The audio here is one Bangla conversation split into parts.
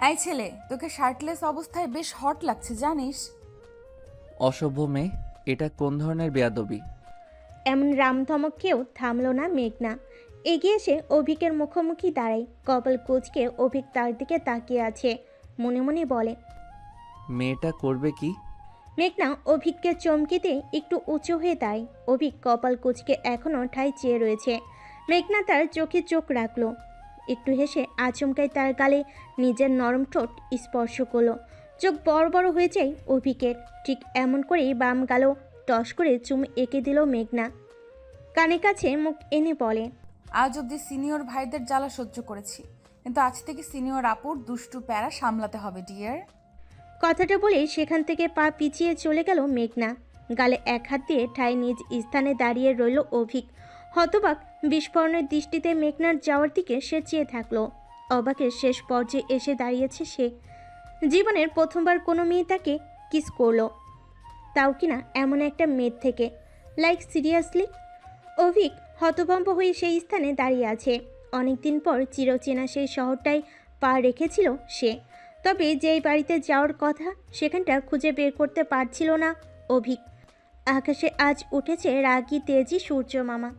এই ছেলে, তোকে শার্টলেস অবস্থায় বেশ হট লাগছে জানিস? অসভ্য মেয়ে, এটা কোন ধরনের বেয়াদবি? এমন রামধমককেও থামল না মেঘনা। এগিয়ে এসে অভিকের মুখোমুখি দাঁড়ায়। কপাল কুঁচকে অভিক তার দিকে তাকিয়ে আছে। মনে মনে বলে, মেয়েটা করবে কি? মেঘনা অভিককে চমকিতে একটু উঁচু হয়ে দাঁড়ায়। অভিক কপাল কুঁচকে এখনও ঠায় চেয়ে রয়েছে। মেঘনা তার চোখে চোখ রাখল। একটু হেসে আচমকাই তার গালে নিজের নরম ঠোঁট স্পর্শ করলো। চোখ বড় বড় হয়ে যায় অভিকের। ঠিক এমন করেই বাম গালও টস করে চুম এঁকে দিল মেঘনা। কানে কাছে মুখ এনে বলে, আজ অব্দি সিনিয়র ভাইদের জ্বালা সহ্য করেছি, কিন্তু আজ থেকে সিনিয়র আপুর দুষ্টু প্যারা সামলাতে হবে ডিয়ার। কথাটা বলে সেখান থেকে পা পিছিয়ে চলে গেল মেঘনা। গালে এক হাত দিয়ে ঠায় নিজ স্থানে দাঁড়িয়ে রইল অভিক। হতবাক বিস্ফোরণের দৃষ্টিতে মেঘনার যাওয়ার দিকে সে চেয়ে থাকলো। অবাকের শেষ পর্যায়ে এসে দাঁড়িয়েছে সে। জীবনের প্রথমবার কোনো মেয়ে তাকে কিস করলো, তাও কিনা এমন একটা মেয়ের থেকে। Like seriously? অভিক হতভম্ব হয়ে সেই স্থানে দাঁড়িয়ে আছে। অনেকদিন পর চিরচেনা সেই শহরটায় পা রেখেছিল সে। তবে যেই বাড়িতে যাওয়ার কথা সেখানটা খুঁজে বের করতে পারছিল না অভিক। আকাশে আজ উঠেছে রাগী তেজি সূর্য মামা,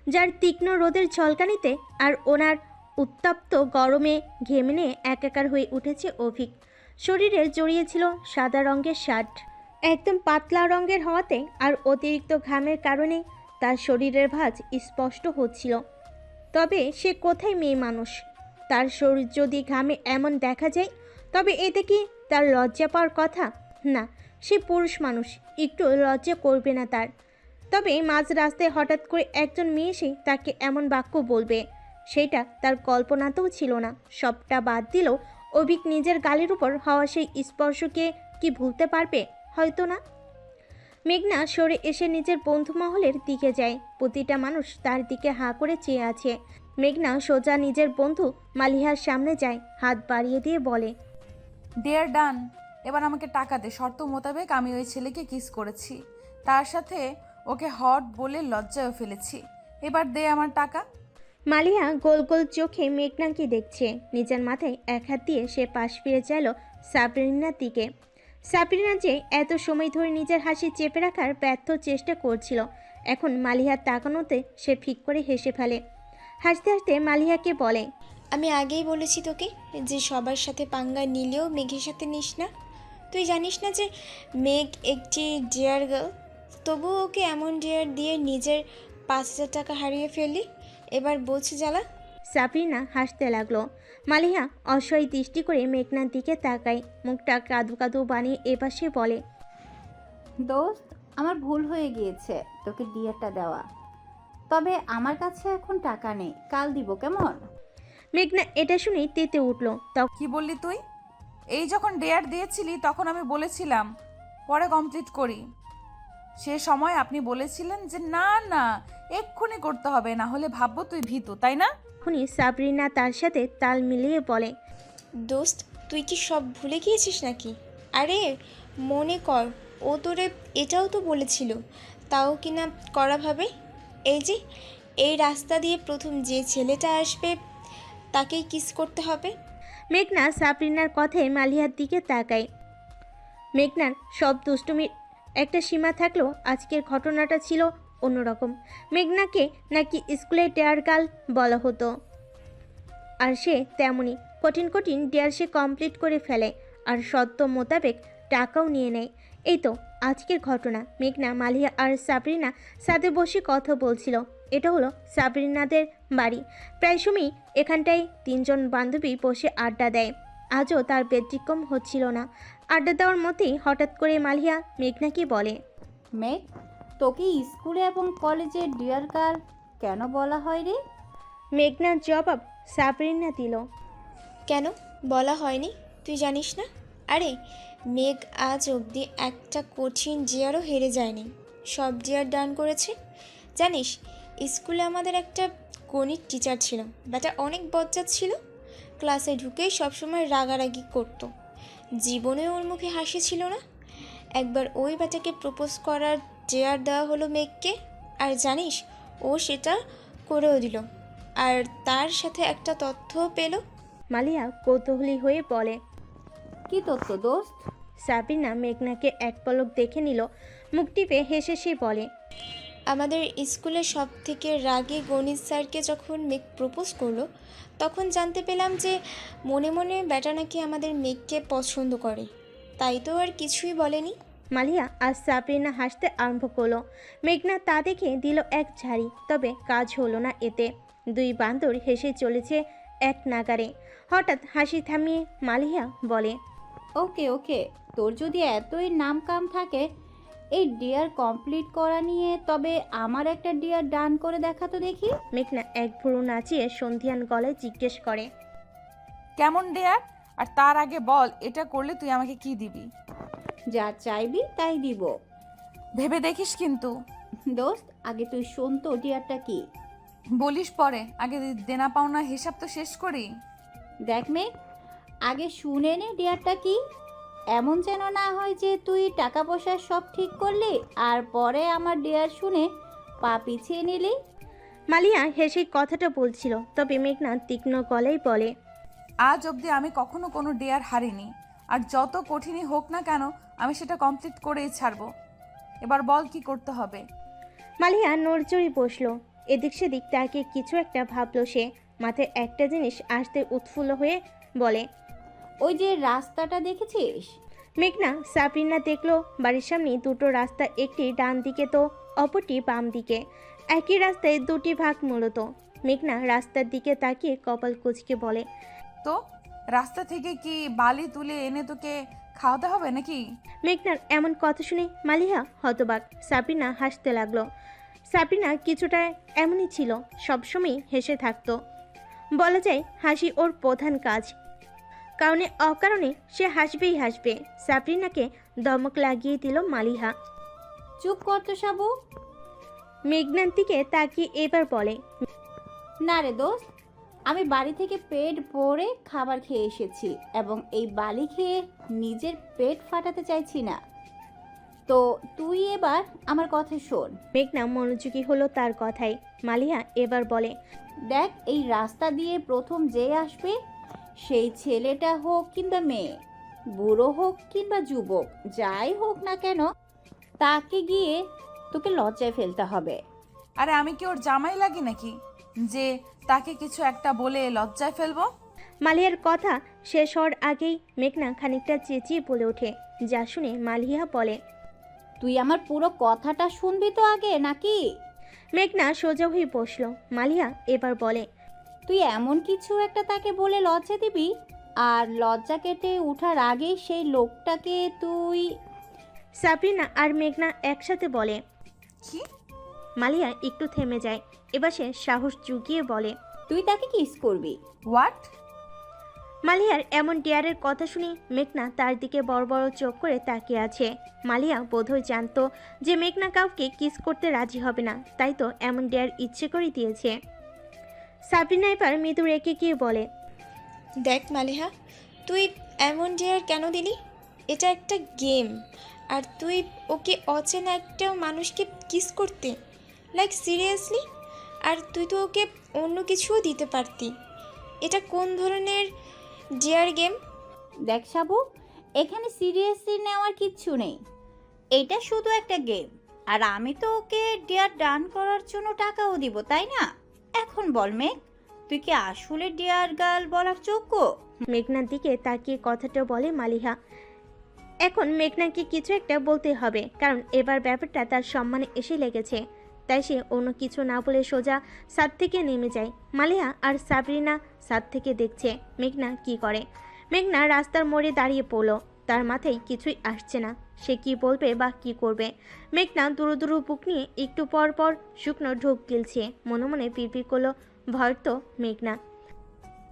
যার তীক্ষ্ণ রোদের ঝলকানিতে আর ওনার উত্তপ্ত গরমে ঘেমে নিয়ে একাকার হয়ে উঠেছে অভিক। শরীরে জড়িয়েছিল সাদা রঙের শার্ট, একদম পাতলা রঙের হওয়াতে আর অতিরিক্ত ঘামের কারণে তার শরীরের ভাঁজ স্পষ্ট হচ্ছিল। তবে সে কোথায় মেয়ে মানুষ? তার শরীর যদি ঘামে এমন দেখা যায় তবে এতে কি তার লজ্জা পাওয়ার কথা? না, সে পুরুষ মানুষ, একটু লজ্জা করবে না তার। তবে মাঝ রাস্তায় হঠাৎ করে একজন মেয়ে এসে তাকে এমন বাক্য বলবে, সেটা তার কল্পনাতেও ছিল না। সবটা বাদ দিলেও অভিক নিজের গালের উপর হওয়া সেই স্পর্শকে কি ভুলতে পারবে? হয়তো না। মেঘনা সরে এসে নিজের বন্ধু মহলের দিকে যায়। প্রতিটা মানুষ তার দিকে হাঁ করে চেয়ে আছে। মেঘনা সোজা নিজের বন্ধু মালিহার সামনে যায়, হাত বাড়িয়ে দিয়ে বলে, ডিয়ার ডান, এবার আমাকে টাকা দে। শর্ত মোতাবেক আমি ওই ছেলেকে কিস করেছি, তার সাথে ওকে হট বলে লজ্জায়ও ফেলেছি। এবার দে আমার টাকা। মালিহা গোল গোল চোখে মেঘনাকে দেখছে। নিজের মাথায় এক হাত দিয়ে সে পাশ ফিরে চাইল সাবরিনার দিকে। সাবরিনা যে এত সময় ধরে নিজের হাসি চেপে রাখার ব্যর্থ চেষ্টা করছিল, এখন মালিহার তাকানোতে সে ফিক করে হেসে ফেলে। হাসতে হাসতে মালিহাকে বলে, আমি আগেই বলেছি তোকে যে সবার সাথে পাঙ্গা নিলেও মেঘের সাথে নিস না। তুই জানিস না যে মেঘ একটি ডিয়ার গার্ল, তবুও ওকে এমন ডিয়ার দিয়ে নিজের 5,000 টাকা হারিয়ে ফেললি। এবার বলছে জ্বালা। সাবরিনা হাসতে লাগলো। মালিহা অসহায় দৃষ্টি করে মেঘনার দিকে তাকায়, মুখটা কাদু কাদু বানিয়ে এপাশে বলে, দোস্ত, আমার ভুল হয়ে গিয়েছে তোকে ডিয়ারটা দেওয়া। তবে আমার কাছে এখন টাকা নেই, কাল দিব কেমন? মেঘনা এটা শুনেই তেতে উঠল। তখন কি বললি তুই? এই যখন ডেয়ার দিয়েছিলি তখন আমি বলেছিলাম পরে কমপ্লিট করি। সে সময় আপনি বলেছিলেন যে না না, এক্ষুনি করতে হবে, না হলে ভাববো তুই ভীতু, তাই না? তখনই সাবরিনা তার সাথে তাল মিলিয়ে বলে, দোস্ত, তুই কি সব ভুলে গিয়েছিস নাকি? আরে মনে কর, ও তোরে এটাও তো বলেছিল, তাও কিনা কড়াভাবে। এই যে এই রাস্তা দিয়ে প্রথম যে ছেলেটা আসবে তাকেই কিস করতে হবে। মেঘনা সাবরিনার কথায় মালিহার দিকে তাকায়। মেঘনার সব দুষ্টুমির একটা সীমা থাকলেও আজকের ঘটনাটা ছিল অন্যরকম। মেঘনাকে নাকি স্কুলে ডেয়ার গার্ল বলা হতো, আর সে তেমনই কঠিন কঠিন ডেয়ার সে কমপ্লিট করে ফেলে, আর শর্ত মোতাবেক টাকাও নিয়ে নেয়। এই তো আজকের ঘটনা। মেঘনা, মালিহা আর সাবরিনা সাথে বসে কথা বলছিল। এটা হলো সাবরিনাদের বাড়ি। প্রায় সময়ই এখানটায় তিনজন বান্ধবী বসে আড্ডা দেয়। আজও তার ব্যতিক্রম হচ্ছিল না। আড্ডা দেওয়ার মধ্যেই হঠাৎ করে মালিহা মেঘনাকে বলে, মেঘ, তোকে স্কুলে এবং কলেজে ডিয়ার গার্ল কেন বলা হয় রে? মেঘনার জবাব সাবরিনা দিল, কেন বলা হয়নি তুই জানিস না? আরে মেঘ আজ অবধি একটা কঠিন জিয়ারও হেরে যায়নি, সব জিয়ার ডান করেছে। জানিস, স্কুলে আমাদের একটা গণিত টিচার ছিল, ব্যাটা অনেক বজ্জাত ছিল। ক্লাসে ঢুকেই সবসময় রাগারাগি করতো, জীবনে ওর মুখে হাসি ছিল না। একবার ওই ব্যাটাকে প্রপোজ করার জেয়ার দেওয়া হলো মেঘকে, আর জানিস ও সেটা করেও দিল, আর তার সাথে একটা তথ্যও পেল। মালিহা কৌতূহলী হয়ে বলে, কি তথ্য দোস্ত? সাবিনা মেঘনাকে এক পলক দেখে নিল, মুখ টিপে হেসে সে বলে, আমাদের স্কুলের সব থেকে রাগী গণিত স্যারকে যখন মেঘ প্রপোজ করলো, তখন জানতে পেলাম যে মনে মনে ব্যাটা নাকি আমাদের মেঘকে পছন্দ করে। তাই তো আর কিছুই বলেনি। মালিয়া আর সাবিনা হাসতে আরম্ভ করলো। মেঘনা তা দেখে দিল এক ঝাড়ি, তবে কাজ হলো না এতে। দুই বান্দর হেসে চলেছে এক নাগারে। হঠাৎ হাসি থামিয়ে মালিয়া বলে, ওকে ওকে, তোর যদি এতই নাম কাম থাকে এই ডিয়ার কমপ্লিট করা নিয়ে, তবে আমার একটা ডিয়ার ডান করে দেখা তো দেখি। মেঘনা এক ভুরু নাচিয়ে সন্ধিয়ান গলায় জিজ্ঞেস করে, কেমন ডেয়ার? আর তার আগে বল, এটা করলে তুই আমাকে কি দিবি? যা চাইবি তাই দিব। ভেবে দেখিস কিন্তু। দোস্ত আগে তুই শোন তো ডিয়ারটা কি। বলিস পরে, আগে দেনা পাওনা হিসাব তো শেষ করি। দেখ মেঘ, আগে শুনে নে ডিয়ারটা কি। এমন যেন না হয় যে তুই টাকা পয়সা সব ঠিক করলি আর পরে আমার ডিয়ার শুনে পা পিছিয়ে নিলি। মালিয়া হেসে কথাটা বলছিল, তবে মেঘনা তীক্ষ্ণ গলায় বলে, আজ অবধি আমি কখনো কোনো ডেয়ার হারিনি, আর যত কঠিনই হোক না কেন আমি সেটা কমপ্লিট করেই ছাড়বো। এবার বল কি করতে হবে? মালিয়া নড়চড়ি বসলো। এদিক সেদিক তাকে কিছু একটা ভাবলো সে। মাথায় একটা জিনিস আসতে উৎফুল্ল হয়ে বলে, ওই যে রাস্তাটা দেখেছিস? মেঘনা সাবরিনা দেখলো বাড়ির সামনে দুটো রাস্তা, একটি ডান দিকে তো অপরটি বাম দিকে। একই রাস্তায় দুটি ভাগ মূলত। মেঘনা রাস্তার দিকে তাকিয়ে কপাল কুঁচকে বলে, তো রাস্তা থেকে কি বালি তুলে এনে তোকে খাওয়াতে হবে নাকি? মেঘনার এমন কথা শুনে মালিহা হতবাক। সাবরিনা হাসতে লাগলো। সাবরিনা কিছুটা এমনই ছিল, সবসময় হেসে থাকতো। বলা যায় হাসি ওর প্রধান কাজ। কারণে অকারণে সে হাসবেই হাসবে। সাবরিনাকে দমক লাগিয়ে দিল মালিহা। চুপ কর তো সাবু। মেঘনার দিকে তাকিয়ে এবার বলে, না রে দোস্ত, আমি বাড়ি থেকে পেট ভরে খাবার খেয়ে এসেছি এবং এই বালি খেয়ে নিজের পেট ফাটাতে চাইছি না। তো তুই এবার আমার কথা শোন। মেঘনা মনোযোগী হলো তার কথায়। মালিহা এবার বলে, দেখ, এই রাস্তা দিয়ে প্রথম যে আসবে, সেই ছেলেটা হোক কিংবা মেয়ে, বুড়ো হোক কিংবা যুবক, যাই হোক না কেন, তাকে গিয়ে তোকে লজ্জায় ফেলতে হবে। আরে আমি কি ওর জামাই লাগি নাকি যে তাকে কিছু একটা বলে লজ্জায় ফেলবো? মালিয়ার কথা শেষ হওয়ার আগেই মেঘনা খানিকটা চেঁচিয়ে বলে ওঠে, যা শুনে মালিহা বলে, তুই আমার পুরো কথাটা শুনবি তো আগে নাকি? মেঘনা সোজা হয়ে বসলো। মালিহা এবার বলে, তুই এমন কিছু একটা তাকে বলে লজ্জা দিবি, আর লজ্জা কেটে ওঠার আগেই সেই লোকটাকে তুই। সাবরিনা আর মেঘনা একসাথে বলে। কি? মালিয়া একটু থেমে যায়। এবার সে সাহস জুগিয়ে বলে, তুই তাকে কিস করবি। হোয়াট? মালিয়ার এমন ডেয়ারের কথা শুনে মেঘনা তার দিকে বড় বড় চোখ করে তাকিয়ে আছে। মালিয়া বোধহয় জানতো যে মেঘনা কাউকে কিস করতে রাজি হবে না, তাই তো এমন ডেয়ার ইচ্ছে করে দিয়েছে। সাবরিনা এবার মৃদু রেখে গিয়ে বলে, দেখ মালিহা, তুই এমন ডেয়ার কেন দিলি? এটা একটা গেম, আর তুই ওকে অচেনা একটা মানুষকে কিস করতে, লাইক সিরিয়াসলি? আর তুই তো ওকে অন্য কিছুও দিতে পারতি। এটা কোন ধরনের ডেয়ার গেম? দেখ সাবু, এখানে সিরিয়াসলি নেওয়ার কিচ্ছু নেই। এটা শুধু একটা গেম, আর আমি তো ওকে ডিয়ার ডান করার জন্য টাকাও দিব, তাই না? এখন বল মেঘ, তুই কি আসলে ডিয়ার গার্ল বলার যোগ্য? মেঘনার দিকে তাকিয়ে কথাটা বলে মালিহা। এখন মেঘনাকে কিছু একটা বলতে হবে, কারণ এবার ব্যাপারটা তার সম্মানে এসে লেগেছে। তাই সে অন্য কিছু না বলে সোজা ছাদ থেকে নেমে যায়। মালিহা আর সাবরিনা ছাদ থেকে দেখছে মেঘনা কি করে। মেঘনা রাস্তার মোড়ে দাঁড়িয়ে পড়লো। তার মাথায় কিছুই আসছে না, সে কি বলবে বা কি করবে। মেঘনা দুরু দুরু বুক নিয়ে একটু পর পর শুকনো ঢোক গিলছে। মনে মনে পিড়পিড় করলো, ভয় তো মেঘনা।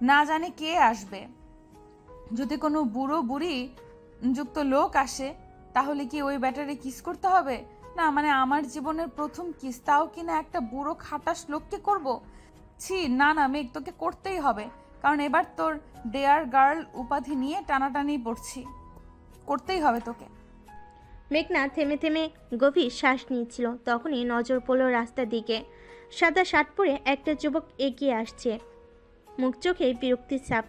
না জানি কে আসবে। যদি কোনো বুড়ো বুড়ি যুক্ত লোক আসে, তাহলে কি ওই ব্যাটারে কিস করতে হবে? না মানে আমার জীবনের প্রথম কিস, তাও কিনা একটা বুড়ো খাটাস লোককে করব? ছি, না না মেঘ, তোকে করতেই হবে, কারণ এবার তোর ডেয়ার গার্ল উপাধি নিয়ে টানাটানি পড়ছি। করতেই হবে তোকে। মেঘনা থেমে থেমে গভীর শ্বাস নিচ্ছিল। তখনই নজর পড়ল রাস্তার দিকে। সাদা শার্ট পরে একটা যুবক এগিয়ে আসছে, মুখ চোখে বিরক্তির ছাপ।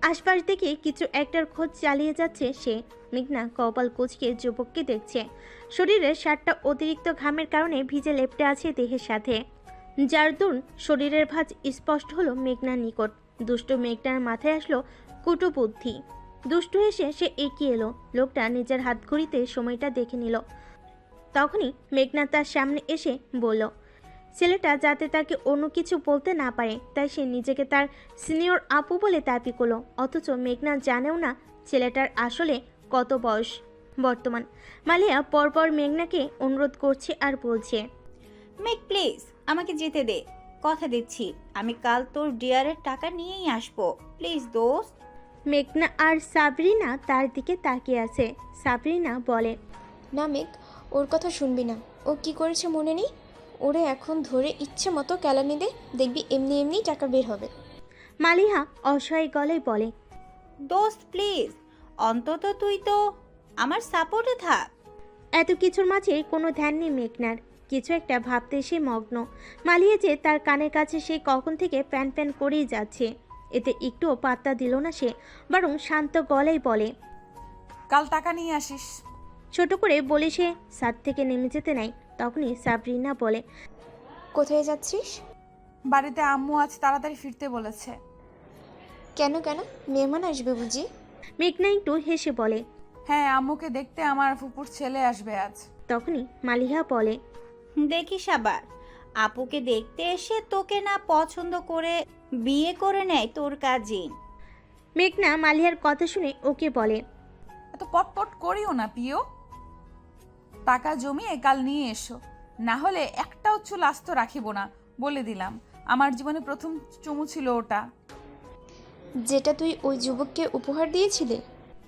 আশপাশ দেখে কিছু একটার খোঁজ চালিয়ে যাচ্ছে সে। মেঘনা কপাল কুঁচকে যুবককে দেখছে। শরীরের শার্টটা অতিরিক্ত ঘামের কারণে ভিজে লেপ্টে আছে দেহের সাথে, যার দরুন শরীরের ভাঁজ স্পষ্ট হলো মেঘনার নিকট। দুষ্টু মেঘনার মাথায় আসলো কুটু বুদ্ধি। দুষ্টু হেসে সে এগিয়ে এলো। লোকটা নিজের হাত ঘড়িতে সময়টা দেখে নিল। তখনই মেঘনা তার সামনে এসে বলল, ছেলেটা যাতে তাকে অন্য কিছু বলতে না পারে তাই সে নিজেকে তার সিনিয়র আপু বলে দাবি করলো। অথচ মেঘনা জানেও না ছেলেটার আসলে কত বয়স বর্তমান। মালিয়া পরপর মেঘনাকে অনুরোধ করছে আর বলছে, মেঘ প্লিজ আমাকে যেতে দে, কথা দিচ্ছি আমি কাল তোর ডিয়ারের টাকা নিয়েই আসবো, প্লিজ দোস্ত। মেঘনা আর সাবরিনা তার দিকে তাকিয়ে আছে। সাবরিনা বলে, না মেঘ, ওর কথা শুনবি না। ও কি করেছে মনে নেই? ওরে এখন ধরে ইচ্ছে মতো কেলানি দে, দেখবি এমনি এমনি টাকা বের হবে। মালিহা অসহায় গলায় বলে, দোস্ত প্লিজ, অন্তত তুই তো আমার সাপোর্টে থাক। এত কিছুর মাঝে কোনো ধ্যান নেই মেঘনার। কিছু একটা ভাবতে সে মগ্ন। মালিয়া যে তার কানের কাছে সে কখন থেকে প্যান প্যান করেই যাচ্ছে, এতে একটুও পাত্তা দিল না সে, বরং শান্ত গলায় বলে, কাল টাকা নিয়ে আসিস। ছোট করে বলে সে ছাদ থেকে নেমে যেতে নাই। তখনই সাবরিনা বলে, কোথায় যাচ্ছিস? বাড়িতে আম্মু আজ তাড়াতাড়ি ফিরতে বলেছে। কেন কেন, মেহমান আসবে বুঝি? মেঘনা একটু হেসে বলে, হ্যাঁ, আম্মুকে দেখতে আমার ফুপুর ছেলে আসবে আজ। তখনই মালিহা বলে, দেখিস আবার আপুকে দেখতে এসে তোকে না পছন্দ করে বিয়ে করে নেয় তোর কাজিন। মেঘনা মালিহার কথা শুনে ওকে বলে, এত পটপট করিও না পিও, টাকা জমিয়ে কাল নিয়ে এসো, না হলে একটাও চুল আস্ত রাখিব না বলে দিলাম। আমার জীবনে প্রথম চুমু ছিল ওটা। যেটা তুই ওই যুবককে উপহার দিয়েছিলে?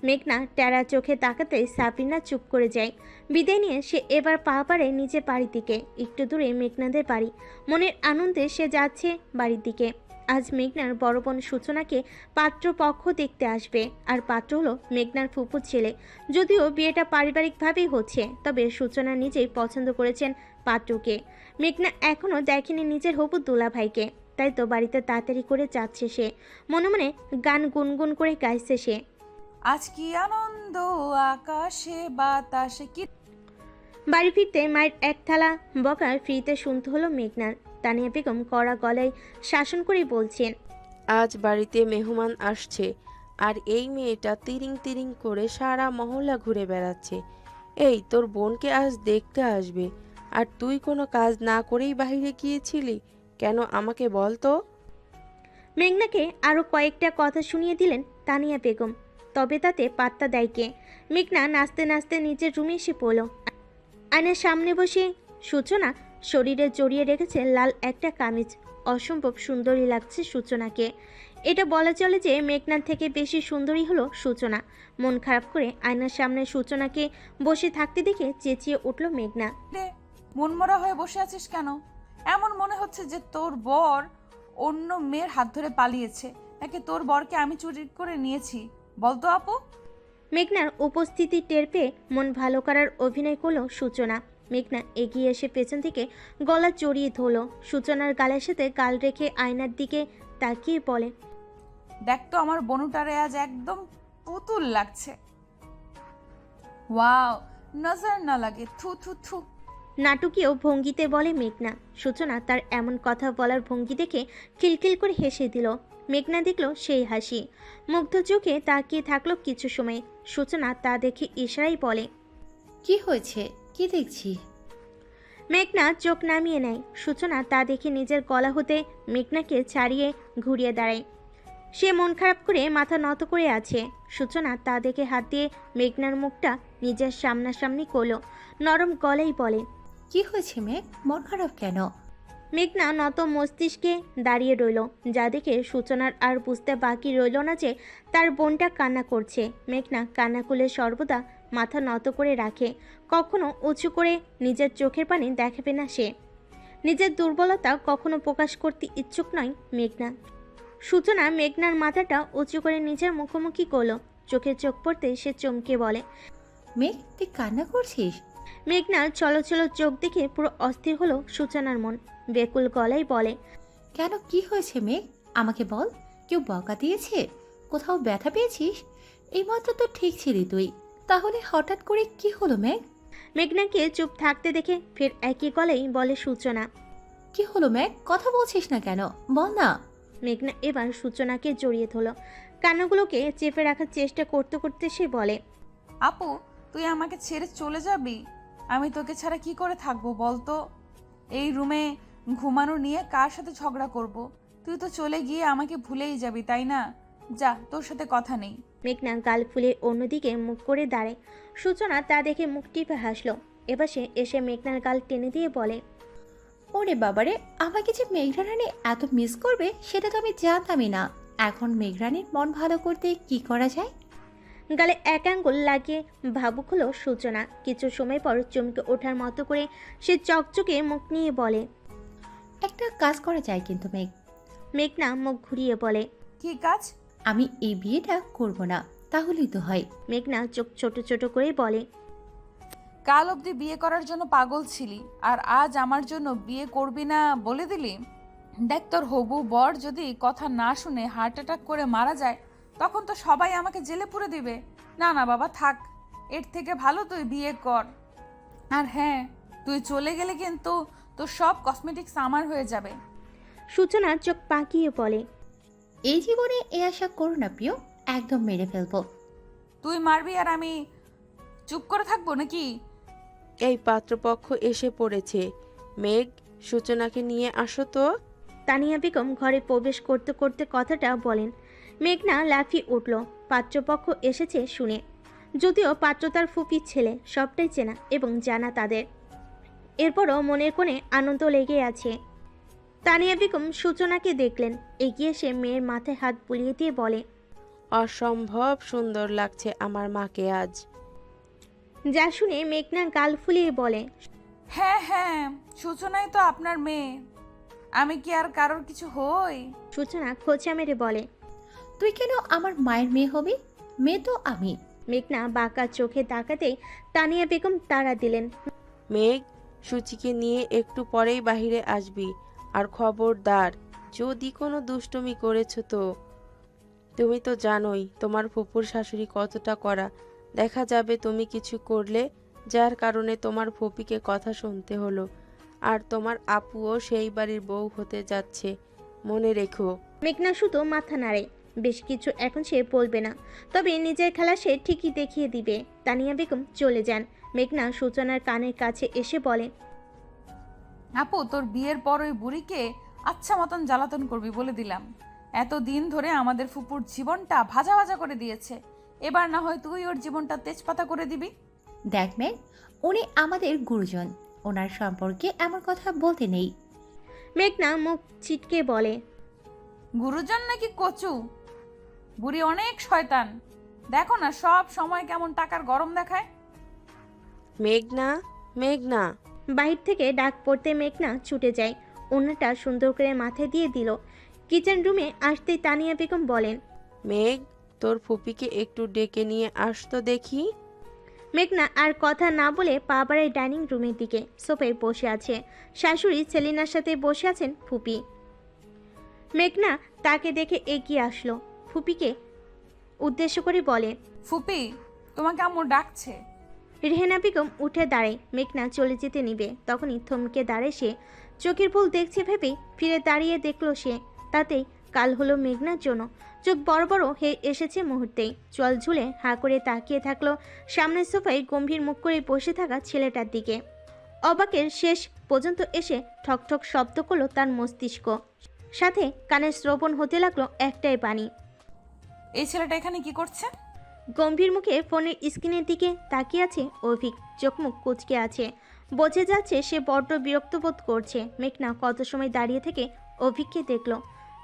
মেঘনা টেরা চোখে তাকাতে সাবরিনা চুপ করে যায়। বিদায় নিয়ে সে এবার পা পাড়ে নিচে বাড়ির দিকে। একটু দূরে মেঘনাদের বাড়ি। মনের আনন্দে সে যাচ্ছে বাড়ির দিকে। আজ মেঘনার বড় বোন সূচনাকে পাত্রপক্ষ দেখতে আসবে। আর পাত্র হলো মেঘনার ফুপুর ছেলে। যদিও বিয়েটা পারিবারিকভাবেই হচ্ছে, তবে সূচনা নিজেই পছন্দ করেছেন পাত্রকে। মেঘনা এখনও দেখেনি নিজের হবু দুলাভাইকে, তাই তো বাড়িতে তাড়াতাড়ি করে যাচ্ছে সে। মনে মনে গান গুনগুন করে গাইছে সে, আজ কি আনন্দ আকাশে বাতাসে কি। বাড়ি ফিরতে মায়ের এক থালা বকা ফ্রিতে শুনতে হলো মেঘনার। তানিয়া বেগম কড়া গলায় শাসন করে বলছেন, আজ বাড়িতে মেহমান আসছে, আর এই মেয়েটা তিরিং তিরিং করে সারা মহল্লা ঘুরে বেড়াচ্ছে। এই তোর বোনকে আজ দেখতে আসবে, আর তুই কোনো কাজ না করেই বাইরে গিয়েছিলি কেন আমাকে বল তো? মেঘনাকে আরও কয়েকটা কথা শুনিয়ে দিলেন তানিয়া বেগম, তবে তাতে পাত্তা দেয় কে। মেঘনা নাচতে নাচতে নিজের রুমে এসে পড়ল। আয়নার সামনে বসে সূচনা শরীরে জড়িয়ে রেখেছে লাল একটা কামিজ। অসম্ভব সুন্দরী লাগছে সূচনাকে। এটা বলা চলে যে মেঘনার থেকে বেশি সুন্দরী হলো সূচনা। মন খারাপ করে আয়নার সামনে সূচনাকে বসে থাকতে দেখে চেঁচিয়ে উঠল মেঘনা, রে, মনমরা হয়ে বসে আছিস কেন? এমন মনে হচ্ছে যে তোর বর অন্য মেয়ের হাত ধরে পালিয়েছে, নাকি তোর বরকে আমি চুরি করে নিয়েছি? বলতো আপু। মেঘনার উপস্থিতি টের পেয়ে মন ভালো করার অভিনয় করল সূচনা। মেঘনা এগিয়ে এসে পেছন থেকে গলা জড়িয়ে ধরল। সূচনার গালের সাথে গাল রেখে আয়নার দিকে তাকিয়ে বলে, দেখ তো আমার বনুটারে আজ একদম পুতুল লাগছে। ওয়াও, নজর না লাগে, থু থু থু। নাটকীয় ভঙ্গিতে বলে মেঘনা। সূচনা তার এমন কথা বলার ভঙ্গি দেখে খিলখিল করে হেসে দিল। মেঘনা দেখল সেই হাসি। মুগ্ধ চোখে তাকিয়ে থাকলো কিছু সময়। সূচনা তা দেখে ইশারাই বলে, কি হয়েছে, কি দেখছি? মেঘনা চোখ নামিয়ে নেয়। সূচনা তা দেখে নিজের গলা হতে মেঘনাকে ছাড়িয়ে ঘুরিয়ে দাঁড়ায়। সে মন খারাপ করে মাথা নত করে আছে। সূচনা তা দেখে হাত দিয়ে মেঘনার মুখটা নিজের সামনাসামনি করলো। নরম গলায় বলে, কি হয়েছে মেঘ, মন খারাপ কেন? মেঘনা নত মস্তিষ্কে দাঁড়িয়ে রইল, যা দেখে সূচনার আর বুঝতে বাকি রইল না যে তার বোনটা কান্না করছে। মেঘনা কান্না করলে সর্বদা মাথা নত করে রাখে, কখনো উঁচু করে নিজের চোখের পানি দেখাবে না সে। নিজের দুর্বলতা কখনো প্রকাশ করতে ইচ্ছুক নয় মেঘনা। সূচনা মেঘনার মাথাটা উঁচু করে নিজের মুখোমুখি করলো। চোখে চোখ পড়তে সে চমকে বলে, মেঘ তুই কান্না করছিস? মেঘনার ছলছল চোখ দেখে পুরো অস্থির হলো সূচনার মন। বেকুল গলায় বলে, কেন, কি হয়েছে মেঘ, আমাকে বল। কেউ বকা দিয়েছে? কোথাও ব্যথা পেয়েছিস? এইমাত্র তো ঠিক ছিলি তুই, তাহলে হঠাৎ করে কি হলো মেঘ? মেঘনাকে চুপ থাকতে দেখে ফের একই গলেই বলে সূচনা। কি হলো মেঘ, কথা বলছিস না কেন? বল না। মেঘনা এবার সূচনাকে জড়িয়ে ধরল, কান্নাগুলোকে চেপে রাখার চেষ্টা করতে করতে সে বলে, আপু, তুই আমাকে ছেড়ে চলে যাবি? আমি তোকে ছাড়া কি করে থাকবো বলতো? এই রুমে ঘুমানো নিয়ে কার সাথে ঝগড়া করব? তুই তো চলে গিয়ে আমাকে ভুলেই যাবি, তাই না? যা, তোর সাথে কথা নেই। মেঘনা গাল ফুলে অন্যদিকে মুখ করে দাঁড়ায়। সূচনা তা দেখে মুখ টিপে হাসলো। এবার সে এসে মেঘনার গাল টেনে দিয়ে বলে, ওরে বাবারে, আমাকে যে মেঘরানী এত মিস করবে সেটা তো আমি জানতামই না। এখন মেঘরানীর মন ভালো করতে কি করা যায়? গালে এক আঙ্গুল লাগিয়ে ভাবুক হলো সূচনা। কিছু সময় পর চমকে ওঠার মতো করে সে চকচকে মুখ নিয়ে বলে, একটা কাজ করা যায় কিন্তু মেঘ। মেঘনা মুখ ঘুরিয়ে বলে, কি কাজ? আমি এই বিয়েটা করব না, তাহলেই তো হয়। মেঘনা চোখ ছোট ছোট করে বলে, কাল অবধি বিয়ে করার জন্য পাগল ছিলি, আর আজ আমার জন্য বিয়ে করবি না বলে দিলি? দেখ, তোর হবু বর যদি কথা না শুনে হার্ট অ্যাটাক করে মারা যায়, তখন তো সবাই আমাকে জেলে পুরে দিবে। না না বাবা, থাক। এর থেকে ভালো তুই বিয়ে কর। আর হ্যাঁ, তুই চলে গেলে কিন্তু তোর সব কসমেটিক্স আমার হয়ে যাবে। সূচনা চোখ পাকিয়ে বলে, এই জীবনে এ আশা করো না প্রিয়, একদম মেরে ফেলবো। তুই মারবি আর আমি চুপ করে থাকবো নাকি? এই পাত্রপক্ষ এসে পড়েছে। মেঘ, সূচনাকে নিয়ে আসো তো। তানিয়া বেগম ঘরে প্রবেশ করতে করতে কথাটা বলেন। মেঘনা লাফিয়ে উঠল পাত্রপক্ষ এসেছে শুনে। যদিও পাত্র তার ফুপির ছেলে, সবটাই চেনা এবং জানা তাদের। এরপরও মনের কোণে আনন্দ লেগে আছে। তানিয়া বেগম সূচনাকে দেখলেন, এগিয়ে এসে মেয়ের মাথায় হাত বুলিয়ে দিয়ে বলে, অসম্ভব সুন্দর লাগছে আমার মাকে আজ। যা শুনে মেঘনা গাল ফুলিয়ে বলে, হ্যাঁ হ্যাঁ, সূচনাই তো আপনার মেয়ে। আমি কি আর কারোর কিছু হই? সূচনা খোঁচা মেরে বলে, তুই কেন আমার মায়ের মেয়ে হবি? মেয়ে তো আমি। মেঘনা বাঁকা চোখে তাকাতেই তানিয়া বেগম তাড়া দিলেন, মেঘ, সূচিকে নিয়ে একটু পরেই বাহিরে আসবি। আর খবরদার, যদি কোনো দুষ্টুমি করেছো তো। তুমি তো জানোই তোমার ফুপুর শাশুড়ি কতটা কড়া। দেখা যাবে তুমি কিছু করলে, যার কারণে তোমার ফুপিকে কথা শুনতে হলো। আর তোমার আপুও সেই বাড়ির বউ হতে যাচ্ছে, মনে রেখো। মেঘনা শুধু মাথা নাড়ে। বেশ কিছু এখন সে বলবে না, তবে নিজের খেলা সে ঠিকই দেখিয়ে দিবে। তানিয়া বেগম চলে যান। মেঘনা সূচনার কানের কাছে এসে বলে, আপু, তোর বিয়ের পর ওই বুড়িকে আচ্ছা মতন জ্বালাতন করবি বলে দিলাম। এতদিন ধরে আমাদের ফুপুর জীবনটা ভাজা ভাজা করে দিয়েছে, এবার না হয় তুই ওর জীবনটা তেজপাতা করে দিবি। দেখ মেঘ, উনি আমাদের গুরুজন, ওনার সম্পর্কে এমন কথা বলতে নেই। মেঘনা মুখ ছিটকে বলে, গুরুজন নাকি কচু? বুড়ি অনেক শয়তান। দেখো না সব সময় কেমন টাকার গরম দেখায়। মেঘনা, মেঘনা। বাহির থেকে ডাক পড়তে মেঘনা ছুটে যায়। ওনাটা সুন্দর করে মাথায় দিয়ে দিল। কিচেন রুমে আসতেই তানিয়া বেগম বলেন, মেঘ, তোর ফুপিকে একটু ডেকে নিয়ে আসতো দেখি। মেঘনা আর কথা না বলে পা বাড়ায় ডাইনিং রুমের দিকে। সোফায় বসে আছে শাশুড়ি, সেলিনার সাথে বসে আছেন ফুপি। মেঘনা তাকে দেখে এগিয়ে আসলো, ফুপিকে উদ্দেশ্য করে বলে, ফুপি, তোমাকে আম্মু ডাকছে। রেহেনা বেগম উঠে দাঁড়ায়। মেঘনা চলে যেতে নিবে, তখনই থমকে দাঁড়ায় সে। চোখের ভুল দেখছে ভেবে ফিরে দাঁড়িয়ে দেখলো সে। তাতেই কাল হলো মেঘনার জন্য। চোখ বড় বড় হয়ে এসেছে মুহূর্তেই। চল ঝুলে হাঁ করে তাকিয়ে থাকলো সামনের সোফায় গম্ভীর মুখ করে বসে থাকা ছেলেটার দিকে। অবাকের শেষ পর্যন্ত এসে ঠকঠক শব্দ করলো তার মস্তিষ্ক। সাথে কানের শ্রবণ হতে লাগলো একটাই বাণী, এই ছেলেটা এখানে কি করছে? গম্ভীর মুখে ফোনের স্ক্রিনের দিকে তাকিয়ে আছে অভিক। চোখ মুখ কুচকে আছে, বোঝে যাচ্ছে সে বড্ড বিরক্ত বোধ করছে। মেঘনা কত সময় দাঁড়িয়ে থেকে অভিককে দেখলো,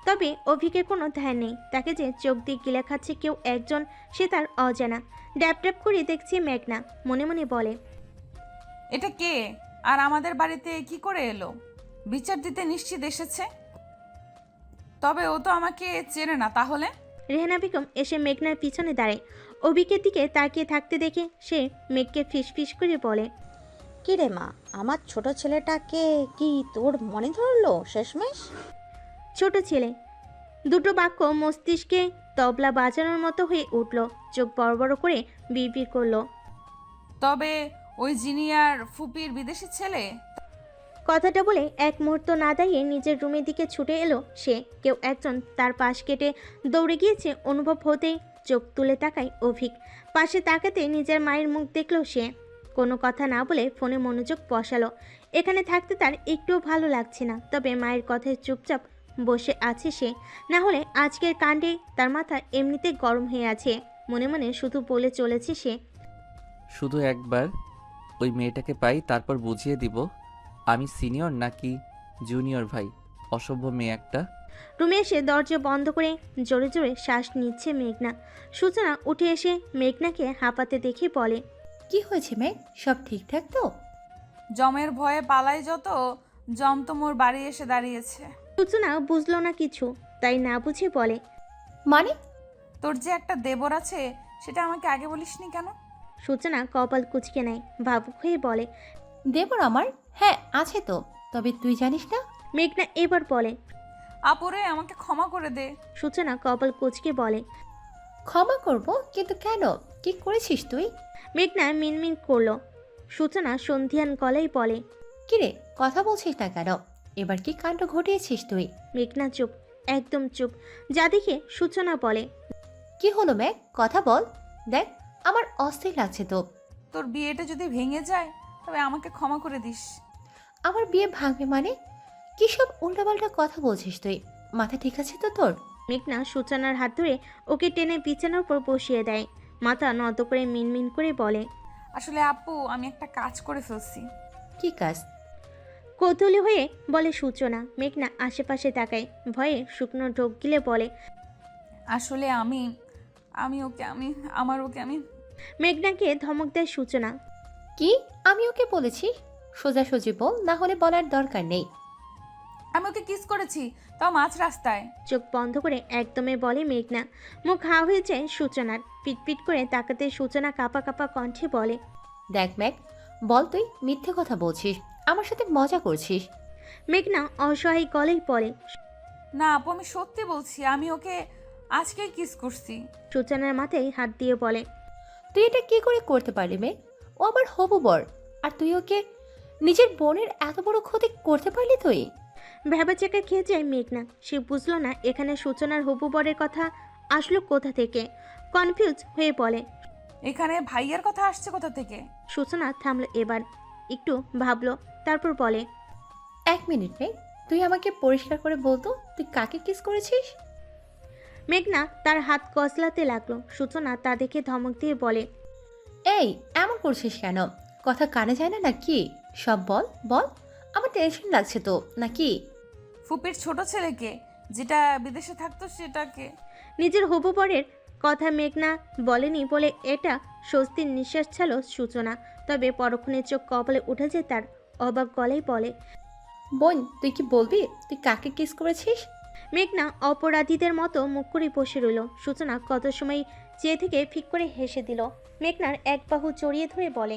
তবে অভিকের কোনো ধ্যান নেই। তাকে যে চোখ দিয়ে গিলে খাচ্ছে কেউ একজন, সে তার অজানা। ড্যাপ ড্যাপ করে দেখছে মেঘনা, মনে মনে বলে, এটা কে আর আমাদের বাড়িতে কি করে এলো? বিচার দিতে নিশ্চিত এসেছে, তবে ও তো আমাকে চেনে না। তাহলে রেহেনা বেগম এসে মেঘনার পিছনে দাঁড়ায়। অভিকের দিকে তাকিয়ে থাকতে দেখে সে মেঘকে ফিসফিস করে বলে, কি রে মা, আমার ছোট ছেলেটাকে কি তোর মনে ধরলো শেষমেশ? ছোট ছেলে দুটো বাক্য মস্তিষ্কে তবলা বাজানোর মতো হয়ে উঠল, চোখ বড় বড় করে বিড়বিড় করলো। তবে ওই জিনিয়ার ফুপির বিদেশি ছেলে? কথাটা বলে এক মুহূর্ত না দাঁড়িয়ে নিজের রুমের দিকে ছুটে এলো সে। কেউ একজন তার পাশ কেটে দৌড়ে গিয়েছে অনুভব হতেই চোখ তুলে তাকায় অভিক। পাশে তাকাতে নিজের মায়ের মুখ দেখলো সে। কোনো কথা না বলে ফোনে মনোযোগ বসালো। এখানে থাকতে তার একটুও ভালো লাগছে না, তবে মায়ের কথায় চুপচাপ বসে আছে সে। না হলে আজকের কাণ্ডে তার মাথা এমনিতে গরম হয়ে আছে। মনে মনে শুধু বলে চলেছে সে, শুধু একবার ওই মেয়েটাকে পাই, তারপর বুঝিয়ে দিব আমি সিনিয়র নাকি জুনিয়র ভাই। অসভ্য মেয়ে একটা। রুমে এসে দরজা বন্ধ করে জোরে জোরে শ্বাস নিচ্ছে মেঘনা। সূচনা উঠে এসে মেঘনাকে হাঁপাতে দেখে বলে, কি হয়েছে মেঘ, সব ঠিকঠাক তো? জমের ভয়ে পালাই যত, জম তো মোর বাড়ি এসে দাঁড়িয়েছে। সূচনা বুঝলো না কিছু, তাই না বুঝে বলে, মানে? তোর যে একটা দেবর আছে সেটা আমাকে আগে বলিসনি কেন? সূচনা কপাল কুঁচকে নেয়, ভাবুক হয়ে বলে। দেবর আমার? হ্যাঁ আছে তো, তবে তুই জানিস না? মেঘনা এবার বলে, আপুরে আমাকে ক্ষমা করে দে। সূচনা কপাল কুঁচকে বলে। ক্ষমা করব, কিন্তু কেন? কি করেছিস তুই? মেঘনা মিনমিন করলো। সূচনা সন্ধিয়ান গলায় বলে, কিরে, কথা বলছিস না কেন? এবার কি কাণ্ড ঘটিয়েছিস তুই? মেঘনা চুপ, একদম চুপ। যা দেখে সূচনা বলে, কি হলো মেঘ, কথা বল। দেখ, আমার অস্থির লাগছে তো। তোর বিয়েটা যদি ভেঙে যায় তবে আমাকে ক্ষমা করে দিস। আমার বিয়ে ভাঙবে মানে? কি সব উল্টাপাল্টা কথা বলছিস তুই? মাথা ঠিক আছে তো তোর? মেঘনা সূচনার হাত ধরে ওকে টেনে বিছানার উপর বসিয়ে দেয়। মাথা নত করে মিনমিন করে বলে, আসলে আপু আমি একটা কাজ করে ফেলছি। কি কাজ? কৌতূহলী হয়ে বলে সূচনা। মেঘনা আশেপাশে তাকায়, ভয়ে শুকনো ঢোক গিলে বলে, আসলে আমি মেঘনাকে ধমক দেয় সূচনা। কি? আমি ওকে বলেছি? সোজাসুজি বল, না হলে বলার দরকার নেই। ওকে কিস করেছি, তাও মাঝ রাস্তায়। চোখ বন্ধ করে একদমে বলে মেঘনা। মুখ হা হয়ে যায় সূচনার। পিটপিট করে তাকাতে সূচনা কাঁপা কাঁপা কণ্ঠে বলে, দেখ মেঘ, বল তুই মিথ্যে কথা বলছিস, আমার সাথে মজা করছিস। মেঘনা অসহায় গলেই বলে, না আপু আমি সত্যি বলছি, আমি ওকে আজকেই কিস করছি। সূচনার মাথায় হাত দিয়ে বলে, তুই এটা কি করে করতে পারলি মেঘ? ও আবার হবু বর, আর তুই ওকে নিজের বোনের এত বড় ক্ষতি করতে পারলি তুই? ভেবাচাকা খেয়ে যায় মেঘনা। সে বুঝলো না এখানে সূচনার হবু বরের কথা আসলো কোথা থেকে। কনফিউজ হয়ে বলে, এখানে ভাইয়ের কথা আসছে কোথা থেকে? সূচনা থামলো এবার, একটু ভাবলো, তারপর বলে, 1 মিনিট মেঘ, তুই আমাকে পরিষ্কার করে বলতো তুই কাকে কিস করেছিস? মেঘনা তার হাত কসলাতে লাগলো। সূচনা তা দেখে ধমক দিয়ে বলে, এই এমন করছিস কেন? কথা কানে যায় না নাকি? সব বল বল, আমার টেনশন লাগছে তো নাকি? ফুপির ছোট ছেলেকে, যেটা বিদেশে থাকতো সেটাকে। নিজের হবু বরের কথা মেঘনা বলেনি বলে এটা স্বস্তির নিঃশ্বাস ছাড়ল সূচনা। তবে পরক্ষণে চোখ কপালে উঠে যায় তার। অবাক গলায় বলে, বোন তুই কি বলবি তুই কাকে কিস করেছিস? মেঘনা অপরাধীদের মতো মুখ করে বসে রইল। সূচনা কত সময় চেয়ে থেকে ফিক করে হেসে দিল। মেঘনার এক বাহু জড়িয়ে ধরে বলে,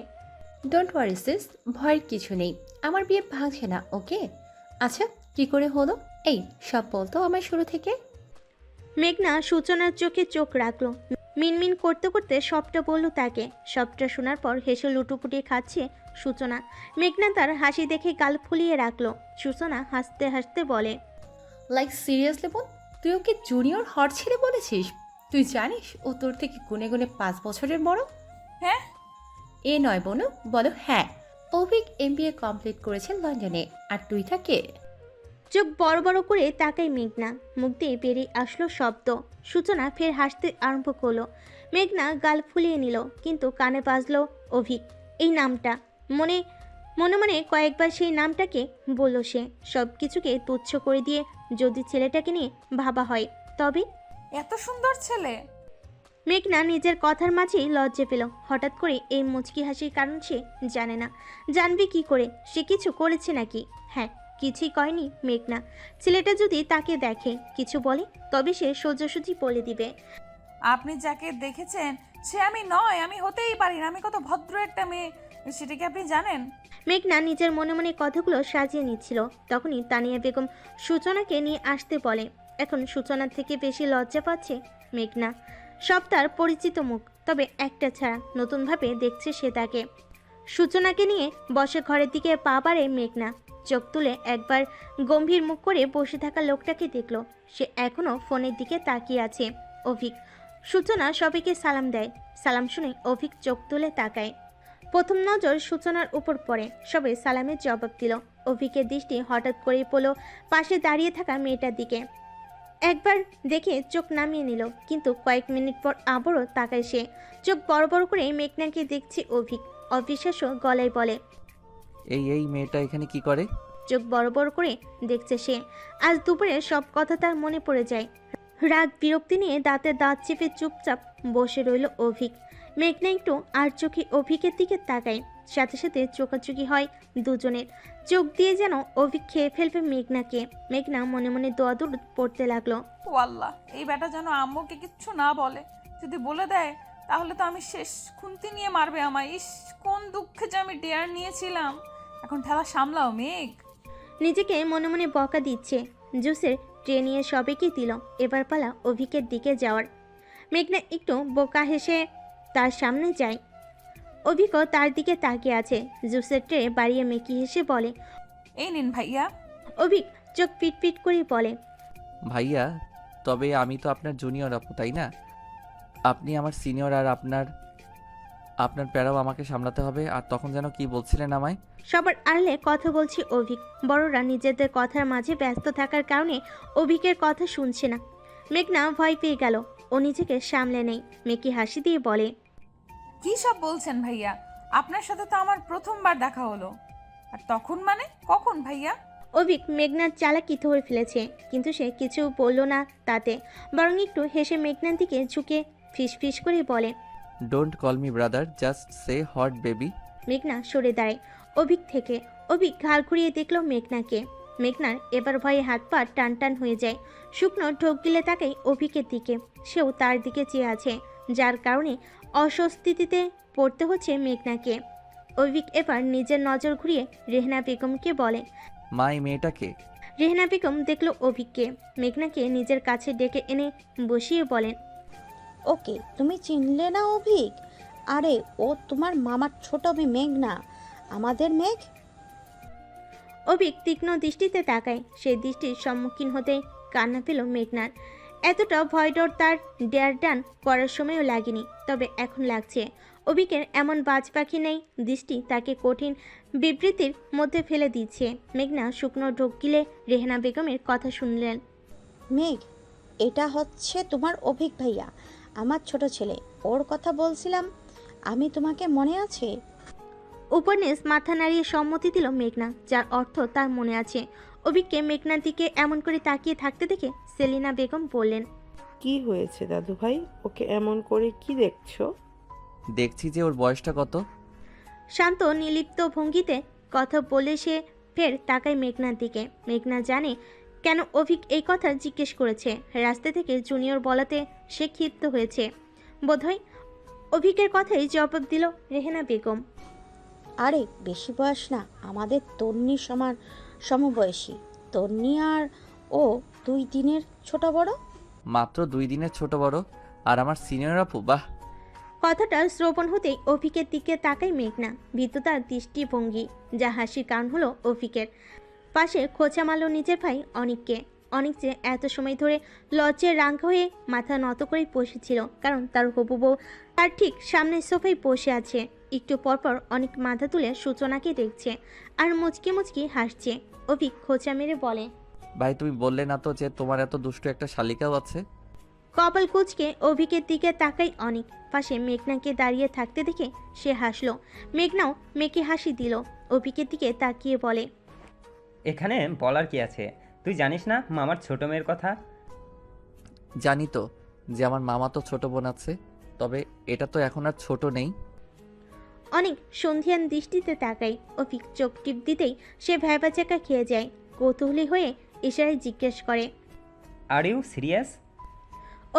ডোন্ট ওয়ারি সিস, ভয়ের কিছু নেই, আমার বিয়ে ভাঙছে না, ওকে? আচ্ছা, কি করে হলো? এই সব বলতো আমার শুরু থেকে। মেঘনা সূচনার চোখে চোখ রাখলো। মিনমিন করতে করতে সবটা বলল তাকে। সবটা শোনার পর হেসে লুটুপুটি খাচ্ছে সূচনা। মেঘনা তার হাসি দেখে গাল ফুলিয়ে রাখলো। সূচনা হাসতে হাসতে বলে, লাইক সিরিয়াসলি বোন, তুই ওকে জুনিয়র হট ছেলে বলেছিস? তুই জানিস ও তোর থেকে গুনে গুনে 5 বছরের বড়? হ্যাঁ এ নয় বোনু, বলো হ্যাঁ। অভিক MBA কমপ্লিট করেছে লন্ডনে, আর তুই থাকে। চোখ বড় বড় করে তাকাই মেঘনা। মুখ দিয়ে বেরিয়ে আসলো শব্দ। সূচনা ফের হাসতে আরম্ভ করলো। মেঘনা গাল ফুলিয়ে নিল, কিন্তু কানে বাজলো অভিক এই নামটা। মনে মনে মনে কয়েকবার সেই নামটাকে বলল সে। সব কিছুকে তুচ্ছ করে দিয়ে যদি ছেলেটাকে নিয়ে ভাবা হয় তবে। এত সুন্দর ছেলে। মেঘনা নিজের কথার মাঝেই লজ্জা পেল। হঠাৎ করে এই মুচকি হাসির কারণ সে জানে না। জানবে কি করে? সে কিছু করেছে নাকি? হ্যাঁ, কিছুই কয়নি মেঘনা। ছেলেটা যদি তাকে দেখে কিছু বলে তবে সে সোজাসুজি বলে দিবে। আপনি যাকে দেখেছেন সে আমি নয়, আমি হতেই পারি না। আমি কত ভদ্র একটা মেয়ে, সেটা কি আপনি জানেন? মেঘনা নিজের মনে মনে কথাগুলো সাজিয়ে নিচ্ছিল। তখনই তানিয়া বেগম সূচনাকে নিয়ে আসতে বলে। এখন সূচনার থেকে বেশি লজ্জা পাচ্ছে মেঘনা। সব তার পরিচিত মুখ, তবে একটা ছাড়া, নতুনভাবে দেখছে সে তাকে। সূচনাকে নিয়ে বসে ঘরের দিকে পা বাড়ে মেঘনা। চোখ তুলে একবার গম্ভীর মুখ করে বসে থাকা লোকটাকে দেখল। সে এখনো ফোনের দিকে তাকিয়ে আছে। অভিক। সূচনা সবাইকে সালাম দেয়। সালাম শুনে অভিক চোখ তুলে তাকায়। প্রথম নজর সূচনার উপর পড়ে। সবাই সালামের জবাব দিল। অভিকের দৃষ্টি হঠাৎ করেই পড়ল পাশে দাঁড়িয়ে থাকা মেয়েটার দিকে। একবার দেখে চোখ নামিয়ে নিল, কিন্তু কয়েক মিনিট পর আবারও তাকায় সে। চোখ বড় বড় করে মেঘনাকে দেখছে অভিক। অবিশ্বাস্য গলায় বলে, এই মেয়েটা এখানে কি করে? চোখ বড় বড় করে দেখছে সে। আজ দুপুরে সব কথা তার মনে পড়ে যায়। রাগ বিরক্তি নিয়ে দাঁতে দাঁত চেপে চুপচাপ বসে রইল অভিক। মেঘনা একটু আর চোখে অভিকের দিকে তাকায়। সাথে সাথে চোখাচোখি হয় দুজনের। চোখ দিয়ে যেন অভিক খেয়ে ফেলবে মেঘনাকে। মেঘনা মনে মনে দোয়াদুর পড়তে লাগলো। ও আল্লাহ, এই বেটা যেন আম্মুকে কিচ্ছু না বলে। যদি বলে দেয় তাহলে তো আমি শেষ, খুন্তি নিয়ে মারবে আমায়। ইস, কোন দুঃখে যে আমি ডেয়ার নিয়েছিলাম। এখন ঠেলা সামলাও মেঘ। নিজেকে মনে মনে বকা দিচ্ছে। জুসের ট্রে নিয়ে সবাইকে দিল। এবার পালা অভিকের দিকে যাওয়ার। মেঘনা একটু বোকা হেসে তার সামনে যায়। অভিকও তার দিকে তাকিয়ে আছে। জুসের ট্রে বাড়িয়ে মেকি হেসে বলে, এই নিন ভাইয়া। অভিক চোখ পিট করে বলে, ভাইয়া, তবে আমি তো আপনার জুনিয়র আপু, তাই না? আপনি আমার সিনিয়র, আর আপনার প্যারাও আমাকে সামলাতে হবে। আর তখন যেন কি বলছিলেন আমায়? সবার আড়ালে কথা বলছে অভিক। বড়রা নিজেদের কথার মাঝে ব্যস্ত থাকার কারণে অভিকের কথা শুনছে না। মেঘনা ভয় পেয়ে গেল। ও নিজেকে সামলে নেই। মেকি হাসি দিয়ে বলে, কি সব বলছেন ভাইয়া? আপনার সাথে তো আমার প্রথমবার দেখা হলো। আর তখন মানে কখন ভাইয়া? অভিক মেঘনার চালাকি ধরে ফেলেছে, কিন্তু সে কিছু বলল না তাতে, বরং একটু হেসে মেঘনার দিকে ঝুঁকে ফিস করে বলে, don't call me brother, just say hot baby. মেঘনা সরে দাঁড়ায় অভিক থেকে। অভিক ঘাড় ঘুরিয়ে দেখল মেঘনাকে। মেঘনার এবার ভয়ে হাত পা টান টান হয়ে যায়। শুকনো ঢোক গিলে তাকাই অভিকের দিকে। সেও তার দিকে চেয়ে আছে, যার কারণে অস্বস্তিতে পড়তে হচ্ছে মেঘনাকে। অভিক এবার নিজের নজর ঘুরিয়ে রেহনা বেগমকে বলে। মা, এই মেয়েটাকে? রেহনা বেগম দেখল অভিককে। মেঘনাকে নিজের কাছে ডেকে এনে বসিয়ে বলেন, ওকে, তুমি চিনলে না অভিক? আরে ও তোমার মামার ছোট মেয়ে মেঘনা, আমাদের মেঘ। অভিক তীক্ষ্ণ দৃষ্টিতে তাকায়। সেই দৃষ্টির সম্মুখীন হতে কান্না পেল মেঘনার। এতটা ভয় ডর তার ডেয়ার ডান করার সময়ও লাগেনি, তবে এখন লাগছে। অভিকের এমন বাজ পাখি নেই দৃষ্টি তাকে কঠিন বিবৃতির মধ্যে ফেলে দিচ্ছে। মেঘনা শুকনো ঢোক গিলে রেহনা বেগমের কথা শুনলেন। মেঘ, এটা হচ্ছে তোমার অভিক ভাইয়া, আমার ছোট ছেলে। ওর কথা বলছিলাম আমি, তোমাকে মনে আছে? উপন্যাস মাথা নাড়িয়ে সম্মতি দিল মেঘনা, যার অর্থ তার মনে আছে। অভিককে মেঘনার দিকে এমন করে তাকিয়ে থাকতে দেখে সেলিনা বেগম বললেন, কি হয়েছে দাদু ভাই? ওকে এমন করে কি দেখছো? দেখছি যে ওর বয়সটা কত। শান্ত নিলিপ্ত ভঙ্গিতে কথা বলে সে ফের তাকায় মেঘনার দিকে। মেঘনা জানে কেন অভিক এই কথা জিজ্ঞেস করেছে। রাস্তা থেকে জুনিয়র বলাতে সে ক্ষিপ্ত হয়েছে। বোধহয় অভিকের কথাই জবাব দিল রেহেনা বেগম। আরে বেশি বয়স না, আমাদের তন্নি সমবয়সী। তন্নি আর ও 2 দিনের ছোট বড়। মাত্র 2 দিনের ছোট বড়, আর আমার সিনিয়র আপু? বাহ! কথাটা শ্রবণ হতেই অভিকের দিকে তাকায় মেঘনা। ভীততার দৃষ্টিভঙ্গি, যা হাসির কারণ হলো অভিকের। পাশে খোঁচা মারল নিজের ভাই অনিককে। অনিক যে এত সময় ধরে লজ্জায় রাঙ্গা হয়ে মাথা নত করে বসেছিল, কারণ তার হবু বউ তার ঠিক সামনে সোফায় বসে আছে। একটু পরপর অনেক মাথা তুলে সূচনাকে দেখছে আর মুচকি মুচকি হাসছে। অভিক খোঁচা মেরে বলে, ভাই, তুমি বললে না তো যে তোমার এত দুষ্টু একটা শালিকাও আছে? কপাল কুঁচকে অভিকের দিকে তাকাই অনেক। পাশে মেঘনাকে দাঁড়িয়ে থাকতে দেখে সে হাসলো। মেঘনাও মেকে হাসি দিল। অভিকের দিকে তাকিয়ে বলে, এখানে বলার কি আছে? তুই জানিস না মামার ছোট মেয়ের কথা? জানি তো যে আমার মামা তো ছোট বোন আছে, তবে এটা তো এখন আর ছোট নেই। অনেক সন্ধিয়ান দৃষ্টিতে তাকাই। অভিক চোখ টিপ দিতেই সে ভ্যাবাচাকা খেয়ে যায়। কৌতূহলী হয়ে ইশারায় জিজ্ঞেস করে, আর ইউ সিরিয়াস?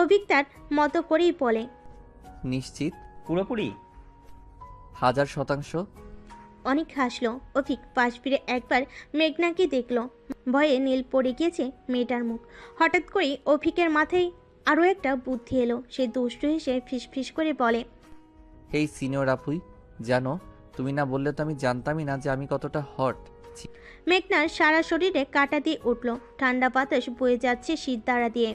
অভিক তার মতো করেই বলে, নিশ্চিত? পুরোপুরি? 1000%। অনেক হাসলো। অভিক পাশ ফিরে একবার মেঘনাকে দেখলো। ভয়ে নীল পড়ে গিয়েছে মেয়েটার মুখ। হঠাৎ করেই অভিকের মাথায় আরও একটা বুদ্ধি এলো। সে দুষ্টু হেসে ফিসফিস করে বলে, হেই সিনিয়র আপুই, জানো তুমি না বললে তো আমি জানতামই না যে আমি কতটা হট। মেঘনার সারা শরীরে কাঁটা দিয়ে উঠল। ঠান্ডা বাতাস বয়ে যাচ্ছে শীত দ্বারা দিয়ে।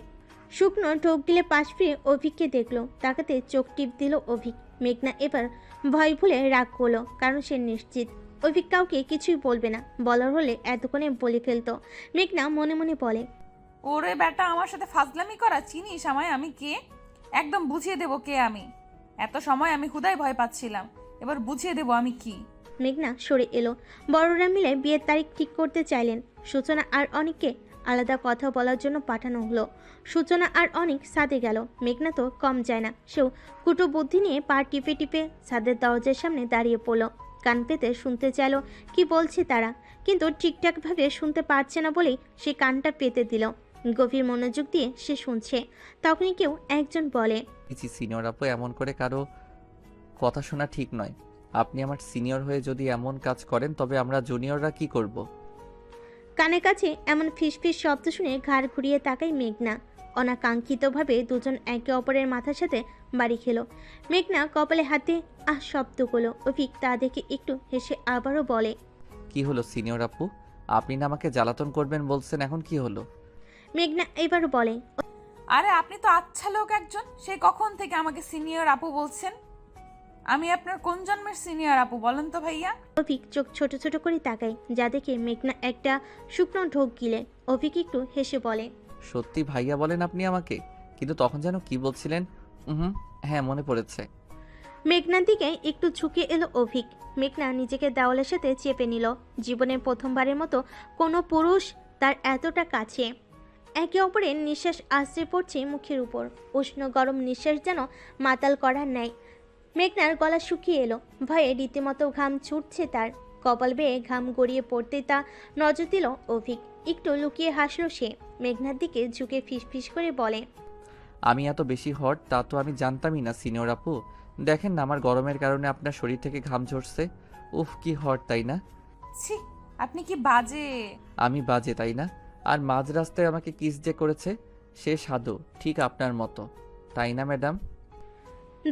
শুকনো ঢোক গিলে পাশ ফিরে অভিককে দেখলো। তাকাতে চোখ টিপ দিল অভিক। মেঘনা এবার ভয় ভুলে রাগ করলো, কারণ সে নিশ্চিত অভিক কাউকে কিছুই বলবে না। বলার হলে এতক্ষণে বলে ফেলতো। মেঘনা মনে মনে বলে, ওরে বেটা, আমার সাথে ফাজলামি করা, চিনিস আমায় আমি কে? একদম বুঝিয়ে দেবো কে আমি। এত সময় আমি খুদাই ভয় পাচ্ছিলাম, এবার বুঝিয়ে দেবো আমি কি। মেঘনা সরে এলো। বড়রা মিলে বিয়ের তারিখ ঠিক করতে চাইলেন। সূচনা আর অনিককে আলাদা কথা বলার জন্য পাঠানো হলো। সূচনা আর অনিক ছাদে গেল। মেঘনা তো কম যায় না, সেও কুটো বুদ্ধি নিয়ে পা টিপে টিপে ছাদের দরজার সামনে দাঁড়িয়ে পড়ল। কান পেতে শুনতে চাইল কি বলছে তারা, কিন্তু ঠিকঠাকভাবে শুনতে পারছে না বলেই সে কানটা পেতে দিল। গভীর মনোযোগ দিয়ে সে শুনছে। তখনই কেউ একজন বলে, সিনিয়র আপু, এমন করে কারো কথা শোনা ঠিক নয়। আপনি আমার সিনিয়র হয়ে যদি এমন কাজ করেন তবে আমরা জুনিয়ররা কি করব? কানে কাছে এমন ফিসফিস শব্দ শুনে ঘাড় ঘুরিয়ে তাকায় মেঘনা। অনাকাঙ্ক্ষিতভাবে দুজন একে অপরের মাথার সাথে বাড়ি খেলো। মেঘনা কপালে হাতে শব্দ করলো। অভিক তা দেখে একটু হেসে আবারও বলে, কি হলো সিনিয়র আপু, আপনি না আমাকে জ্বালাতন করবেন বলছেন, এখন কি হলো? মেঘনা এবার বলে, আরে আপনি তো আচ্ছা লোক একজন, সে কখন থেকে আমাকে সিনিয়র আপু বলছেন? আমি আপনার কোন জন্মের সিনিয়র আপু বলেন তো ভাইয়া? অভিক চোখ ছোট ছোট করে তাকায়, যা দেখে মেঘনা একটা শুকনো ঢোক গিলে। অভিক একটু হেসে বলে, সত্যি ভাইয়া বলেন আপনি আমাকে? কিন্তু তখন যেন কি বলছিলেন? হ্যাঁ, মনে পড়েছে। মেঘনার দিকে একটু ঝুঁকে এলো অভিক। মেঘনা নিজেকে দেওয়ালের সাথে চেপে নিল। জীবনের প্রথমবারের মতো কোনো পুরুষ তার এতটা কাছে। একে অপরের নিঃশ্বাস আশ্রে পড়ছে মুখের উপর। উষ্ণ গরম নিঃশ্বাস যেন মাতাল করার ন্যায়। মেঘনার গলা শুকিয়ে এলো। ভয়ে রীতিমতো ঘাম ছুটছে তার। কপাল বেয়ে ঘাম গড়িয়ে পড়তে তা নজর দিল অভিক। একটু লুকিয়ে হাসলো সে। মেঘনার দিকে ঝুঁকে ফিসফিস করে বলে, আমি এত বেশি হট তা তো আমি জানতামই না সিনিয়র আপু। দেখেন না, আমার গরমের কারণে আপনার শরীর থেকে ঘাম ঝরছে। উফ, কি হট তাই না? ছি, আপনি কি বাজে। আমি বাজে তাই না? আর মাঝ রাস্তায় আমাকে কিস যে করেছে, সে সাধু, ঠিক আপনার মতো, তাই না ম্যাডাম?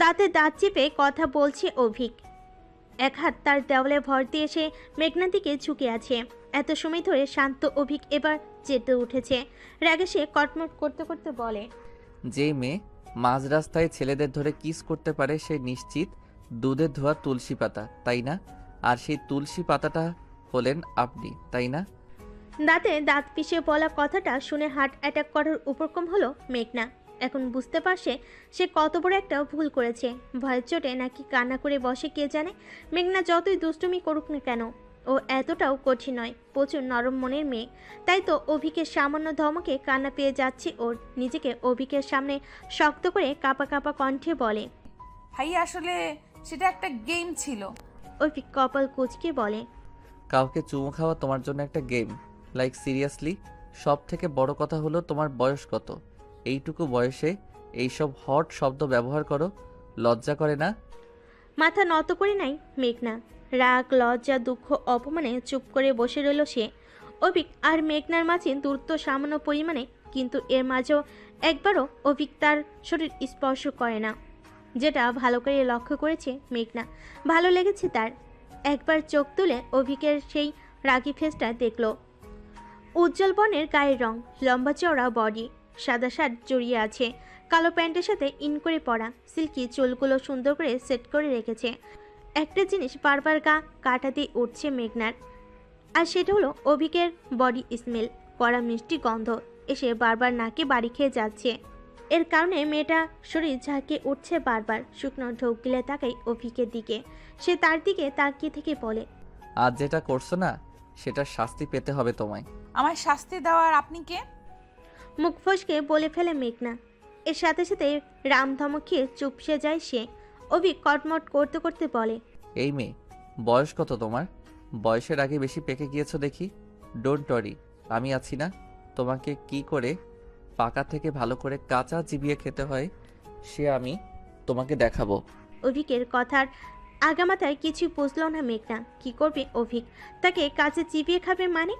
দাঁতে দাঁত চেপে কথা বলছে অভিক। এক হাত তার দেওয়ালে ভর দিয়ে সে মেঘনার দিকে ঝুঁকে আছে। এত সময় ধরে শান্ত অভিক এবার চেতে উঠেছে। রাগে সে কটমট করতে করতে বলে, যে মেয়ে মাঝ রাস্তায় ছেলেদের ধরে কিস করতে পারে সে নিশ্চিত দুধে ধোয়া তুলসী পাতা, তাই না? আর সেই তুলসী পাতাটা হলেন আপনি, তাই না? দাঁতে দাঁত পিষে বলা কথাটা শুনে হার্ট অ্যাটাক করার উপক্রম হলো মেঘনা। এখন বুঝতে পারছে সে কত বড় একটা ভুল করেছে। ভয়ের চোটে নাকি কান্না করে বসে কে জানে। মেঘনা যতই দুষ্টুমি করুক না কেন, ও এতটাও কঠিন নয়। প্রচুর নরম মনের মেয়ে। তাই তো অভিকের সামান্য ধমকে কান্না পেয়ে যাচ্ছে ওর। নিজেকে অভিকের সামনে শক্ত করে কাঁপা কাঁপা কণ্ঠে বলে, ভাইয়া আসলে সেটা একটা গেম ছিল। অভিক কপাল কুঁচকে বলে, কাউকে চুমু খাওয়া তোমার জন্য একটা গেম? Like seriously? সব থেকে বড় কথা হলো তোমার বয়স কত? এইটুকু বয়সে এইসব হট শব্দ ব্যবহার করো, লজ্জা করে না? মাথা নত করে নাই মেঘনা। রাগ, লজ্জা, দুঃখ, অপমানে চুপ করে বসে রইল সে। অভিক আর মেঘনার মাঝে দূরত্ব সামান্য পরিমাণে, কিন্তু এর মাঝেও একবারও অভিক তার শরীর স্পর্শ করে না, যেটা ভালো করে লক্ষ্য করেছে মেঘনা। ভালো লেগেছে তার। একবার চোখ তুলে অভিকের সেই রাগী ফেসটা দেখল। উজ্জ্বল বর্ণের গায়ের রং, লম্বা চওড়া বডি, সাদা শার্ট জড়িয়ে আছে, কালো প্যান্টের সাথে ইন করে পরা, সিল্কি চুলগুলো সুন্দর করে সেট করে রেখেছে। একটা জিনিস বারবার গা কাটা দিয়ে উঠছে মেঘনার, আর সেটা হলো অভিকের বডি স্মেল। কড়া মিষ্টি গন্ধ এসে বারবার নাকে বাড়ি খেয়ে যাচ্ছে। এর কারণে মেয়েটা শরীর ঝাঁকিয়ে উঠছে বারবার। শুকনো ঢোক গিলে তাকাই অভিকের দিকে। সে তার দিকে তাকিয়ে থেকে বলে, আজ যেটা করছো না সেটার শাস্তি পেতে হবে তোমায়। আমায় শাস্তি দেওয়ার আপনি কে? মুখ ফসকে বলে ফেলে মেঘনা। এর সাথে সাথে রামধমক খেয়ে চুপসে যায় সে। অভিক কটমট করতে করতে বলে, এই মেয়ে, বয়স কত তোমার? বয়সের আগে বেশি পেকে গিয়েছো দেখি। ডোন্ট ওয়ারি, আমি আছি না। তোমাকে কি করে পাকা থেকে ভালো করে কাঁচা চিবিয়ে খেতে হয় সে আমি তোমাকে দেখাবো। অভিকের কথার আগামাথায় কিছু বুঝল না মেঘনা। কি করবে অভিক? তাকে কাছে চিবিয়ে খাবে মানে?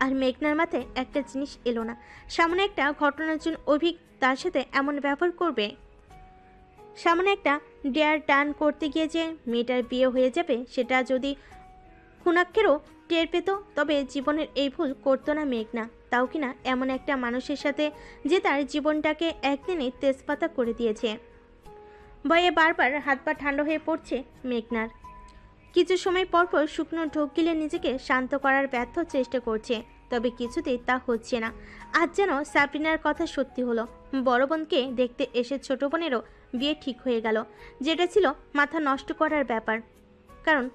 আর মেঘনার মাথায় একটা জিনিস এলো না, সামনে একটা ঘটনার জন্য অভিক তার সাথে এমন ব্যবহার করবে। সামনে একটা ডেয়ার ডান করতে গিয়ে যে মেয়েটার বিয়ে হয়ে যাবে সেটা যদি খুনাক্ষেরও টের পেত তবে জীবনের এই ভুল করতো না মেঘনা, তাও কিনা এমন একটা মানুষের সাথে যে তার জীবনটাকে একদিনে তেজপাতা করে দিয়েছে। ভয়ে বারবার হাত পা ঠান্ডা হয়ে পড়ছে মেঘনার। কিছু সময় পরপর শুকনো ঢোক গিলে নিজেকে শান্ত করার ব্যর্থ চেষ্টা করছে, তবে কিছুতেই তা হচ্ছে না। আজ যেন সাবরিনার কথা সত্যি হলো, বড় বোনকে দেখতে এসে ছোট বোনেরও বিয়ে ঠিক হয়ে গেল, যেটা ছিল মাথা নষ্ট করার ব্যাপার। কারণ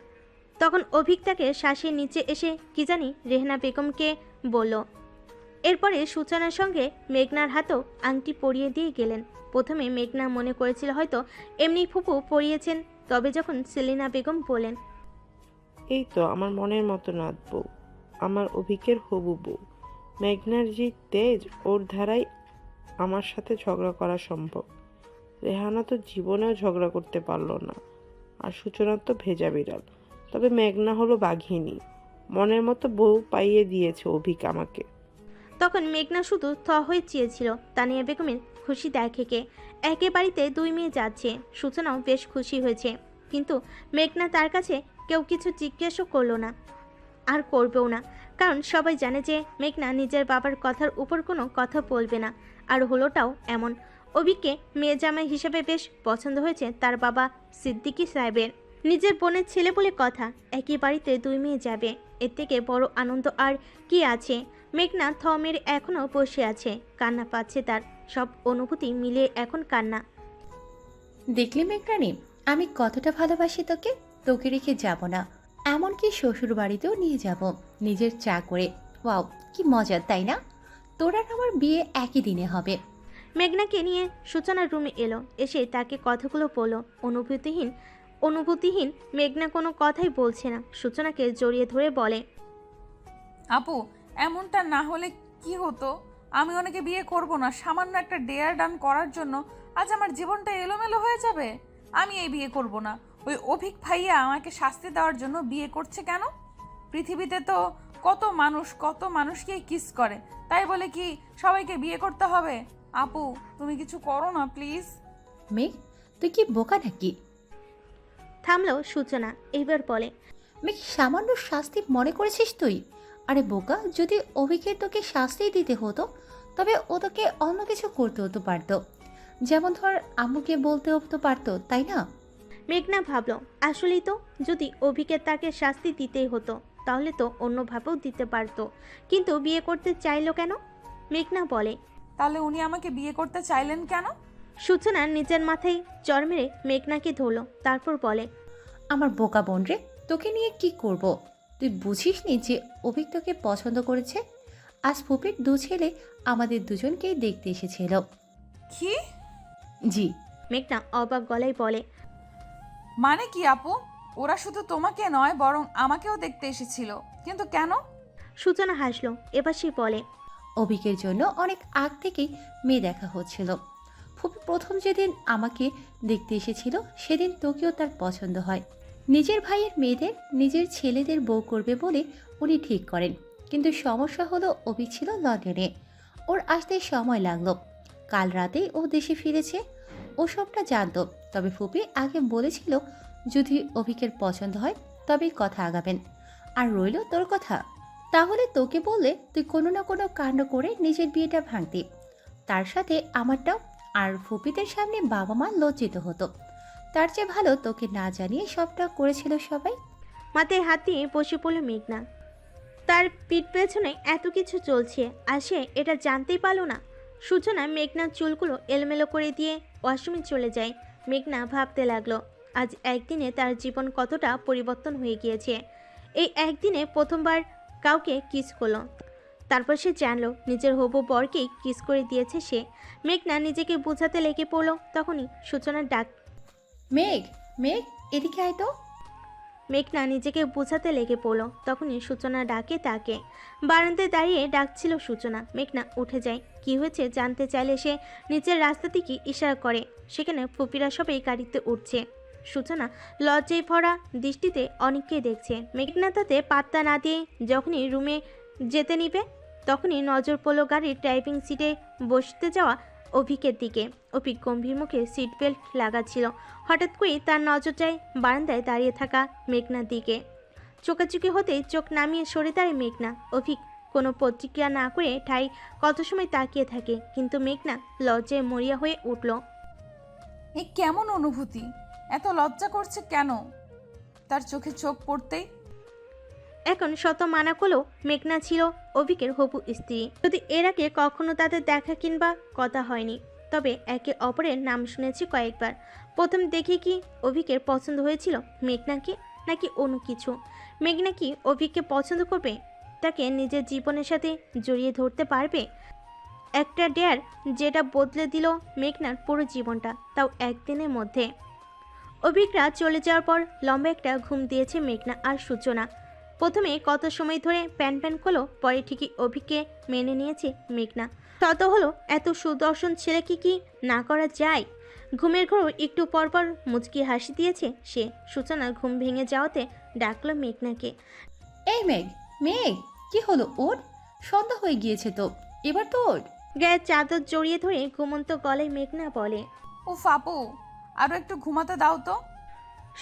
তখন অভিক তাকে শ্বাসের নিচে এসে কি জানি রেহনা বেগমকে বলল। এরপরে সূচনার সঙ্গে মেঘনার হাতেও আংটি পরিয়ে দিয়ে গেলেন। প্রথমে মেঘনা মনে করেছিল হয়তো এমনি ফুপু পরিয়েছেন, তবে যখন সেলিনা বেগম বলেন, এই তো আমার মনের মতো নাত বউ, আমার অভিকের হবু বউ। মেঘনার যে তেজ, ওর ধারাই আমার সাথে ঝগড়া করা সম্ভব। রেহানা তো জীবনেও ঝগড়া করতে পারলো না, আর সূচনার তো ভেজা বিড়াল। তবে মেঘনা হলো বাঘিনী, মনের মতো বউ পাইয়ে দিয়েছে অভিক আমাকে। তখন মেঘনা শুধু থ হয়ে চেয়েছিল তানিয়া বেগমের খুশি দেখে একে বাড়িতে 2 মেয়ে যাচ্ছে। সূচনাও বেশ খুশি হয়েছে, কিন্তু মেঘনা তার কাছে কেউ কিছু জিজ্ঞেসও করলো না, আর করবেও না, কারণ সবাই জানে যে মেঘনা নিজের বাবার কথার উপর কোনো কথা বলবে না। আর হলোটাও এমন, অভিককে মেয়ে জামাই হিসেবে বেশ পছন্দ হয়েছে তার বাবা সিদ্দিকী সাহেবের। নিজের বোনের ছেলে বলে কথা, একই বাড়িতে 2 মেয়ে যাবে, এর থেকে বড় আনন্দ আর কি আছে। মেঘনা থ মেরে এখনও বসে আছে, কান্না পাচ্ছে তার, সব অনুভূতি মিলিয়ে এখন কান্না। দেখলি মেঘরানি, আমি কতটা ভালোবাসি তোকে, তোকে রেখে যাব না, এমনকি শ্বশুর বাড়িতেও নিয়ে যাব নিজের চা করে। ওয়াও, কি মজার তাই না? তোর আর আমার বিয়ে একই দিনে হবে। মেঘনাকে নিয়ে সূচনার রুমে এলো, এসে তাকে কথাগুলো বলল। অনুভূতিহীন মেঘনা কোনো কথাই বলছে না, সূচনাকে জড়িয়ে ধরে বলে, আপু, এমনটা না হলে কি হতো? আমি ওনাকে বিয়ে করব না, সামান্য একটা ডেয়ার ডান করার জন্য আজ আমার জীবনটা এলোমেলো হয়ে যাবে। আমি এই বিয়ে করব না। ওই অভিক ভাইয়া আমাকে শাস্তি দেওয়ার জন্য বিয়ে করছে কেন? পৃথিবীতে তো কত মানুষকে কিস করে, তাই বলে কি সবাইকে বিয়ে করতে হবে? আপু, তুমি কিছু করো না প্লিজ। মেঘ, তুই কি বোকা নাকি? থামলো সূচনা, এইবার বলে, মেঘ, সামান্য শাস্তি মনে করেছিস তুই? আরে বোকা, যদি অভিকে তোকে শাস্তি দিতে হতো তবে ও তোকে অন্য কিছু করতে হতো পারতো, যেমন ধর আম্মুকে বলতে হতো পারতো, তাই না? মেঘনা ভাবলো, আসলেই তো, যদি অভিকে তাকে শাস্তি দিতেই হতো তাহলে তো অন্যভাবেও দিতে পারতো, কিন্তু বিয়ে করতে চাইলো কেন? মেঘনা বলে, তাহলে উনি আমাকে বিয়ে করতে চাইলেন কেন? সূচনা নিজের মাথায় চড় মেরে মেঘনাকে ধরলো, তারপর বলে, আমার বোকা বোন রে, তোকে নিয়ে কি করব? তুই বুঝিস নি যে অভিক তোকে পছন্দ করেছে? আজ ফুপির 2 ছেলে আমাদের দুজনকেই দেখতে এসেছিল। কি? জি। মেঘনা অবাক গলায় বলে, মানে কি আপু? ওরা শুধু তোমাকে নয় বরং আমাকেও দেখতে এসেছিল, কিন্তু কেন? সূচনা হাসলো, এবার সে বলে, অভিকের জন্য অনেক আগ থেকেই মেয়ে দেখা হচ্ছিল। ফুপি প্রথম যেদিন আমাকে দেখতে এসেছিল সেদিন তোকেও তার পছন্দ হয়। নিজের ভাইয়ের মেয়েদের নিজের ছেলেদের বউ করবে বলে উনি ঠিক করেন, কিন্তু সমস্যা হলো অভিক ছিল লন্ডনে, ওর আসতে সময় লাগলো। কাল রাতেই ও দেশে ফিরেছে। ও সবটা জানতো, তবে ফুপি আগে বলেছিল যদি অভিকের পছন্দ হয় তবেই কথা আগাবেন। আর রইল তোর কথা, তাহলে তোকে বললে তুই কোনো না কোনো কাণ্ড করে নিজের বিয়েটা ভাঙতি, তার সাথে আমারটাও, আর ফুপিদের সামনে বাবা মা লজ্জিত হতো। তার চেয়ে ভালো তোকে না জানিয়ে সবটা করেছিল সবাই। মাথায় হাত দিয়ে বসে পড়ল মেঘনা। তার পিঠ পেছনে এত কিছু চলছে আর সে এটা জানতেই পারল না। সূচনা মেঘনার চুলগুলো এলোমেলো করে দিয়ে ওয়াশরুমে চলে যায়। মেঘনা ভাবতে লাগলো, আজ একদিনে তার জীবন কতটা পরিবর্তন হয়ে গিয়েছে। এই একদিনে প্রথমবার কাউকে কিস করলো, তারপর সে জানলো নিজের হবু বরকেই কিস করে দিয়েছে সে। মেঘনা নিজেকে বোঝাতে লেগে পড়লো, তখনই সূচনার ডাক। মেঘ, মেঘ, এদিকে আয় তো। মেঘনা নিজেকে বোঝাতে লেগে পড়লো, তখনই সূচনা ডাকে তাকে। বারান্দায় দাঁড়িয়ে ডাকছিল সূচনা। মেঘনা উঠে যায়, কি হয়েছে জানতে চাইলে সে নিচের রাস্তা থেকে ইশারা করে। সেখানে ফুপিরা সবাই গাড়িতে উঠছে। সূচনা লজ্জায় ভরা দৃষ্টিতে অনেককেই দেখছে। মেঘনা তাতে পাত্তা না দিয়ে যখনই রুমে যেতে নিবে। তখনই নজর পড়ল গাড়ির ড্রাইভিং সিটে বসতে যাওয়া অভিকের দিকে। অভিক গম্ভীর মুখে সিট বেল্ট লাগাচ্ছিল। হঠাৎ করেই তার নজর যায় বারান্দায় দাঁড়িয়ে থাকা মেঘনার দিকে। চোখাচোখি হতেই চোখ নামিয়ে সরে দাঁড়ায় মেঘনা। অভিক কোনো প্রতিক্রিয়া না করে ঠাই কত সময় তাকিয়ে থাকে, কিন্তু মেঘনা লজ্জায় মরিয়া হয়ে উঠল। এ কেমন অনুভূতি? এত লজ্জা করছে কেন? তার চোখে চোখ পড়তেই এখন শত মানা করলেও মেঘনা ছিল অভিকের হবু স্ত্রী। যদি এর আগে কখনো তাদের দেখা কিংবা কথা হয়নি, তবে একে অপরের নাম শুনেছি কয়েকবার। প্রথম দেখে কি অভিকের পছন্দ হয়েছিল মেঘনাকে, নাকি অন্য কিছু? মেঘনা কি অভিককে পছন্দ করবে? তাকে নিজের জীবনের সাথে জড়িয়ে ধরতে পারবে? একটা ডেয়ার যেটা বদলে দিল মেঘনার পুরো জীবনটা, তাও একদিনের মধ্যে। অভিকরা চলে যাওয়ার পর লম্বা একটা ঘুম দিয়েছে মেঘনা আর সূচনা। প্রথমে কত সময় ধরে প্যান প্যান করলো, পরে ঠিকই অভিককে মেনে নিয়েছে মেঘনা। তত হলো এত সুদর্শন ছেলেকে কি না করা যায়? ঘুমের ঘোর একটু পরপর মুচকি হাসি দিয়েছে সে। সূচনা ঘুম ভেঙে যাওয়াতে ডাকলো মেঘনাকে। এই মেঘ, মেঘ, কি হলো ওর? সন্ধ্যা হয়ে গিয়েছে তো, এবার তো ওর। গায়ে চাদর জড়িয়ে ধরে ঘুমন্ত গলায় মেঘনা বলে। ও আপু, আরো একটু ঘুমাতে দাও তো।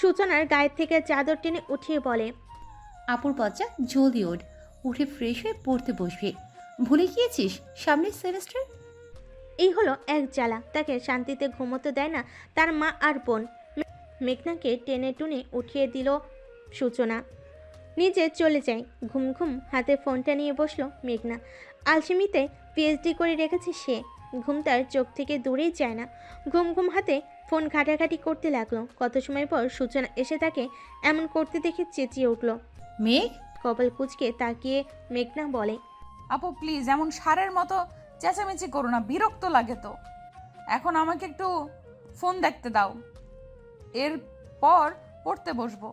সূচনার গায়ের থেকে চাদর টেনে উঠিয়ে বলে। আপুর বাচ্চা, জলদি ওঠ, উঠে ফ্রেশ হয়ে পড়তে বসবে। ভুলে গিয়েছিস সামনের সেমিস্টার? এই হলো এক জ্বালা, তাকে শান্তিতে ঘুমোতে দেয় না তার মা আর বোন। মেঘনাকে টেনে টুনে উঠিয়ে দিল সূচনা, নিজে চলে যায়। ঘুম ঘুম হাতে ফোনটা নিয়ে বসলো মেঘনা। আলসেমিতে পিএইচডি করে রেখেছে সে। ঘুম তার চোখ থেকে দূরেই যায় না। ঘুম ঘুম হাতে ফোন ঘাটাঘাটি করতে লাগলো। কত সময় পর সূচনা এসে তাকে এমন করতে দেখে চেঁচিয়ে উঠল। মেঘ, কপাল কুঁচকে তাকিয়ে মেঘনা বলে। আপু প্লিজ এমন সারের মতো চেঁচামেচি করো না, বিরক্ত লাগে তো। এখন আমাকে একটু ফোন দেখতে দাও, এরপর পড়তে বসবো।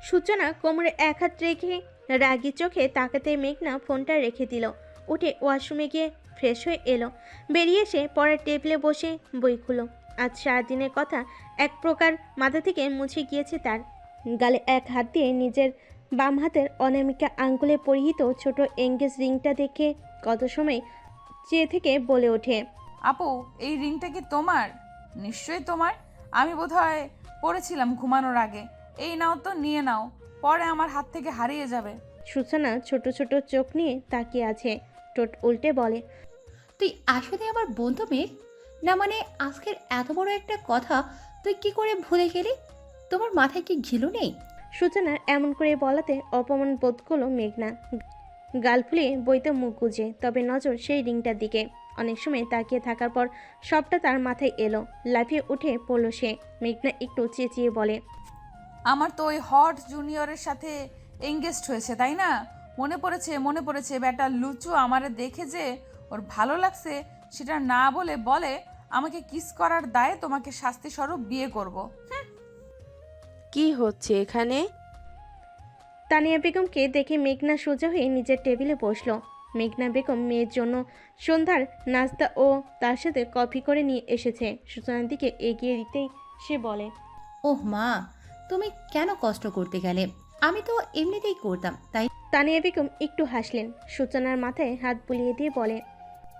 সূচনা কোমরে এক হাত রেখে রাগী চোখে তাকাতে মেঘনা ফোনটা রেখে দিল। উঠে ওয়াশরুমে গিয়ে ফ্রেশ হয়ে এলো। বেরিয়ে এসে পড়ার টেবিলে বসে বই খুলো। আজ সারাদিনের কথা এক প্রকার মাথা থেকে মুছে গিয়েছে তার। গালে এক হাত দিয়ে নিজের বাম হাতের অনামিকা আঙ্গুলে পরিহিত ছোট এঙ্গেজ রিংটা দেখে কত সময় চেয়ে থেকে বলে ওঠে। আপু, এই রিংটা কি তোমার? নিশ্চয়ই তোমার। আমি বোধহয় পড়েছিলাম ঘুমানোর আগে। এই নাও তো, নিয়ে নাও, পরে আমার হাত থেকে হারিয়ে যাবে। সূচনা ছোট ছোট চোখ নিয়ে তাকিয়ে আছে। ঠোঁট উল্টে বলে। তুই আসলে আমার বন্ধু মেঘ? না মানে আজকের এত বড় একটা কথা তুই কি করে ভুলে গেলি? তোমার মাথায় কি ঘিলু নেই? সূচনার এমন করে বলাতে অপমান বোধ করলো মেঘনা। গাল ফুলিয়ে বইতে মুখ গুজে, তবে নজর সেই রিংটার দিকে। অনেক সময় তাকিয়ে থাকার পর সবটা তার মাথায় এলো। লাফিয়ে উঠে পড়লো সে। মেঘনা একটু চেঁচিয়ে বলে। আমার তো ওই হট জুনিয়রের সাথে এঙ্গেজড হয়েছে, তাই না? মনে পড়েছে ব্যাটা লুচু আমারে দেখে যে ওর ভালো লাগছে সেটা না বলে বলে আমাকে কিস করার দায়ে তোমাকে শাস্তি স্বরূপ বিয়ে করব। কি হচ্ছে এখানে? তানিয়া বেগমকে দেখে মেঘনা সোজা হয়ে নিজের টেবিলে বসলো। মেঘনা বেগম মেয়ের জন্য সন্ধ্যার নাস্তা ও তার সাথে কফি করে নিয়ে এসেছে। সূচনার দিকে এগিয়ে দিতেই সে বলে। ওহ মা, তুমি কেন কষ্ট করতে গেলে? আমি তো এমনিতেই করতাম, তাই। তানিয়া বেগম একটু হাসলেন। সূচনার মাথায় হাত বুলিয়ে দিয়ে বলে।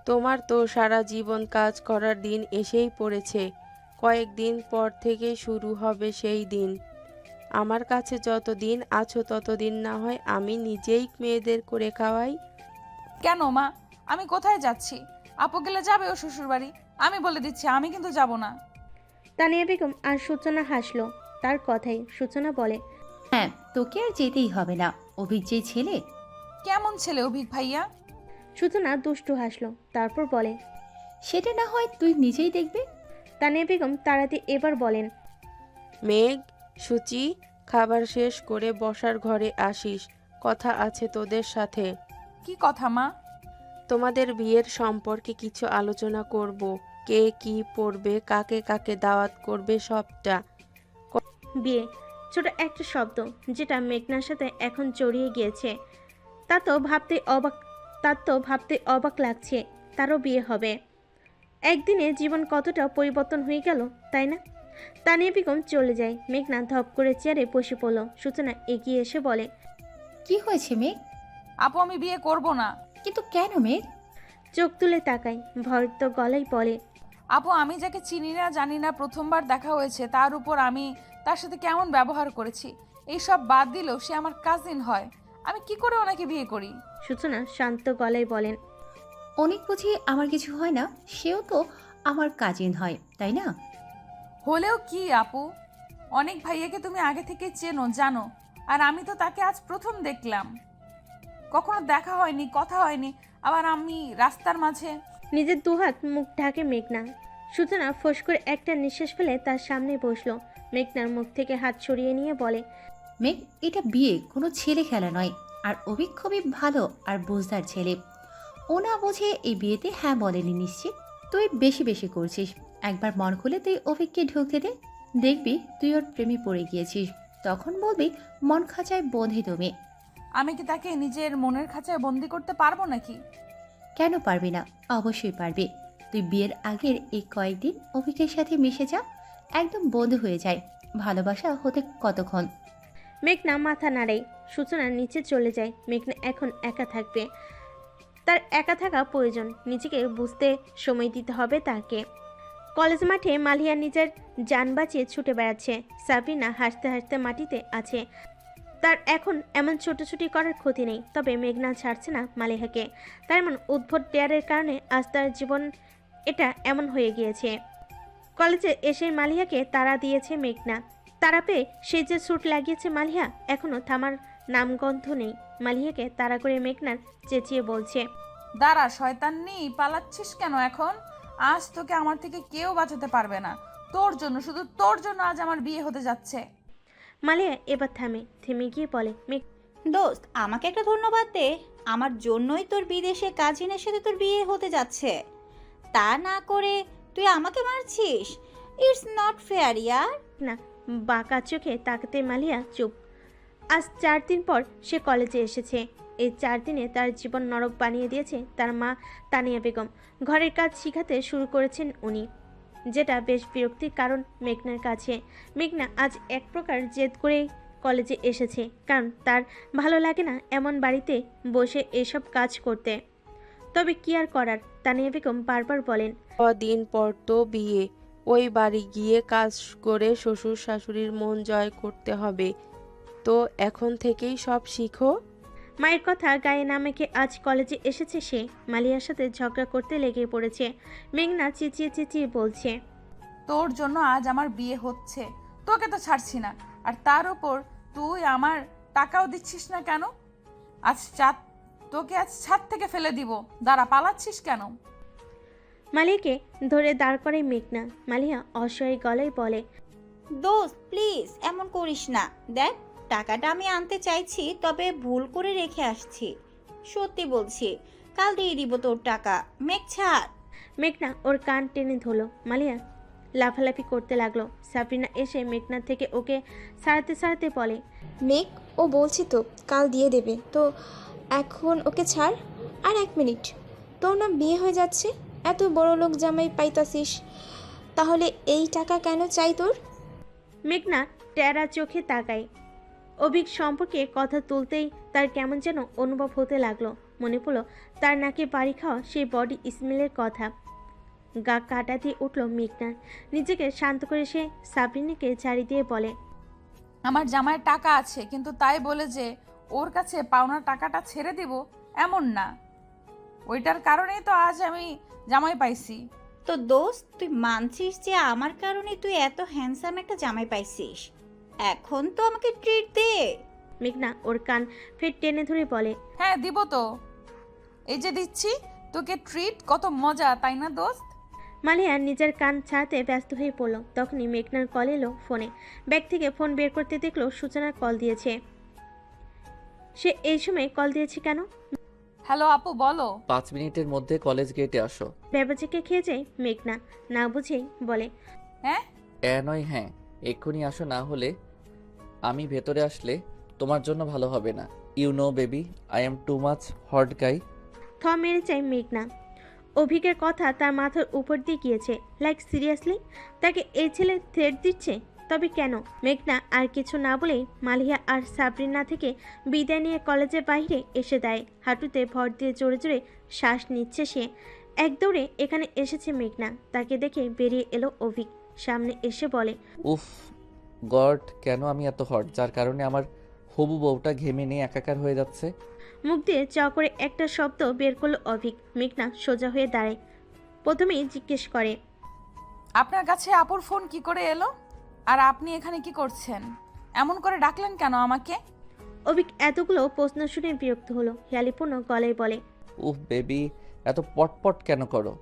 তোমার তো সারা জীবন কাজ করার দিন এসেই পড়েছে। কয়েকদিন পর থেকে শুরু হবে সেই দিন। আমার কাছে যতদিন আছো ততদিন না হয় আমি নিজেই মেয়েদের করে খাওয়াই। কেন মা, আমি কোথায় যাচ্ছি? আপু গেলে যাবে ও শ্বশুরবাড়ি। আমি বলে দিচ্ছি, আমি কিন্তু যাব না। তানিয়া বেগম আর সূচনা হাসলো তার কথাই। সূচনা বলে। হ্যাঁ, তোকে আর যেতেই হবে না। অভিক যে ছেলে। কেমন ছেলে অভিক ভাইয়া? সূচনা দুষ্টু হাসলো, তারপর বলে। সেটা না হয় তুই নিজেই দেখবি। তানিয়া বেগম তাড়াতে এবার বলেন। মেঘ, সুচি, খাবার শেষ করে বসার ঘরে আসিস, কথা আছে তোদের সাথে। কি কথা মা? তোমাদের বিয়ের সম্পর্কে কিছু আলোচনা করব। কে কি পড়বে, কাকে কাকে দাওয়াত করবে, সবটা। বিয়ে ছোট একটা শব্দ, যেটা মেঘনার সাথে এখন জড়িয়ে গিয়েছে। তার তো ভাবতে অবাক লাগছে তারও বিয়ে হবে। একদিনে জীবন কতটা পরিবর্তন হয়ে গেল, তাই না? তানিয়া বেগম চলে যায়। মেঘনা ধপ করে চেয়ারে বসে পড়ল। সূচনা এগিয়ে এসে বলে। কি হয়েছে মেঘ? আপু আমি বিয়ে করব না। কিন্তু কেন মেঘ? চোখ তুলে তাকায়, ভয়ত গলায় বলে। আপু আমি যাকে চিনি না জানি না, প্রথমবার দেখা হয়েছে, তার উপর আমি তার সাথে কেমন ব্যবহার করেছি এইসব বাদ দিলেও সে আমার কাজিন হয়। আমি কি করে ওনাকে বিয়ে করি? সূচনা শান্ত গলায় বলেন। অনেক বুঝি আমার কিছু হয় না, সেও তো আমার কাজিন হয় তাই না? হলেও কি আপু, অনেক ভাইয়াকে তুমি আগে থেকে চেনো জানো, আর আমি তো তাকে আজ প্রথম দেখলাম, কখনো দেখা হয়নি, কথা হয়নি, আবার আমি রাস্তার মাঝে। নিজের দুহাত মুখ ঢাকে মেঘনা। সূচনা ফোঁস করে একটা নিঃশ্বাস ফেলে তার সামনে বসলো। মেঘনার মুখ থেকে হাত সরিয়ে নিয়ে বলে। মেঘ, এটা বিয়ে, কোনো ছেলে খেলা নয়। আর অভিক খুবই ভালো আর বুঝদার ছেলে। ও না বোঝে এই বিয়েতে হ্যাঁ বলেনি নিশ্চিত। তুই বেশি বেশি করছিস। একবার মন খুলে তুই অভিককে ঢুকতে দে, দেখবি তুই ওর প্রেমে পড়ে গিয়েছিস। তখন বলবি মন খাঁচায় বন্ধে তুমি। আমি কি তাকে নিজের মনের খাঁচায় বন্দি করতে পারবো নাকি? কেন পারবি না? অবশ্যই পারবি। তুই বিয়ের আগের এই কয়েকদিন অভিকের সাথে মিশে যা, একদম বন্ধু হয়ে যায়। ভালোবাসা হতে কতক্ষণ? মেঘনা মাথা নাড়ে। সূচনা নিচে চলে যায়। মেঘনা এখন একা থাকবে, তার একা থাকা প্রয়োজন। নিজেকে বুঝতে সময় দিতে হবে তাকে। কলেজ মাঠে মালিয়া নিজের যান বাঁচিয়ে ছুটে বেড়াচ্ছে। সাবিনা হাসতে হাসতে মাটিতে আছে। তার এখন এমন ছোটাছুটি করার ক্ষতি নেই, তবে মেঘনা ছাড়ছে না মালিহাকে। তার এমন উদ্ভট ডেয়ারের কারণে আজ তার জীবন এটা এমন হয়ে গিয়েছে। কলেজে এসে মালিহাকে তাড়া দিয়েছে মেঘনা। তাড়া পেয়ে সে যে ছুট লাগিয়েছে মালিহা, এখনও থামার নামগন্ধ নেই। মালিহাকে তাড়া করে মেঘনার চেঁচিয়ে বলছে। দাঁড়া শয়তান্নি, পালাচ্ছিস কেন এখন? আজ তোকে আমার থেকে কেউ বাঁচাতে পারবে না। তোর জন্য, শুধু তোর জন্য আজ আমার বিয়ে হতে যাচ্ছে। মালিয়া এবার থেমে গিয়ে বলে। দোস্ত, আমাকে একটা ধন্যবাদ দে। আমার জন্যই তোর বিদেশে কাজিনের সাথে তোর বিয়ে হতে যাচ্ছে। তা না করে তুই আমাকে মারছিস। ইটস নট ফেয়ার ইয়ার। না, বাঁকা চোখে তাকাতে মালিয়া চুপ। আজ 4 দিন পর সে কলেজে এসেছে। এই 4 দিনে তার জীবন নরক বানিয়ে দিয়েছে তার মা তানিয়া বেগম। ঘরের কাজ শিখাতে শুরু করেছেন উনি, যেটা বেশ বিরক্তির কারণ মেঘনার কাছে। মেঘনা আজ এক প্রকার জেদ করে কলেজে এসেছে, কারণ তার ভালো লাগে না এমন বাড়িতে বসে এসব কাজ করতে। তবে কি আর করার, তানিয়া বেগম বারবার বলেন। কদিন পর তো বিয়ে, ওই বাড়ি গিয়ে কাজ করে শ্বশুর শাশুড়ির মন জয় করতে হবে। তো এখন থেকেই সব শিখো। মায়ের কথা গায়ে না মেখে আজ কলেজে এসেছে সে। মালিয়ার সাথে ঝগড়া করতে লেগে পড়েছে। মেঘনা চেঁচিয়ে চেঁচিয়ে বলছে। তোর জন্য আজ আমার বিয়ে হচ্ছে, তোকে তো ছাড়ছি না, আর তার উপর তুই আমার টাকাও দিচ্ছিস না কেন? তোকে আজ ছাদ থেকে ফেলে দিব। দাঁড়া, পালাচ্ছিস কেন? মালিয়াকে ধরে দাঁড় করে মেঘনা। মালিয়া অসহায় গলায় বলে। দোস্ত প্লিজ এমন করিস না। দেখ, টাকাটা আমি আনতে চাইছি, তবে ভুল করে রেখে আসছি। সত্যি বলছি, কাল দিয়ে দিব তোর টাকা। মেঘ ছাড়। মেঘনা ওর কান টেনে ধরল। মালিয়া লাফালাফি করতে লাগলো। সাবরিনা এসে মেঘনা থেকে ওকে সারাতে সারাতে বলে। মেঘ, ও বলছি তো কাল দিয়ে দেবে, তো এখন ওকে ছাড়। আর 1 মিনিট, তোর না বিয়ে হয়ে যাচ্ছে, এত বড় লোক জামাই পাইতাছিস, তাহলে এই টাকা কেন চাই তোর? মেঘনা টেরা চোখে তাকায়। অভিক সম্পর্কে কথা তুলতেই তার কেমন যেন অনুভব হতে লাগলো। মনে পড়ল তার নাকে বাড়ি খাওয়া সেই বডি স্মেলের কথা। গা কাটা দিয়ে উঠল মেঘনার। নিজেকে শান্ত করে সে সাবরিনাকে ছাড়ি দিয়ে বলে। আমার জামাইয়ের টাকা আছে, কিন্তু তাই বলে যে ওর কাছে পাওনা টাকাটা ছেড়ে দিব এমন না। ওইটার কারণেই তো আজ আমি জামাই পাইছি। তো দোস্ত, তুই মানছিস যে আমার কারণে তুই এত হ্যান্ডসাম একটা জামাই পাইছিস? এখন তো আমাকে ট্রিট দে। মেঘনা ওর কান ফের টেনে ধরে বলে। হ্যাঁ দিব তো, এই যে দিচ্ছি তোকে ট্রিট। কত মজা তাই না দোস্ত? মালিয়া নিজের কান ছাড়তে ব্যস্ত হয়ে পড়ল। তখনই মেঘনার কল এলো ফোনে। ব্যাগ থেকে ফোন বের করতে দেখলো সূচনা কল দিয়েছে। সে এই সময় কল দিয়েছে কেন? হ্যালো আপু, বলো। 5 মিনিটের মধ্যে কলেজ গেটে আসো। ব্যবচাকে খেয়ে যায় মেঘনা, না বুঝেই বলে। হ্যাঁ নয় হ্যাঁ, এক্ষুনি আসো, না হলে আমি ভেতরে আসলে তোমার জন্য ভালো হবে না। You know baby, I am too much hot guy. থ মেরে চাই মেঘনা। অভিকের কথা তার মাথার উপর দিয়ে গিয়েছে। লাইক সিরিয়াসলি, তাকে এই ছেলে থ্রেট দিচ্ছে। তবে কেন? মেঘনা আর কিছু না বলেই মালিহা আর সাবরিনা থেকে বিদায় নিয়ে কলেজের বাইরে এসে দেয়। হাঁটুতে ভর দিয়ে জোরে জোরে শ্বাস নিচ্ছে সে। এক দৌড়ে এখানে এসেছে মেঘনা। তাকে দেখে বেরিয়ে এলো অভিক। সামনে এসে বলে, উফ গড, কেন আমি এত হট যার কারণে আমার হবু বউটা ঘেমে নিয়ে একাকার হয়ে যাচ্ছে? মুখ দিয়ে চ করে একটা শব্দ বের করলো অভিক। মেঘনা সোজা হয়ে দাঁড়ায়। প্রথমেই জিজ্ঞেস করে, আপনার কাছে আপুর ফোন কি করে এলো? আর আপনি এখানে কি করছেন? এমন করে ডাকলেন কেন আমাকে? অভিক এতগুলো প্রশ্ন শুনে বিরক্ত হলো। হেয়ালিপূর্ণ গলায় বলে, উফ বেবি, এত পটপট কেন করো?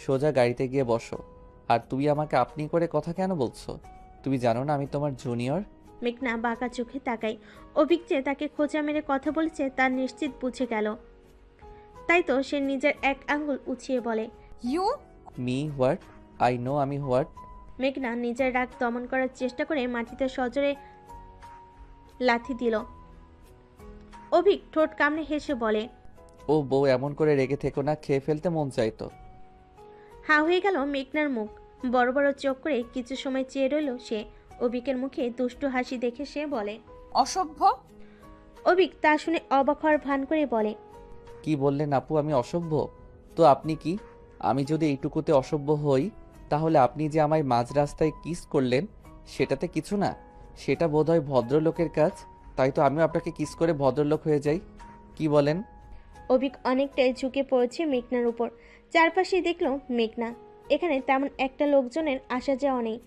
সোজা গাড়িতে গিয়ে বসো। আর তুমি আমাকে আপনি করে কথা কেন বলছো? তুমি জানো না আমি তোমার জুনিয়র? মেঘনা বাঁকা চোখে তাকায়। অভিক যে তাকে খোঁচা মেরে কথা বলেছে তার নিশ্চিত বুঝে গেল। তাই তো সে নিজের এক আঙ্গুল উঁচিয়ে বলে, you? Me what? I know আমি হোয়াট। মেঘনা নিজের রাগ দমন করার চেষ্টা করে মাটিতে সজোরে লাথি দিল। অভিক ঠোঁট কামড়ে হেসে বলে, ও বউ, এমন করে রেগে থেকো না, খেয়ে ফেলতে মন চাইতো। হা হয়ে গেল মেঘনার মুখ। বড় বড় চোখ করে কিছু সময় চেয়ে রইল সে। অভিকের মুখে দুষ্টু হাসি দেখে সে বলে, অসভ্য? অভিক তা শুনে অবাক হওয়ার ভান করে বলে, কি বললেন আপু, আমি অসভ্য? তো আপনি কি? আমি যদি এইটুকুতে অসভ্য হই তাহলে আপনি যে আমায় মাঝ রাস্তায় কিস করলেন সেটাতে কিছু না? সেটা বোধহয় ভদ্রলোকের কাজ। তাই তো আমিও আপনাকে কিস করে ভদ্রলোক হয়ে যাই। কি বলেন? অভিক অনেকটাই ঝুঁকে পড়েছে মেঘনার উপর। চারপাশে দেখলো মেঘনা। এখানে তেমন একটা লোকজনের আসা যাওয়া নেই।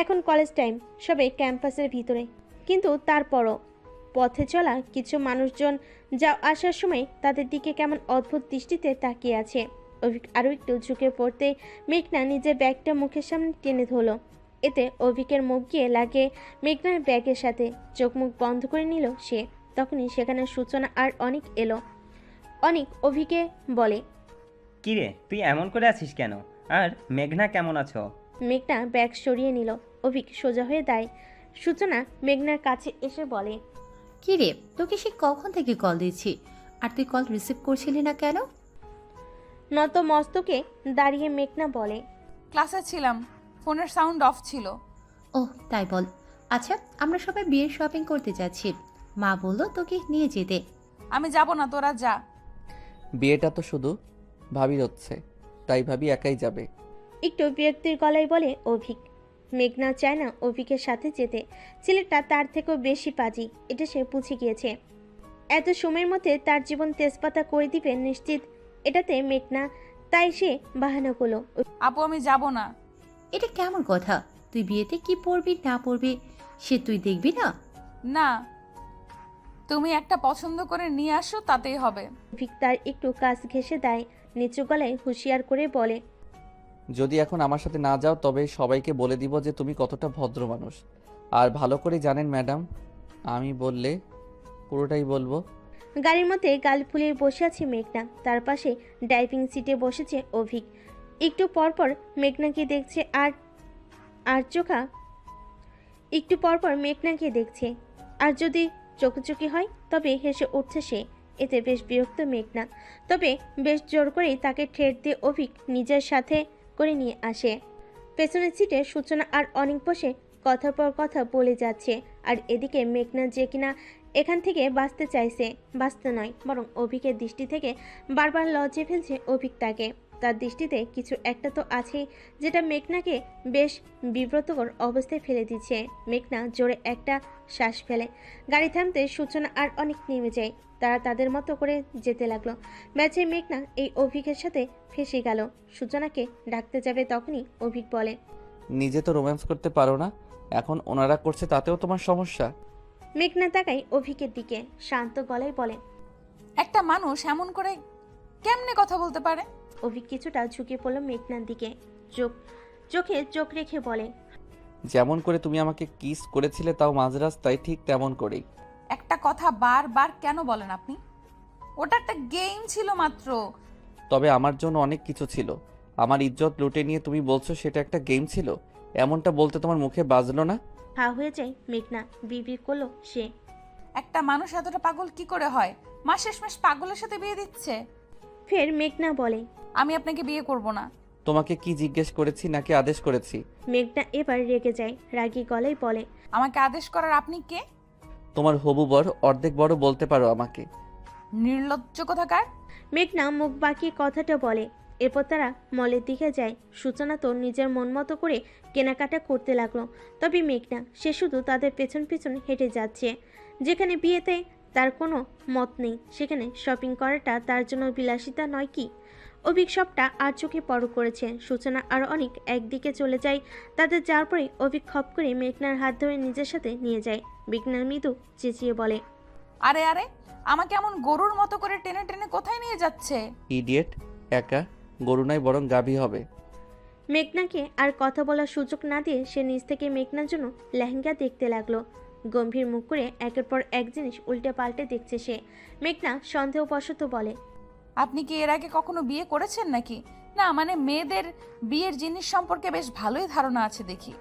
এখন কলেজ টাইম, সবে ক্যাম্পাসের ভিতরে। কিন্তু তারপরও পথে চলা কিছু মানুষজন যা আসার সময় তাদের দিকে কেমন অদ্ভুত দৃষ্টিতে তাকিয়ে আছে। অভিক আরও একটু ঝুঁকে পড়তে মেঘনা নিজের ব্যাগটা মুখের সামনে টেনে ধরল। এতে অভিকের মুখ গিয়ে লাগে মেঘনার ব্যাগের সাথে। চোখ মুখ বন্ধ করে নিল সে। তখনই সেখানে সূচনা আর অনেক এলো। অনেক অভিকে বলে, কিরে তুই এমন করে আছিস কেন? আর মেঘনা কেমন আছো? মেঘনা ব্যাগ সরিয়ে নিল। অভিক সোজা হয়ে দাঁড়ায়। সূচনা মেঘনার কাছে এসে বলে, কি রে, তোকে সে কখন থেকে কল দিচ্ছি আর তুই কল রিসিভ করছিলি না কেন? নত মস্তকে দাঁড়িয়ে মেঘনা বলে, ক্লাসে ছিলাম, ফোনের সাউন্ড অফ ছিল। ওহ তাই বল। আচ্ছা, আমরা সবাই বিয়ের শপিং করতে যাচ্ছি। মা বললো তোকে নিয়ে যেতে। আমি যাব না, তোরা যা। বিয়েটা তো শুধু ভাবির হচ্ছে, তাই ভাবি একাই যাবে। একটু বিরক্তির গলায় বলে অভিক। মেঘনা চায় না অভিকের সাথে যেতে। ছেলেটা তার থেকেও বেশি পাজি, এটা সে বুঝে গিয়েছে। এত সময়ের মধ্যে তার জীবন তেজপাতা করে দিবে নিশ্চিত, এটাতে মেঘনা। তাই সে বাহানা করলো, আপু আমি যাব না। এটা কেমন কথা? তুই বিয়েতে কি পরবি না পরবি সে তুই দেখবি না? না, তুমি একটা পছন্দ করে নিয়ে আসো, তাতেই হবে। অভিক তার একটু কাছ ঘেঁষে দেয়। নিচু গলায় হুঁশিয়ার করে বলে, যদি এখন আমার সাথে না যাও তবে সবাইকে বলে দিব যে তুমি কতটা ভদ্র মানুষ। আর ভালো করে জানেন ম্যাডাম, আমি বললে পুরোটাই বলবো। গাড়ির মধ্যে গাল ফুলিয়ে বসে আছে মেঘনা। তার পাশে ড্রাইভিং সিটে বসেছে অভিক। একটু পরপর মেঘনাকে দেখছে একটু পরপর মেঘনাকে দেখছে। আর যদি চোখোচোখি হয় তবে হেসে উঠছে সে। এতে বেশ বিরক্ত মেঘনা। তবে বেশ জোর করেই তাকে ঠেট দিয়ে অভিক নিজের সাথে করে নিয়ে আসে। পেছনের সিটে সূচনা আর অনেক বসে কথার পর কথা বলে যাচ্ছে। আর এদিকে মেঘনা যে কিনা এখান থেকে বাঁচতে চাইছে, বাঁচতে নয় বরং অভিকের দৃষ্টি থেকে বারবার লজ্জে ফেলছে অভিক তাকে। তার দৃষ্টিতে কিছু একটা তো আছেই যেটা মেঘনাকে বেশ বিব্রতকর অবস্থায় ফেলে দিচ্ছে। মেঘনা জোরে একটা শ্বাস ফেলে। গাড়ি থামতে সূচনা আর অনেক নেমে যায়। তারা তাদের মতো করে যেতে লাগলো। ম্যাচে মেঘনা এই অভিকের সাথে ফেঁসে গেল। সূচনাকে ডাকতে যাবে তখনই অভিক বলে, নিজে তো রোম্যান্স করতে পারো না, এখন ওনারা করছে তাতেও তোমার সমস্যা? মেঘনা তাকাই অভিকের দিকে, শান্ত গলায় বলে, একটা মানুষ এমন করে কেমনে কথা বলতে পারে? অভিক কিছুটা ঝুঁকে পড়ল মেঘনার দিকে। চোখে চোখ রেখে বলে, যেমন করে তুমি আমাকে কিস করেছিলে তাও মাঝ রাস্তায়, ঠিক তেমন করেই। একটা কথা বারবার কেন বলেন আপনি? ওটা একটা গেম ছিল মাত্র। তবে আমার জন্য অনেক কিছু ছিল। আমার ইজ্জত লুটে নিয়ে তুমি বলছো সেটা একটা গেম ছিল? এমনটা বলতে তোমার মুখে বাজলো না? হা হয়ে যায় মেঘনা। বিড়বিড় করলো সে, একটা মানুষ এতটা পাগল কি করে হয়? মাস শেষমেশ পাগলের সাথে বিয়ে দিচ্ছে। ফের মেঘনা বলে, আমি আপনাকে বিয়ে করব না। তোমাকে কি জিজ্ঞেস করেছি নাকি আদেশ করেছি? মেঘনা এবার রেগে যায়, রাগী গলায় বলে। আমাকে আদেশ করার আপনি কে? তোমার হবু বর, অর্ধেক বড় বলতে পারো আমাকে। নির্লজ্জ কোথাকার। মেঘনা মুখ বাঁকিয়ে কথাটা বলে। এরপর তারা মলের দিকে যায়। সূচনা তো নিজের মন মতো করে কেনাকাটা করতে লাগলো। তবে মেঘনা সে শুধু তাদের পেছন পেছন হেঁটে যাচ্ছে। যেখানে বিয়েতে তার কোনো মত নেই, সেখানে শপিং করাটা তার জন্য বিলাসিতা নয় কি? অভিক সবটা আর চোখে পরখ করেছে। সূচনা আর অনেক একদিকে চলে যায়। তাদের যাওয়ার পরে অভিক খপ করে মেঘনার হাত ধরে নিজের সাথে নিয়ে যায়। মেঘনা মৃদু চেঁচিয়ে বলে, আরে আরে, আমাকে এমন গরুর মতো করে টেনে টেনে কোথায় নিয়ে যাচ্ছে? ইডিয়েট, একা গরু নয় বরং গাভী হবে। মেঘনাকে আর কথা বলার সুযোগ না দিয়ে সে নিজ থেকে মেঘনার জন্য লেহেঙ্গা দেখতে লাগলো। গম্ভীর মুখ করে একের পর এক জিনিস উল্টে পাল্টে দেখছে সে। মেঘনা সন্দেহবশত বলে, আপনি কি এর আগে কখনো বিয়ে করেছেন নাকি? না মানে মেয়েদের বিয়ের জিনিস সম্পর্কে বেশ ভালোই ধারণা আছে দেখি।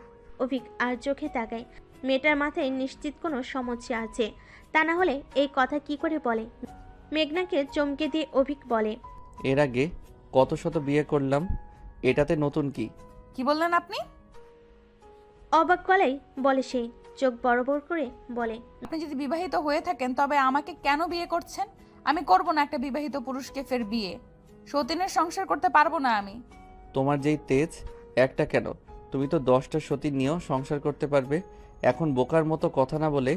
অভিক আর চোখে তাকায়। মেয়েটার মাথায় নিশ্চিত কোনো সমস্যা আছে, তা না হলে এই কথা কি করে বলে। মেঘনাকে চমকে দিয়ে অভিক বলে, এর আগে কত শত বিয়ে করলাম, এটাতে নতুন কি? কি বললেন আপনি? অবাক গলায় বলে সে, চোখ বড় বড় করে বলে, আপনি যদি বিবাহিত হয়ে থাকেন তবে আমাকে কেন বিয়ে করছেন? আমি করব না একটা বিবাহিত পুরুষকে ফের বিয়ে। সতীনের সংসার করতে পারবো না আমি। তোমার যেই তেজ, একটা কেন, তুমি তো 10টা সতী নিয়েও সংসার করতে পারবে। এখন বোকার মতো কথা না বলে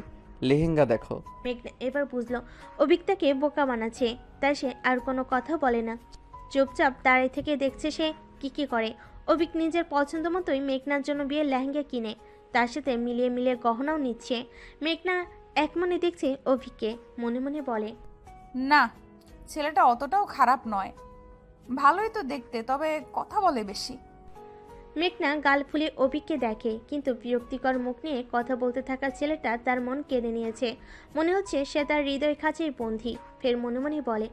লেহেঙ্গা দেখো। মেঘনা এবার বুঝলো অভিক তাকে বোকা বানাচ্ছে, তাই সে আর কোনো কথা বলে না। চুপচাপ দাঁড়িয়ে থেকে দেখছে সে কি করে। অভিক নিজের পছন্দ মতোই মেঘনার জন্য বিয়ের লেহেঙ্গা কিনে তার সাথে মিলিয়ে মিলিয়ে গহনাও নিচ্ছে। মেঘনা এক মনে দেখছে অভিককে, মনে মনে বলে, না, ছেলেটা অতটাও খারাপ নয়, ভালোই তো দেখতে, তবে কথা বলে বেশি। মেঘনা গাল ফুলে অভিককে দেখে, কিন্তু বিরক্তিকর মুখ নিয়ে কথা বলতে থাকা ছেলেটা তার মন কেড়ে নিয়েছে। মনে হচ্ছে সে তার হৃদয় খাঁচেই বন্দী। ফের মনে মনে বলে,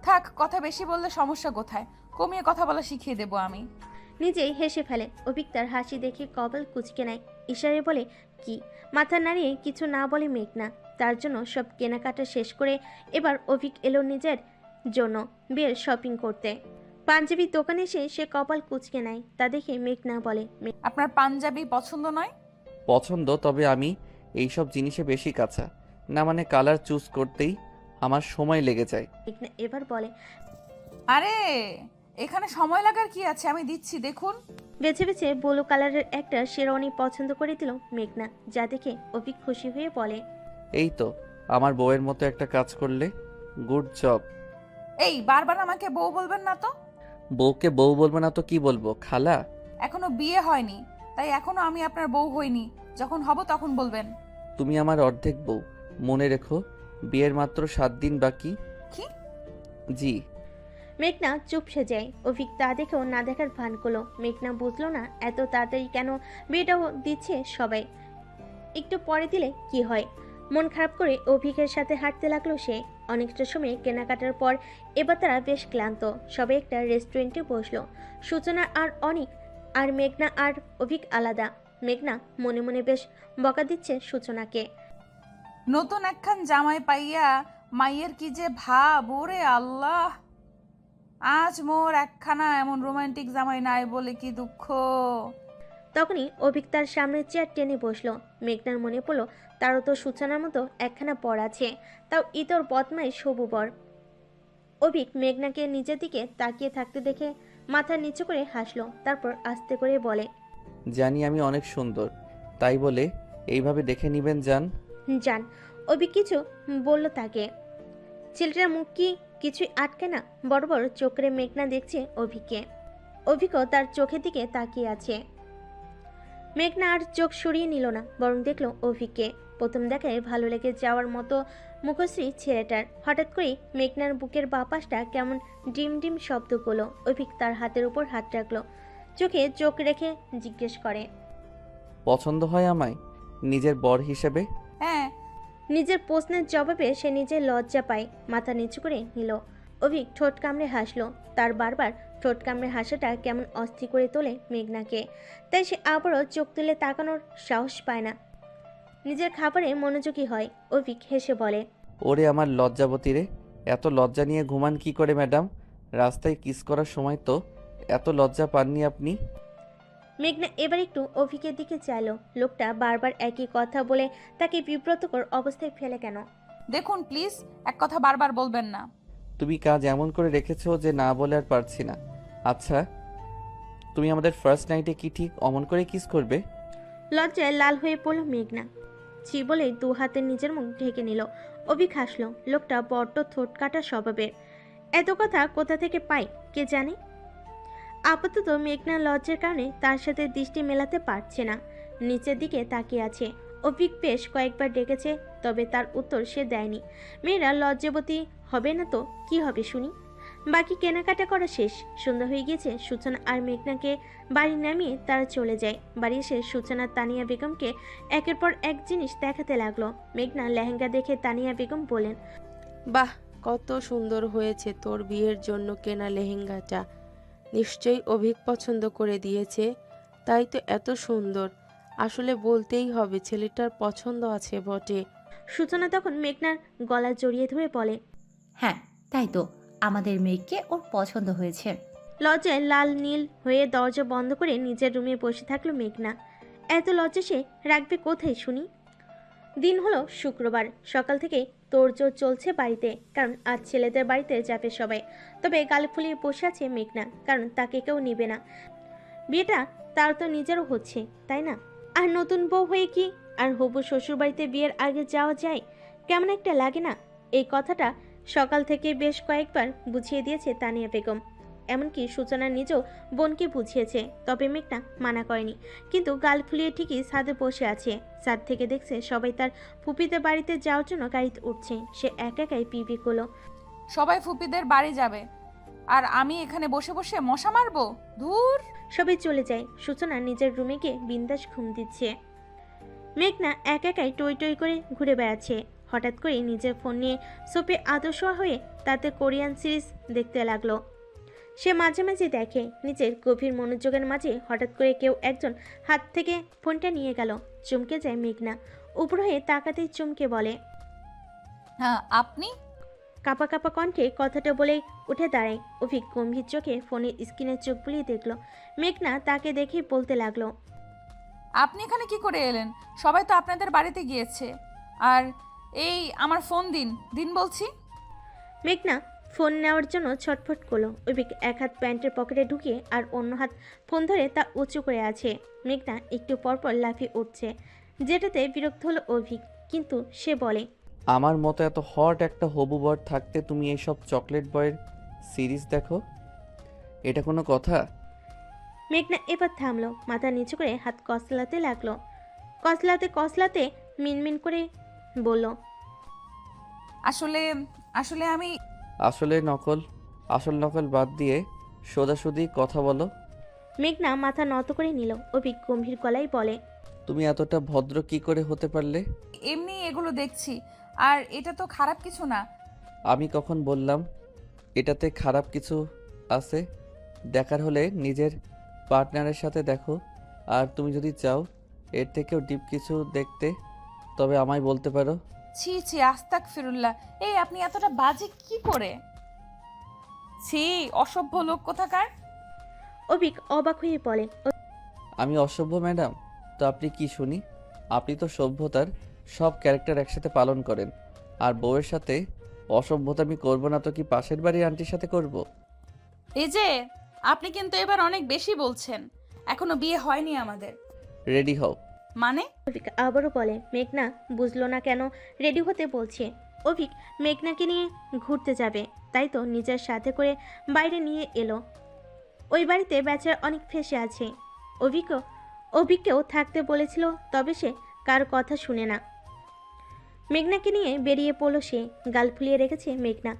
থাক, কথা বেশি বললে সমস্যা কোথায়? কমিয়ে কথা বলা শিখিয়ে দেবো আমি। নিজেই হেসে ফেলে। অভিক তার হাসি দেখে কপাল কুঁচকে নেয়, ইশারে বলে কি। মাথা নাড়িয়ে কিছু না বলে মেঘনা। তার জন্য সব কেনাকাটা শেষ করে এবার অভিক এলো নিজের জন্য বিয়ের শপিং করতে। পাঞ্জাবির দোকানে এসে সে কপাল কুঁচকে নেয়। তা দেখে মেঘনা বলে, আপনার পাঞ্জাবি পছন্দ নয়? পছন্দ, তবে আমি এইসব জিনিসে বেশি কাঁচা না, মানে কালার চুজ করতেই আমার সময় লেগে যায়। মেঘনা এবার বলে, আরে এখানে সময় লাগার কি আছে, আমি দিচ্ছি দেখুন। বেছে বেছে ব্লু কালারের একটা শেরওয়ানি পছন্দ করে দিল মেঘনা, যা দেখে অভিক খুশি হয়ে বলে, এই তো আমার বউয়ের মতো একটা কাজ করলে, গুড জব। এই বারবার আমাকে বউ বলবেন না তো। বউকে বউ বলবো না তো কি বলবো, খালা? এখনো বিয়ে হয়নি, তাই এখনো আমি আপনার বউ হইনি। যখন হব তখন বলবেন। তুমি আমার অর্ধেক বউ, মনে রেখো। বিয়ের মাত্র 7 দিন বাকি। কি? জি। মেঘনা চুপসে যায়। অভিক তা দেখেও না দেখার ভান করলো। মেঘনা বুঝলো না এত তাড়াতাড়ি কেন বিয়েটাও দিচ্ছে সবাই, একটু পরে দিলে কি হয়। মন খারাপ করে অভিকের সাথে হাঁটতে লাগলো সে। অনেকটা সময় কেনাকাটার পর এবার তারা বেশ ক্লান্ত। সবাই একটা রেস্টুরেন্টে বসলো। সূচনা আর অনিক আর মেঘনা আর অভিক আলাদা। মেঘনা মনে মনে বেশ বকা দিচ্ছে সূচনাকে। নতুন একখান জামাই পাইয়া মাইয়ের কি যে ভাব, ওরে আল্লাহ। আজ মোর একখানা এমন রোমান্টিক জামাই নাই বলে কি দুঃখ। তখনই অভিক তার সামনে চেয়ার টেনে বসলো। মেঘনার মনে পড়লো তারও তো সূচনার মতো একখানা পর আছে, তাও ইতর বদমাই সবু বর। অভিক মেঘনাকে নিজের দিকে তাকিয়ে থাকতে দেখে মাথা নিচু করে হাসলো। তারপর আস্তে করে বলে, জানি আমি অনেক সুন্দর, তাই বলে এইভাবে দেখে নিবেন জান। জান। অভিক কিছু বলল তাকে। ছেলেটার মুখ কি কিছুই আটকে না, বড় বড় চোখ করে মেঘনা দেখছে অভিককে। অভিকও তার চোখের দিকে তাকিয়ে আছে। মেঘনা আর চোখ সরিয়ে নিল না, বরং দেখলো অভিককে। প্রথম দেখায় ভালো লেগে যাওয়ার মতো মুখশ্রী ছেলেটার। হঠাৎ করেই মেঘনার বুকের বাপাসটা কেমন ডিম ডিম শব্দ করলো। অভিক তার হাতের উপর হাত রাখলো, চোখে চোখ রেখে জিজ্ঞেস করে, পছন্দ হয় আমায় নিজের বর হিসেবে? হ্যাঁ। নিজের প্রশ্নের জবাবে সে নিজের লজ্জা পায়, মাথা নিচু করে নিল। অভিক ঠোঁট কামড়ে হাসলো। তার বারবার ঠোঁট কামড়ে হাসাটা কেমন অস্থির করে তোলে মেঘনাকে, তাই সে আবারও চোখ তুলে তাকানোর সাহস পায় না। নিজের খাবারে মনোযোগী হয়। অভিক হেসে বলে, ওরে আমার লজ্জাবতী রে, এত লজ্জা নিয়ে ঘুমান কি করে ম্যাডাম? রাস্তায় কিস করার সময় তো এত লজ্জা পাননি আপনি? মেঘনা এবার একটু অভিকের দিকে চাইলো। লোকটা বারবার একই কথা বলে তাকে বিব্রতকর অবস্থায় ফেলে কেন? দেখুন প্লিজ, এক কথা বারবার বলবেন না। তুমি কাজ এমন করে রেখেছো যে না বলে আর পারছি না। আচ্ছা, তুমি আমাদের ফার্স্ট নাইটে কি ঠিক অমন করে কিস করবে? লজ্জায় লাল হয়ে পড়ল মেঘনা। ছি বলে দু হাতে নিজের মুখ ঢেকে নিল। অভিক হাসলো। লোকটা বড্ড ঠোঁট কাটা স্বভাবের। এত কথা কোথা থেকে পায় কে জানে। আপাতত মেঘনা লজ্জার কারণে তার সাথে দৃষ্টি মেলাতে পারছে না। নিচের দিকে তাকিয়ে আছে। অভিক বেশ কয়েকবার ডেকেছে, তবে তার উত্তর সে দেয়নি। মেয়েরা লজ্জাবতী হবে না তো কি হবে শুনি। বাকি কেনাকাটা করা শেষ। সন্ধ্যা হয়ে গিয়েছে। সূচনা আর মেঘনাকে বাড়ি নামিয়ে তারা চলে যায়। বাড়ি এসে সূচনা তানিয়া বেগমকে একের পর এক জিনিস দেখাতে লাগলো। মেঘনা লেহেঙ্গা দেখে তানিয়া বেগম বলেন, বাহ, কত সুন্দর হয়েছে তোর বিয়ের জন্য কেনা লেহেঙ্গাটা। নিশ্চয়ই অভিক পছন্দ করে দিয়েছে, তাই তো এত সুন্দর। আসলে বলতেই হবে ছেলেটার পছন্দ আছে বটে। সূচনা তখন মেঘনার গলা জড়িয়ে ধরে বলে, হ্যাঁ তাই তো, আমাদের মেয়েকে ওর পছন্দ হয়েছে। লজ্জায় লাল নীল হয়ে দরজা বন্ধ করে নিজের রুমে বসে থাকলো মেঘনা। এত লজ্জা সে রাখবে কোথায় শুনি। দিন হলো শুক্রবার। সকাল থেকে তোড়জোড় চলছে বাড়িতে, কারণ আজ ছেলেদের বাড়িতে যাবে সবাই। তবে গাল ফুলিয়ে বসে আছে মেঘনা, কারণ তাকে কেউ নিবে না। বিয়েটা তার তো নিজেরও হচ্ছে, তাই না? আর নতুন বউ হয়ে কি আর হবু শ্বশুর বাড়িতে বিয়ের আগে যাওয়া যায়? কেমন একটা লাগে না? এই কথাটা সকাল থেকে বেশ কয়েকবার বুঝিয়ে দিয়েছে তানিয়া বেগম। এমনকি সূচনা নিজেও বোনকে বুঝিয়েছে, তবে মেঘনা মানা করেনি। কিন্তু গাল ফুলিয়ে ঠিকই ছাদে বসে আছে। ছাদ থেকে দেখছে সবাই তার ফুপিদের বাড়িতে যাওয়ার জন্য গাড়িতে উঠছে। সে একা একাই পিপি করলো। সবাই ফুপিদের বাড়ি যাবে আর আমি এখানে বসে বসে মশা মারবো? ধুর। সবাই চলে যায়। সূচনা নিজের রুমে গিয়ে বিন্দাস ঘুম দিচ্ছে। মেঘনা একা একাই টই টই করে ঘুরে বেড়াচ্ছে। হঠাৎ করে নিজের ফোন নিয়ে সোপে আদর্শ হয়ে তাতে কোরিয়ান সিরিজ দেখতে লাগলো। সে মাঝে মাঝে দেখে নিজের গভীর মনোযোগের মাঝে হঠাৎ করে কেউ একজন হাত থেকে ফোনটা নিয়ে গেল। চমকে যায় মেঘনা। উপর হয়ে তাকাতেই চমকে বলে, হ্যাঁ আপনি? কাপা কাপা কণ্ঠে কথাটা বলে উঠে দাঁড়ায়। অভিক গম্ভীর চোখে ফোনের স্ক্রিনে চোখ বুলিয়ে দেখলো। মেঘনা তাকে দেখেই বলতে লাগলো, আপনি এখানে কি করে এলেন? সবাই তো আপনাদের বাড়িতে গিয়েছে। আর এই আমার ফোন দিন দিন বলছি। মেঘনা ফোন নেওয়ার জন্য ছটফট করলো। অভিক এক হাত প্যান্টের পকেটে ঢুকিয়ে আর অন্য হাত ফোন ধরে তা উঁচু করে আছে। মেঘনা একটু পরপর লাফিয়ে উঠছে, যেটাতে বিরক্ত হলো অভিক। কিন্তু সে বলে, আমার মতো এত হট একটা হবু বর থাকতে তুমি এইসব চকলেট বয়ের সিরিজ দেখো? এটা কোনো কথা? মেঘনা এবার থামলো। মাথা নিচু করে হাত কসলাতে লাগলো। কসলাতে কসলাতে মিনমিন করে বলল, আসলে আসলে আমি আসল নকল বাদ দিয়ে সোজাসুজি কথা বলো। মেঘনা মাথা নত করে নিল। অভিক গম্ভীর গলায় বলে, তুমি এতটা ভদ্র কি করে হতে পারলে? এমনি এগুলো দেখছি, আর এটা তো খারাপ কিছু না। আমি কখন বললাম এটাতে খারাপ কিছু আছে? দেখার হলে নিজের পার্টনারের সাথে দেখো। আর তুমি যদি চাও এর থেকেও ডিপ কিছু দেখতে, তবে আমায় বলতে পারো। ছি ছি, আস্তাক ফিরুল্লাহ। এই আপনি এতটা বাজে কি করে? ছি, অসভ্য লোক কোথাকার। অভিক অবাক হয়ে বলে, আমি অসভ্য ম্যাডাম? তো আপনি কি শুনি? আপনি তো সভ্যতার সব ক্যারেক্টার একসাথে পালন করেন। আর বউয়ের সাথে অসভ্যতা আমি করবো না তো কি পাশের বাড়ির আন্টির সাথে করব? এই যে আপনি কিন্তু এবার অনেক বেশি বলছেন। এখনো বিয়ে হয়নি আমাদের। রেডি হও। মানে? অভিক আবারও বলে। মেঘনা বুঝলো না কেন রেডি হতে বলছে। অভিক মেঘনাকে নিয়ে ঘুরতে যাবে, তাই তো নিজের সাথে করে বাইরে নিয়ে এলো। ওই বাড়িতে বেচার অনেক ফেসে আছে। অভিককেও থাকতে বলেছিল, তবে সে কার কথা শুনে না। মেঘনাকে নিয়ে বেরিয়ে পড়লো সে। গাল ফুলিয়ে রেখেছে মেঘনা।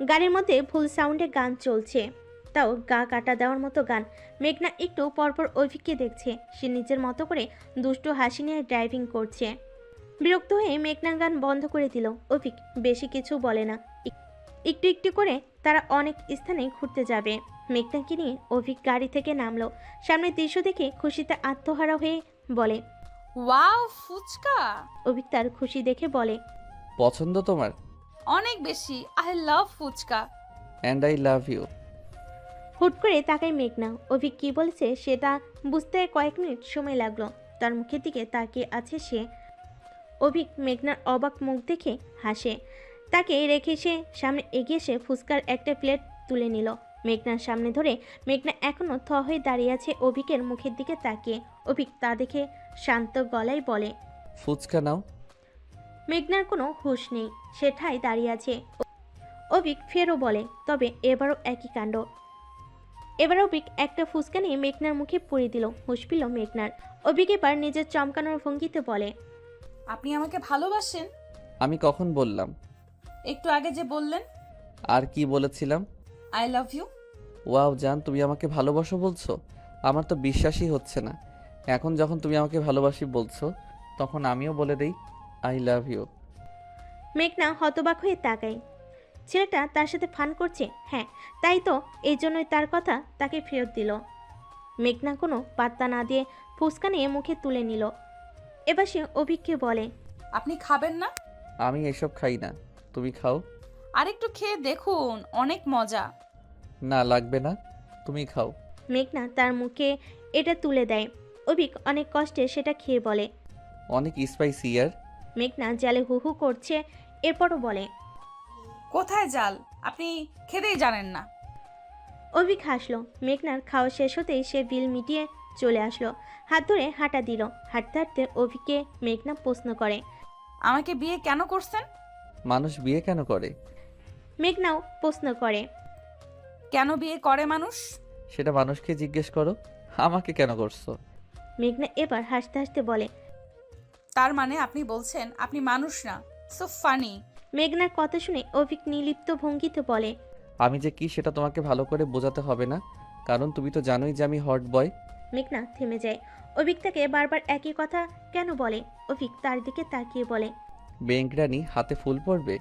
গাড়ির মধ্যে ফুল সাউন্ডে গান চলছে, তাও গা কাটা দেওয়ার মতো গান। মেঘনা একটু পরপর অভিককে দেখছে। সে নিজের মতো করে দুষ্টু হাসি নিয়ে ড্রাইভিং করছে। বিরক্ত হয়ে মেঘনা গান বন্ধ করে দিল। অভিক বেশি কিছু বলে না। একটু একটু করে তারা অনেক স্থানে ঘুরতে যাবে। মেঘনাকে নিয়ে অভিক গাড়ি থেকে নামলো। সামনের দৃশ্য দেখে খুশিতে আত্মহারা হয়ে বলে, ওয়াও, ফুচকা। অভিক তার খুশি দেখে বলে, পছন্দ তোমার? অনেক বেশি। I love fuchka. And I love you. হুট করে তাকায় মেঘনা। অভিক কি বলেছে সেটা বুঝতে কয়েক মিনিট সময় লাগলো। তার মুখের দিকে তাকিয়ে আছে সে। অভিক মেঘনার অবাক মুখ দেখে হাসে। তাকে রেখে সে সামনে এগিয়ে এসে ফুচকার একটা প্লেট তুলে নিল মেঘনার সামনে ধরে। মেঘনা এখনো থ হয়ে দাঁড়িয়ে আছে অভিকের মুখের দিকে তাকিয়ে। অভিক তা দেখে শান্ত গলায় বলে। ফুচকা নাও। মেঘনার কোনো হুঁশ নেই, সে ঠায় দাঁড়িয়ে আছে। অভিক ফেরও বলে, তবে এবারও একই কাণ্ড। এবার অভিক একটা ফুচকা নিয়ে মেঘনার মুখে পুড়িয়ে দিল। হুঁশ পেল মেঘনার। অভিক এবার নিজের চমকানোর ভঙ্গিতে বলে, আপনি আমাকে ভালোবাসেন? আমি কখন বললাম? একটু আগে যে বললেন আর কি বলেছিলাম? I love you. ওয়াও জান, তুমি আমাকে ভালোবাসো বলছো? আমার তো বিশ্বাসই হচ্ছে না। এখন যখন তুমি আমাকে ভালোবাসি বলছো, তখন আমিও বলে দেই আই লাভ ইউ। মেঘনা হতবাক হয়ে তাকায়। ছেলেটা তার সাথে ফান করছে। হ্যাঁ, তাই তো, এই জন্যই তার কথা তাকে ফেরত দিল। মেঘনা কোনো পাত্তা না দিয়ে ফুচকা নিয়ে মুখে তুলে নিল। এবার সে অভিককে বলে, আপনি খাবেন না? আমি এসব খাই না, তুমি খাও। আরেকটু খেয়ে দেখুন, অনেক মজা। না লাগবে না, তুমি খাও। মেঘনা তার মুখে এটা তুলে দেয়। অভিক অনেক কষ্টে সেটা খেয়ে বলে। অনেক স্পাইসি ইয়ার। মেঘনা জালে হু হু করছে, এরপরও বলে। কোথায় জাল? আপনি খেতেই জানেন না। অভিক হাসলো। মেঘনার খাওয়া শেষ হতেই সে বিল মিটিয়ে চলে আসলো। হাত ধরে হাঁটা দিল। হাঁটতে হাঁটতে অভিককে মেঘনা প্রশ্ন করে, আমাকে বিয়ে কেন করছেন? মানুষ বিয়ে কেন করে? মেঘনাও প্রশ্ন করে, কেন বিয়ে করে মানুষ? সেটা মানুষকে জিজ্ঞেস করো, আমাকে কেন করছো? মেঘনা এবার হাসতে হাসতে বলে। তার মানে আপনি বলছেন আপনি মানুষ না? So funny. মেঘনার কথা শুনে অভিক নির্লিপ্ত ভঙ্গিতে বলে। আমি যে কি সেটা তোমাকে ভালো করে বোঝাতে হবে না, কারণ তুমি তো জানোই যে আমি হট বয়। মেঘনা থেমে যায়। অভিক তাকে বারবার একই কথা কেন বলে? অভিক তার দিকে তাকিয়ে বলে। বেঙ্করানি হাতে ফুল পড়বে।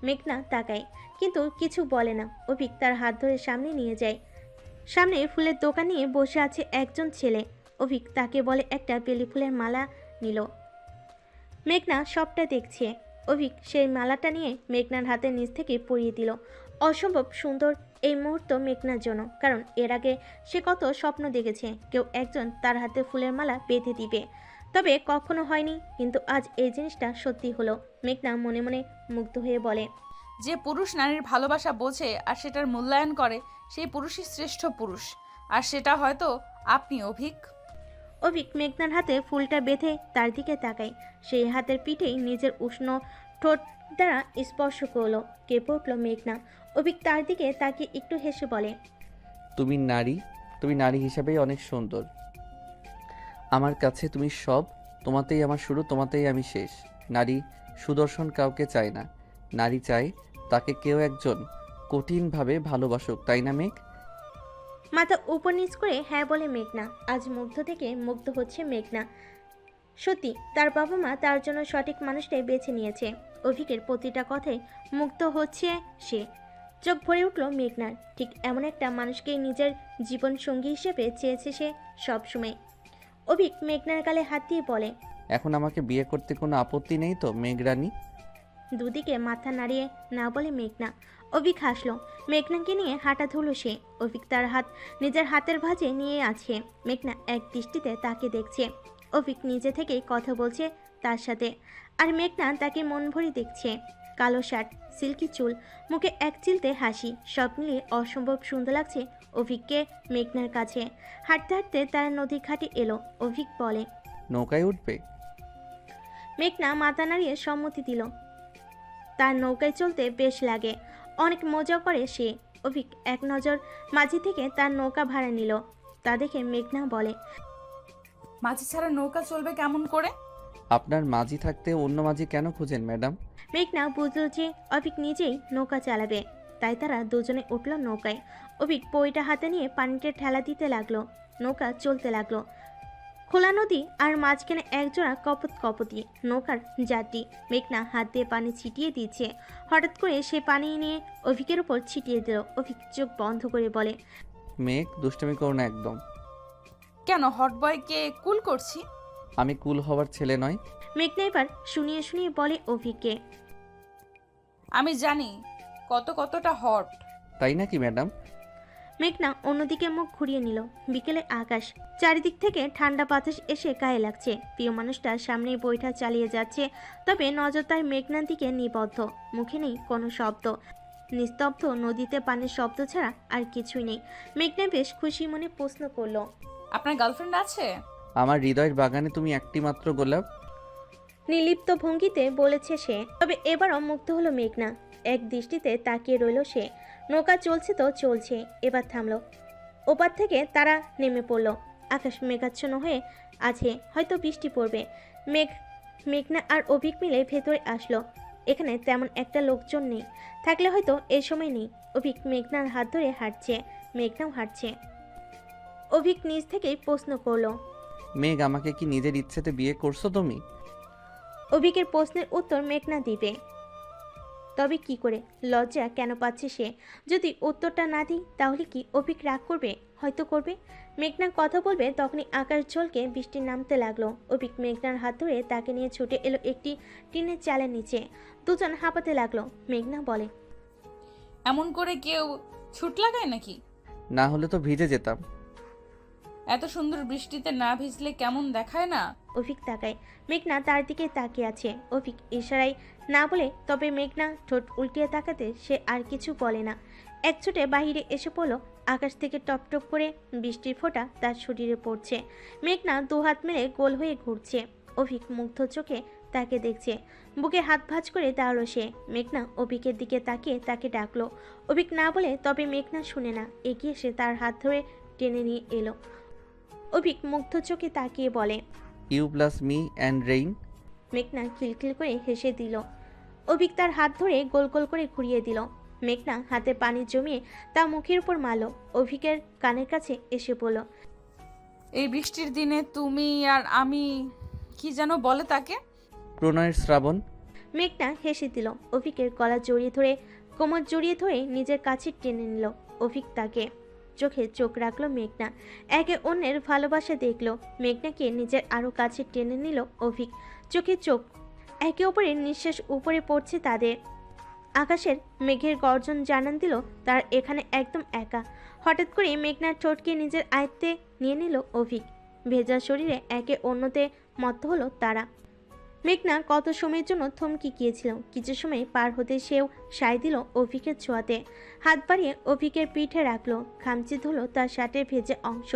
মেঘনা তাকায়, কিন্তু কিছু বলে না। অভিক তার হাত ধরে সামনে নিয়ে যায়। সামনে ফুলের দোকান নিয়ে বসে আছে একজন ছেলে। অভিক তাকে বলে একটা বেলি ফুলের মালা নিল। মেঘনা সবটা দেখছে। অভিক সেই মালাটা নিয়ে মেঘনার হাতের নিচ থেকে পরিয়ে দিল। অসম্ভব সুন্দর এই মুহূর্ত মেঘনার জন্য, কারণ এর আগে সে কত স্বপ্ন দেখেছে কেউ একজন তার হাতে ফুলের মালা বেঁধে দিবে, তবে কখনো হয়নি। কিন্তু আজ এই জিনিসটা সত্যি হলো। মেঘনা মনে মনে মুগ্ধ হয়ে বলে, যে পুরুষ নারীর ভালোবাসা বোঝে আর সেটার মূল্যায়ন করে, সেই পুরুষই শ্রেষ্ঠ পুরুষ। আর সেটা হয়তো আপনি, অভিক। অভিক মেঘনার হাতে ফুলটা বেঁধে তার দিকে তাকায়। সেই হাতের পিঠেই নিজের উষ্ণ ঠোঁট দ্বারা স্পর্শ করলো। কেঁপে উঠল মেঘনা। অভিক তার দিকে তাকিয়ে একটু হেসে বলে, তুমি নারী হিসাবেই অনেক সুন্দর। আমার কাছে তুমি সব, তোমাতেই আমার শুরু, তোমাতেই আমি শেষ। নারী সুদর্শন কাউকে চায় না, নারী চায় তাকে কেউ একজন কঠিনভাবে ভালোবাসুক, তাই না মেঘ? মাথা উপর নিচ করে হ্যাঁ বলে মেঘনা। আজ মুগ্ধ থেকে মুগ্ধ হচ্ছে মেঘনা। সত্যি তার বাবা মা তার জন্য সঠিক মানুষটাই বেছে নিয়েছে। অভিকের প্রতিটা কথায় মুগ্ধ হচ্ছে সে। চোখ ভরে উঠল মেঘনার। ঠিক এমন একটা মানুষকেই নিজের জীবন সঙ্গী হিসেবে চেয়েছে সে সবসময়। অভিক মেঘনার গালে হাত দিয়ে বলে, এখন আমাকে বিয়ে করতে কোনো আপত্তি নেই তো মেঘরানী? দুদিকে মাথা নাড়িয়ে না বলে মেঘনা। অভিক হাসলো। মেঘনাকে নিয়ে হাঁটা ধুলো সে। অভিক তার হাত নিজের হাতের ভাঁজে নিয়ে আছে। মেঘনা এক দৃষ্টিতে তাকে দেখছে। অভিক নিজে থেকেই কথা বলছে তার সাথে, আর মেঘনা তাকে মন ভরে দেখছে। কালো শার্ট, সিল্কি চুল, মুখে এক চিলতে হাসি, সব মিলিয়ে অসম্ভব সুন্দর লাগছে অভিককে মেঘনার কাছে। হাঁটতে হাঁটতে তারা নদীর ঘাটে এলো। অভিক বলে, নৌকায় উঠবে? মেঘনা মাথা নাড়িয়ে সম্মতি দিল। তার নৌকায় চলতে বেশ লাগে, অনেক মজা করে সে। অভিক এক নজর মাঝি থেকে তার নৌকা ভাড়া নিল। তা দেখে মেঘনা বলে, মাঝি ছাড়া নৌকা চলবে কেমন করে? আপনার মাঝি থাকতে অন্য মাঝি কেন খুঁজেন ম্যাডাম? মেঘনা বুঝল যে অভিক নিজেই নৌকা চালাবে, তাই তারা দুজনে উঠল নৌকায়। অভিক পইটা হাতে নিয়ে পানিতে ঠেলা দিতে লাগলো। নৌকা চলতে লাগলো। খোলা নদী আর মাঝখানে একজোড়া কপতি নৌকার যাত্রী। মেঘনা হাত দিয়ে পানি ছিটিয়ে দিচ্ছে। হঠাৎ করে সে পানি নিয়ে অভিকের উপর ছিটিয়ে দিল। অভিক চোখ বন্ধ করে বলে, মেঘ দুষ্টমি করো না একদম। কেন, হট বয়কে কুল করছি? আমি কুল হওয়ার ছেলে নয়। মেঘনা এবার শুনিয়ে শুনিয়ে বলে অভিককে, আমি জানি কতটা হট। তাই নাকি ম্যাডাম? মেঘনা অন্যদিকে মুখ ঘুরিয়ে নিল। বিকেলে আকাশ, চারিদিক থেকে ঠান্ডা বাতাস এসে গায়ে লাগছে। প্রিয় মানুষটা সামনেই বইটা চালিয়ে যাচ্ছে, তবে নজর তার মেঘনার দিকে নিবদ্ধ। মুখে নেই কোনো শব্দ, নিস্তব্ধ নদীতে পানির শব্দ ছাড়া আর কিছুই নেই। মেঘনা বেশ খুশি মনে প্রশ্ন করলো, আপনার গার্লফ্রেন্ড আছে? আমার হৃদয়ের বাগানে তুমি একটি মাত্র গোলাপ। নির্লিপ্ত ভঙ্গিতে বলেছে সে। তবে এবারও মুগ্ধ হলো মেঘনা। এক দৃষ্টিতে তাকিয়ে রইল সে। নৌকা চলছে তো চলছে, এবার থামলো। ওপার থেকে তারা নেমে পড়ল। আকাশ মেঘাচ্ছন্ন হয়ে আছে, হয়তো বৃষ্টি পড়বে। মেঘনা আর অভিক মিলে ভেতরে আসলো। এখানে তেমন একটা লোকজন নেই, থাকলে হয়তো এই সময় নেই। অভিক মেঘনার হাত ধরে হাঁটছে, মেঘনাও হাঁটছে। অভিক নিজ থেকেই প্রশ্ন করলো, মেঘ, আমাকে কি নিজের ইচ্ছেতে বিয়ে করছো তুমি? অভিকের প্রশ্নের উত্তর মেঘনা দিবে, তবে কি করে? লজ্জা কেন পাচ্ছে সে? যদি উত্তরটা না দিই তাহলে কি অভিক রাগ করবে? হয়তো করবে। মেঘনা কথা বলবে তখনই আকাশ ঝলকে বৃষ্টি নামতে লাগলো। অভিক মেঘনার হাত ধরে তাকে নিয়ে ছুটে এলো একটি টিনের চালের নিচে। দুজন হাঁপাতে লাগলো। মেঘনা বলে, এমন করে কেউ ছুট লাগায় নাকি? না হলে তো ভিজে যেতাম। এত সুন্দর বৃষ্টিতে না ভিজলে কেমন দেখায় না? অভিক তাকায়। মেঘনা তার দিকে তাকিয়ে আছে। অভিক ইশারায় না বলে, তবে মেঘনা ঠোঁট উল্টিয়ে তাকাতে সে আর কিছু বলে না। এক ছুটে বাহিরে এসে পড়লো। আকাশ থেকে টপ টপ করে বৃষ্টির ফোঁটা তার শরীরে পড়ছে। মেঘনা দুহাত মেলে গোল হয়ে ঘুরছে। অভিক মুগ্ধ চোখে তাকে দেখছে। বুকে হাত ভাঁজ করে দাঁড়ালো সে। মেঘনা অভিকের দিকে তাকিয়ে তাকে ডাকলো। অভিক না বলে, তবে মেঘনা শুনে না। এগিয়ে সে তার হাত ধরে টেনে নিয়ে এলো। অভিক মুগ্ধ চোখে তাকিয়ে বলে, you plus me and rain. মেঘনা খিলখিল করে হেসে দিল। অভিক তার হাত ধরে গোল গোল করে ঘুরিয়ে দিল। মেঘনা হাতে পানি জমিয়ে তা মুখের উপর মারল। অভিকের কানের কাছে এসে বলল, এই বৃষ্টির দিনে তুমি আর আমি, কি যেন বলে তাকে? প্রণয়ের শ্রাবণ। মেঘনা হেসে দিল। অভিকের গলা জড়িয়ে ধরে, কোমর জড়িয়ে ধরে নিজের কাছে টেনে নিল। অভিক তাকে চোখে চোখ রাখলো। মেঘনা একে অন্যের ভালোবাসা দেখলো। মেঘনাকে নিজের আরো কাছে টেনে নিল অভিক। চোখে চোখ, একে অপরের নিঃশ্বাস উপরে পড়ছে তাদের। আকাশের মেঘের গর্জন জানান দিল তার এখানে একদম একা। হঠাৎ করে মেঘনার ঠোঁটকে নিজের আয়ত্তে নিয়ে নিল অভিক। ভেজা শরীরে একে অন্যতে মত্ত হলো তারা। মেঘনা কত সময়ের জন্য থমকে গিয়েছিল। কিছু সময় পার হতে সেও সায় দিল অভিকের ছোঁয়াতে। হাত বাড়িয়ে অভিকের পিঠে রাখলো। খামচি ধরল তার শার্টের ভেজে অংশ।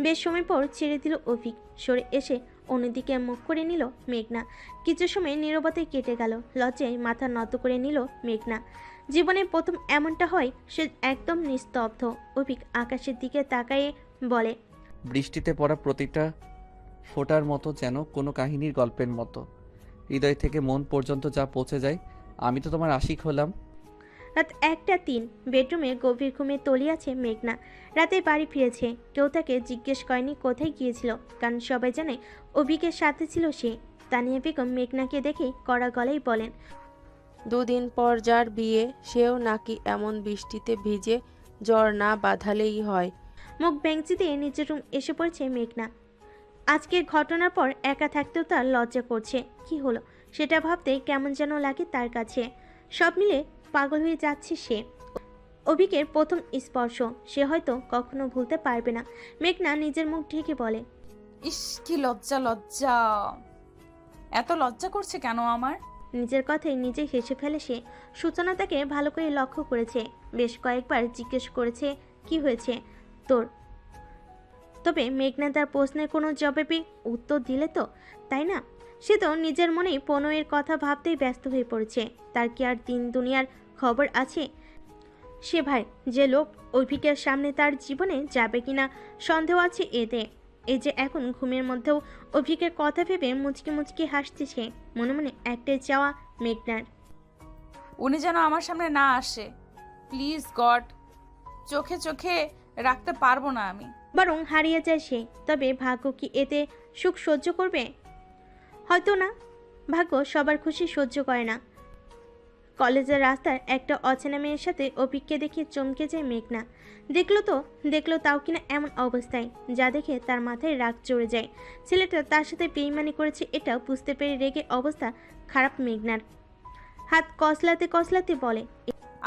বেশ সময় পর ছেড়ে দিল অভিক। সরে এসে অন্যদিকে মুখ করে নিল মেঘনা। কিছু সময় নীরবতায় কেটে গেল। লজ্জায় মাথা নত করে নিল মেঘনা। জীবনে প্রথম এমনটা হয়, সে একদম নিস্তব্ধ। অভিক আকাশের দিকে তাকায়ে বলে, বৃষ্টিতে পড়া প্রতিটা ফোঁটার মতো যেন কোনো কাহিনীর গল্পের মতো, হৃদয় থেকে মন পর্যন্ত যা পৌঁছে যায়। আমি তো তোমার আশিক হলাম। রাত 1:03, বেডরুমে গভীর ঘুমে তলিয়ে আছে মেঘনা। রাতে বাড়ি ফিরেছে। কেউ তাকে জিজ্ঞেস করেনি কোথায় গিয়েছিল, কারণ সবাই জানে অভিকের সাথে ছিল সে। তানিয়া বেগম মেঘনাকে দেখে কড়া গলায় বলেন, 2 দিন পর যার বিয়ে, সেও নাকি এমন বৃষ্টিতে ভিজে জ্বর না বাঁধালেই হয়। মুখ বেঞ্চি দিয়ে নিজের রুম এসে পড়েছে মেঘনা। আজকের ঘটনার পর একা থাকতেও তার লজ্জা করছে। কি হলো সেটা ভাবতে কেমন যেন লাগে তার কাছে। সব মিলে পাগল হয়ে যাচ্ছে সে। অভিকের প্রথম স্পর্শ সে হয়তো কখনো ভুলতে পারবে না। মেঘনা নিজের মুখ ঢেকে বলে, ইস, কি লজ্জা লজ্জা! এত লজ্জা করছে কেন আমার? নিজের কথাই নিজে হেসে ফেলে সে। সূচনা তাকে ভালো করে লক্ষ্য করেছে। বেশ কয়েকবার জিজ্ঞেস করেছে, কি হয়েছে তোর? তবে মেঘনা তার প্রশ্নের কোনো জবাবে উত্তর দিলে তো, তাই না? সে তো নিজের মনেই প্রণয়ের কথা ভাবতেই ব্যস্ত হয়ে পড়েছে। তার কি আর দিন দুনিয়ার খবর আছে? সে ভাই যে লোক অভিকের সামনে তার জীবনে যাবে কিনা সন্দেহ আছে এতে। এই যে এখন ঘুমের মধ্যেও অভিকের কথা ভেবে মুচকি মুচকি হাসতেছে। মনে মনে একটাই চাওয়া মেঘনার, উনি যেন আমার সামনে না আসে। প্লিজ গড, চোখে চোখে রাখতে পারবো না আমি। বরং হারিয়ে যায় সে। তবে ভাগ্য কি এতে সুখ সহ্য করবে? হয়তো না। ভাগ্য সবার খুশি সহ্য করে না। কলেজের রাস্তার একটা অচেনা মেয়ের সাথে অভিককে দেখে চমকে যায় মেঘনা। দেখলো তাও কিনা এমন অবস্থায়, যা দেখে তার মাথায় রাগ চড়ে যায়। ছেলেটা তার সাথে বেইমানি করেছে এটা বুঝতে পেরে রেগে অবস্থা খারাপ মেঘনার। হাত কসলাতে কসলাতে বলে,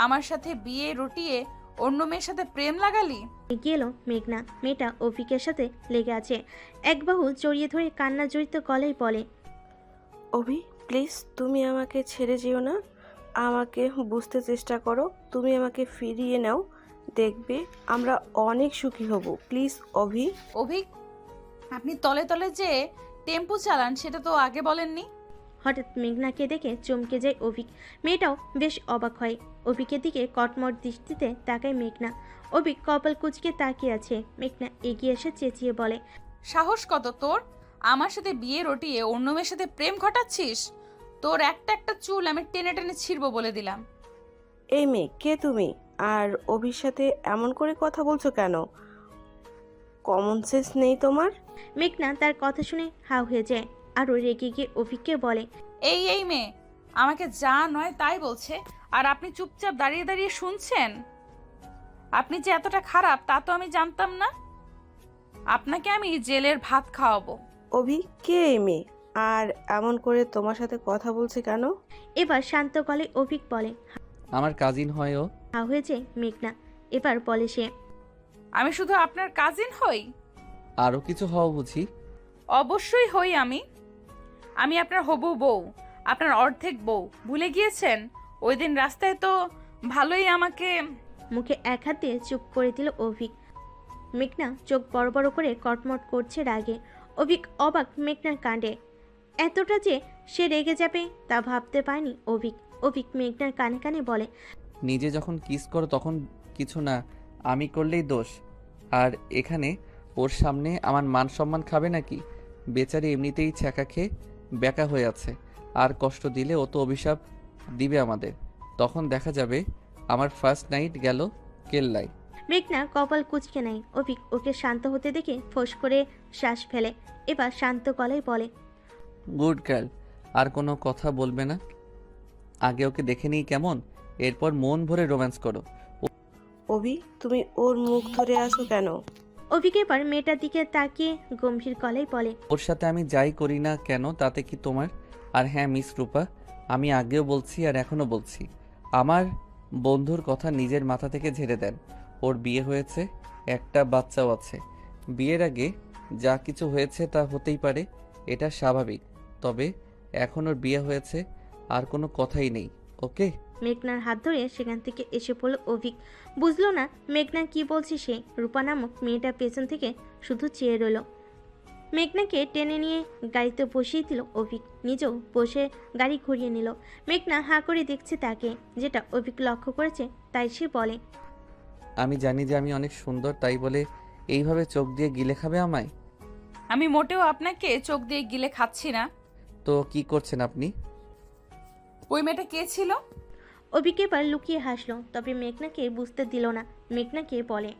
আমার সাথে বিয়ে রটিয়ে অন্য মেয়ের সাথে প্রেম লাগালি? এগিয়ে এলো মেঘনা। মেয়েটা অভিকের সাথে লেগে আছে। এক বাহু জড়িয়ে ধরে কান্না জড়িত গলায় বলে, অভি প্লিজ তুমি আমাকে ছেড়ে যেও না, আমাকে বুঝতে চেষ্টা করো, তুমি আমাকে ফিরিয়ে নাও, দেখবে আমরা অনেক সুখী হব, প্লিজ অভি। অভিক, আপনি তলে তলে যে টেম্পু চালান সেটা তো আগে বলেননি। হঠাৎ মেঘনাকে দেখে চমকে যায় অভিক। মেয়েটাও বেশ অবাক হয়। অভিকের দিকে কটমট দৃষ্টিতে তাকায় মেঘনা। অভিক কপাল কুঁচকে তাকিয়ে আছে। মেঘনা এগিয়ে এসে চেঁচিয়ে বলে, সাহস কত তোর? আমার সাথে বিয়ে রটিয়ে অন্য মেয়ের সাথে প্রেম ঘটাচ্ছিস? তোর একটা একটা চুল আমি টেনে টেনে ছিঁড়বো বলে দিলাম। এই মেয়ে কে তুমি? আর অভির সাথে এমন করে কথা বলছো কেন? কমন সেন্স নেই তোমার? মেঘনা তার কথা শুনে হাউ হয়ে যায়। আরও রেগে গিয়ে অভিককে বলে, এই মেয়ে আমাকে যা নয় তাই বলছে, আর আপনি চুপচাপ দাঁড়িয়ে দাঁড়িয়ে শুনছেন? আপনি যে এতটা খারাপ তা তো আমি জানতাম না। আপনাকে আমি জেলের ভাত খাওয়াবো। অভি কে এই মেয়ে? আর এমন করে তোমার সাথে কথা বলছে কেন? এবার শান্ত গলায় অভিক বলে। আমার কাজিন হয় ও। হাউ হয়ে যায় মেঘনা। এবার বলে সে, আমি শুধু আপনার কাজিন হই? আরও কিছু হও বুঝি? অবশ্যই হই আমি। আমি আপনার হবু বউ, আপনার অর্ধেক বউ। ভুলে গিয়েছেন? ওই দিন রাস্তায় তো ভালোই আমাকে। মুখে এক হাত দিয়ে চুপ করে দিল অভিক। মেঘনা চোখ বড় বড় করে কটমট করছে রাগে। অভিক অবাক মেঘনার কাণ্ডে। এতটা যে সে রেগে যাবে তা ভাবতে পারেনি অভিক। অভিক মেঘনার কানে কানে বলে, নিজে যখন কিস করো তখন কিছু না, আমি করলেই দোষ। আর এখানে ওর সামনে আমার মান সম্মান খাবে নাকি? বেচারি এমনিতেই ছ্যাঁকা খেয়ে ব্যাকা হয়ে আছে, আর কষ্ট দিলে ও তো অভিশাপ দিবে আমাদের। তখন দেখা যাবে আমার ফার্স্ট নাইট গেল কেল্লায়। মেঘনা কপাল কুঁচকে নেয়। অভিক ওকে শান্ত হতে দেখে ফোঁস করে শ্বাস ফেলে। এবার শান্ত গলায় বলে, গুড গার্ল, আর কোনো কথা বলবে না। আগে ওকে দেখে নিই কেমন, এরপর মন ভরে রোম্যান্স করো। অভি তুমি ওর মুখ ধরে আছো কেন? অভিক এবার মেয়েটার দিকে তাকিয়ে গম্ভীর গলায় বলে, ওর সাথে আমি যাই করি না কেন তাতে কি তোমার? আর হ্যাঁ মিস রূপা, আমি আগেও বলছি আর এখনও বলছি, আমার বন্ধুর কথা নিজের মাথা থেকে ঝেড়ে দেন। ওর বিয়ে হয়েছে, একটা বাচ্চাও আছে। বিয়ের আগে যা কিছু হয়েছে তা হতেই পারে, এটা স্বাভাবিক। তবে এখন ওর বিয়ে হয়েছে, আর কোনো কথাই নেই, ওকে? মেঘনার হাত ধরে সেখান থেকে এসে পড়ল অভিক। বুঝলো না মেঘনা কি বলছে সে। রূপা নামক মেয়েটা পেছন থেকে শুধু চেয়ে রইল। মেঘনাকে টেনে নিয়ে গাড়িতে বসিয়ে দিল অভিক। নিজেও বসে গাড়ি ঘুরিয়ে নিল। মেঘনা হাঁ করে দেখছে তাকে। যেটা অভিক লক্ষ্য করেছে তাই সে বলে, আমি জানি যে আমি অনেক সুন্দর, তাই বলে এইভাবে চোখ দিয়ে গিলে খাবে আমায়? আমি মোটেও আপনাকে চোখ দিয়ে গিলে খাচ্ছি না। তো কি করছেন আপনি? ওই মেয়েটা কে ছিল? অভিক এবার লুকিয়ে হাসলো, তবে মেঘনাকে বুঝতে দিল না। মেঘনাকে বলে,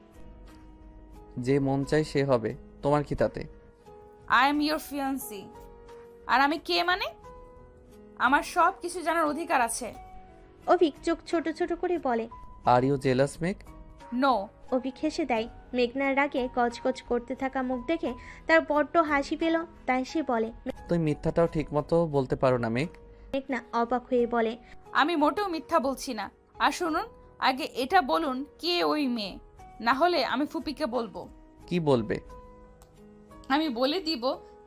যে মন চাই সে হবে, তোমার কি তাতে? I am your fiancee. আর আমি কে মানে? আমার সব কিছু জানার অধিকার আছে। অভিক চোখ ছোট ছোট করে বলে, are you jealous make? No. Abhik হেসে দেয়। মেঘনার রাগে কচকচ করতে থাকা মুখ দেখে তার বড্ড হাসি পেল, তাই সে বলে। তুই মিথ্যাটাও ঠিক মতো বলতে পারো না মেক। মেঘনা অবাক হয়ে বলে, আমি মোটেও মিথ্যা বলছি না। আর শুনুন, আগে এটা বলুন কে ওই মেয়ে, না হলে আমি ফুপিকে বলবো। কি বলবে? আমি বলে দিব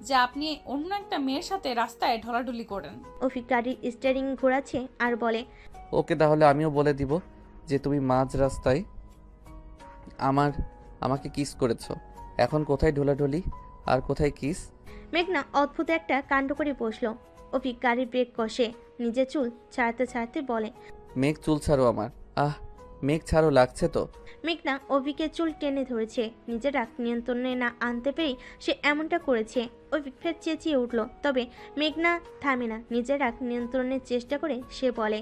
যে আপনি অন্য একটা মেয়ের সাথে রাস্তায় ঢলাঢলি করেন। অভিক গাড়ির স্টিয়ারিং ঘোরাচ্ছে আর বলে, ওকে তাহলে আমিও বলে দিব যে তুমি মাঝ রাস্তায় আমাকে কিস করেছো। এখন কোথায় ঢোলাঢুলি আর কোথায় কিস? মেঘনা অদ্ভুত একটা কাণ্ড করে বসলো। অভিক গাড়ির ব্রেক কষে নিজের চুল ছাড়তে ছাড়তে বলে, মেঘ চুল ছাড়ো আমার। মেঘ ছাড়ো, লাগছে তো। মেঘনা অভিকের চুল টেনে ধরেছে। নিজের রাগ নিয়ন্ত্রণে না আনতে পেরেই সে এমনটা করেছে। অভিক ফের চেঁচিয়ে উঠল, তবে মেঘনা থামে না। নিজের রাগ নিয়ন্ত্রণের চেষ্টা করে সে বলে,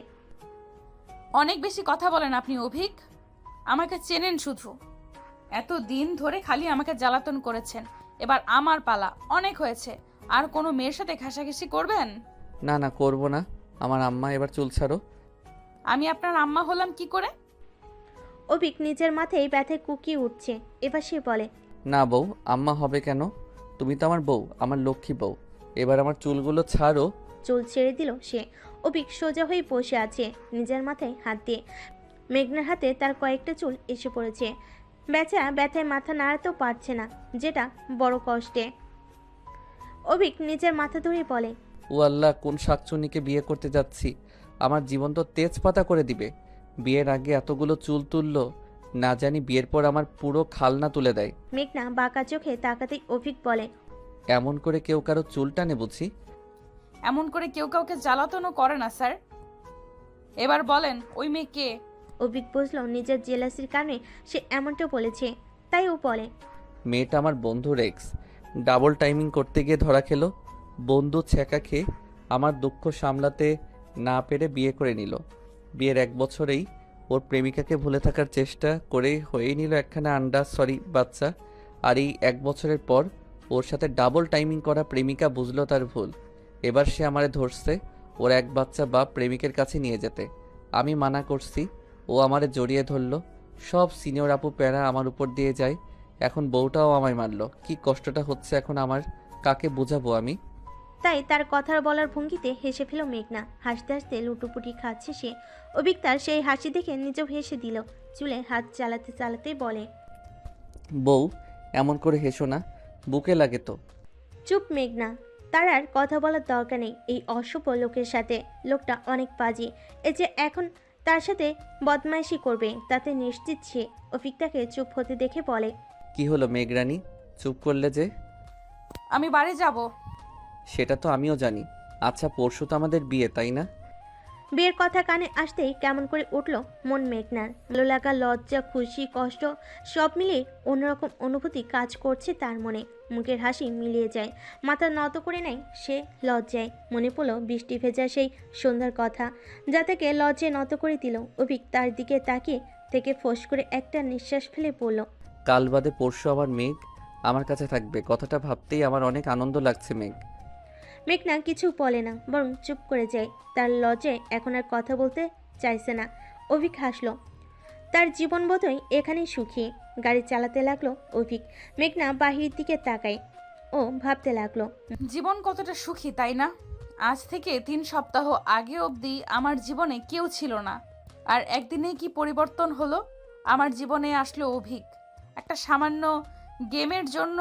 অনেক বেশি কথা বলেন আপনি অভিক। আমাকে চেনেন শুধু, এত দিন ধরে খালি আমাকে জ্বালাতন করেছেন। এবার আমার পালা, অনেক হয়েছে। আর কোনো মেয়ের সাথে ঘাসাঘাসি করবেন? না না, করবো না। আমার আম্মা, এবার চুল ছাড়ো। আমি আপনার আম্মা হলাম কি করে? অভিক নিজের মাথায় ব্যথায় কুকিয়ে উঠছে। এবার সে বলে, না বউ, আম্মা হবে কেন? তুমি তো আমার বউ, আমার লক্ষ্মী বউ। এবার আমার চুলগুলো ছাড়ো। চুল ছেড়ে দিল সে। অভিক সোজা হয়ে বসে আছে নিজের মাথায় হাত দিয়ে। মেঘনার হাতে তার কয়েকটা চুল এসে পড়েছে। বেচারা ব্যথায় মাথা নাড়াতেও পারছে না, যেটা বড় কষ্টে। অভিক নিজের মাথা ধরে বলে, ও আল্লাহ, কোন শাকচুন্নিকে বিয়ে করতে যাচ্ছি? আমার জীবন তো তেজপাতা করে দিবে। বিয়ের আগে এতগুলো চুল তুললো, না জানি বিয়ের পর আমার পুরো খালনা তুলে দেয়। মেঘনা বাঁকা চোখে তাকাতেই অভিক বলে, এমন করে কেউ কারো চুল টানে বুঝি? এমন করে কেউ কাউকে জ্বালাতনও করে না স্যার। এবার বলেন ওই মেয়ে কে? অভিক বুঝলো নিজের জেলাসির কারণে সে এমনটা বলেছে, তাই ও বলে, মেয়েটা আমার বন্ধু রেক্স। ডাবল টাইমিং করতে গিয়ে ধরা খেলো। বন্ধু ছ্যাঁকা খেয়ে আমার দুঃখ সামলাতে না পেরে বিয়ে করে নিল। বিয়ের 1 বছরেই ওর প্রেমিকাকে ভুলে থাকার চেষ্টা করে হয়েই নিল একখানা বাচ্চা। আর এই 1 বছরের পর ওর সাথে ডাবল টাইমিং করা প্রেমিকা বুঝলো তার ভুল। এবার সে আমারে ধরছে ওর 1 বাচ্চা বাপ প্রেমিকের কাছে নিয়ে যেতে। আমি মানা করছি, ও আমারে জড়িয়ে ধরলো। সব সিনিয়র আপু প্যারা আমার উপর দিয়ে যায়। এখন বউটাও আমায় মারলো। কি কষ্টটা হচ্ছে এখন আমার, কাকে বুঝাবো আমি? তাই তার কথার বলার ভঙ্গিতে হেসে ফেল মেঘনা। হাসতে হাসতে লুটোপুটি খাচ্ছে সে। অভিক তার সেই হাসি দেখে নিজেও হেসে দিল। চুলে হাত চালাতে চালাতে বলে, বউ, এমন করে হেসো না, বুকে লাগে তো। চুপ মেঘনা, তার আর কথা বলার দরকার নেই এই অসভ্য লোকের সাথে। লোকটা অনেক পাজি। এই যে এখন তার সাথে বদমাইশি করবে তাতে নিশ্চিত সে। অভিক তাকে চুপ হতে দেখে বলে, কি হলো মেঘরানী, চুপ করলে যে? আমি বাড়ি যাব। সেটা তো আমিও জানি। আচ্ছা, পরশু তো আমাদের বিয়ে, তাই না? বিয়ের কথা কানে আসতেই কেমন করে উঠল মন মেঘনার। ভালো লাগা, লজ্জা, খুশি, কষ্ট সব মিলিয়ে অন্যরকম অনুভূতি কাজ করছে তার মনে। মুখের হাসি মিলিয়ে যায়, মাথা নত করে নেয় সে লজ্জায়। মনে পড়ল বৃষ্টি ভেজা সেই সন্ধ্যার কথা, যা থেকে লজ্জায় নত করে দিল। অভিক তার দিকে তাকিয়ে থেকে ফোঁস করে একটা নিঃশ্বাস ফেলে পড়ল, কাল বাদে পরশু আমার মেঘ আমার কাছে থাকবে। কথাটা ভাবতেই আমার অনেক আনন্দ লাগছে মেঘ। মেঘনা কিছু বলে না, বরং চুপ করে যায়। তার লজ্জায় এখন আর কথা বলতে চাইছে না। অভিক হাসল, তার জীবন বোধহয় এখানেই সুখী। গাড়ি চালাতে লাগলো অভিক। মেঘনা বাহিরের দিকে তাকায়, ও ভাবতে লাগলো, জীবন কতটা সুখী তাই না? আজ থেকে 3 সপ্তাহ আগে অবধি আমার জীবনে কেউ ছিল না, আর একদিনেই কি পরিবর্তন হলো। আমার জীবনে আসলো অভিক। একটা সামান্য গেমের জন্য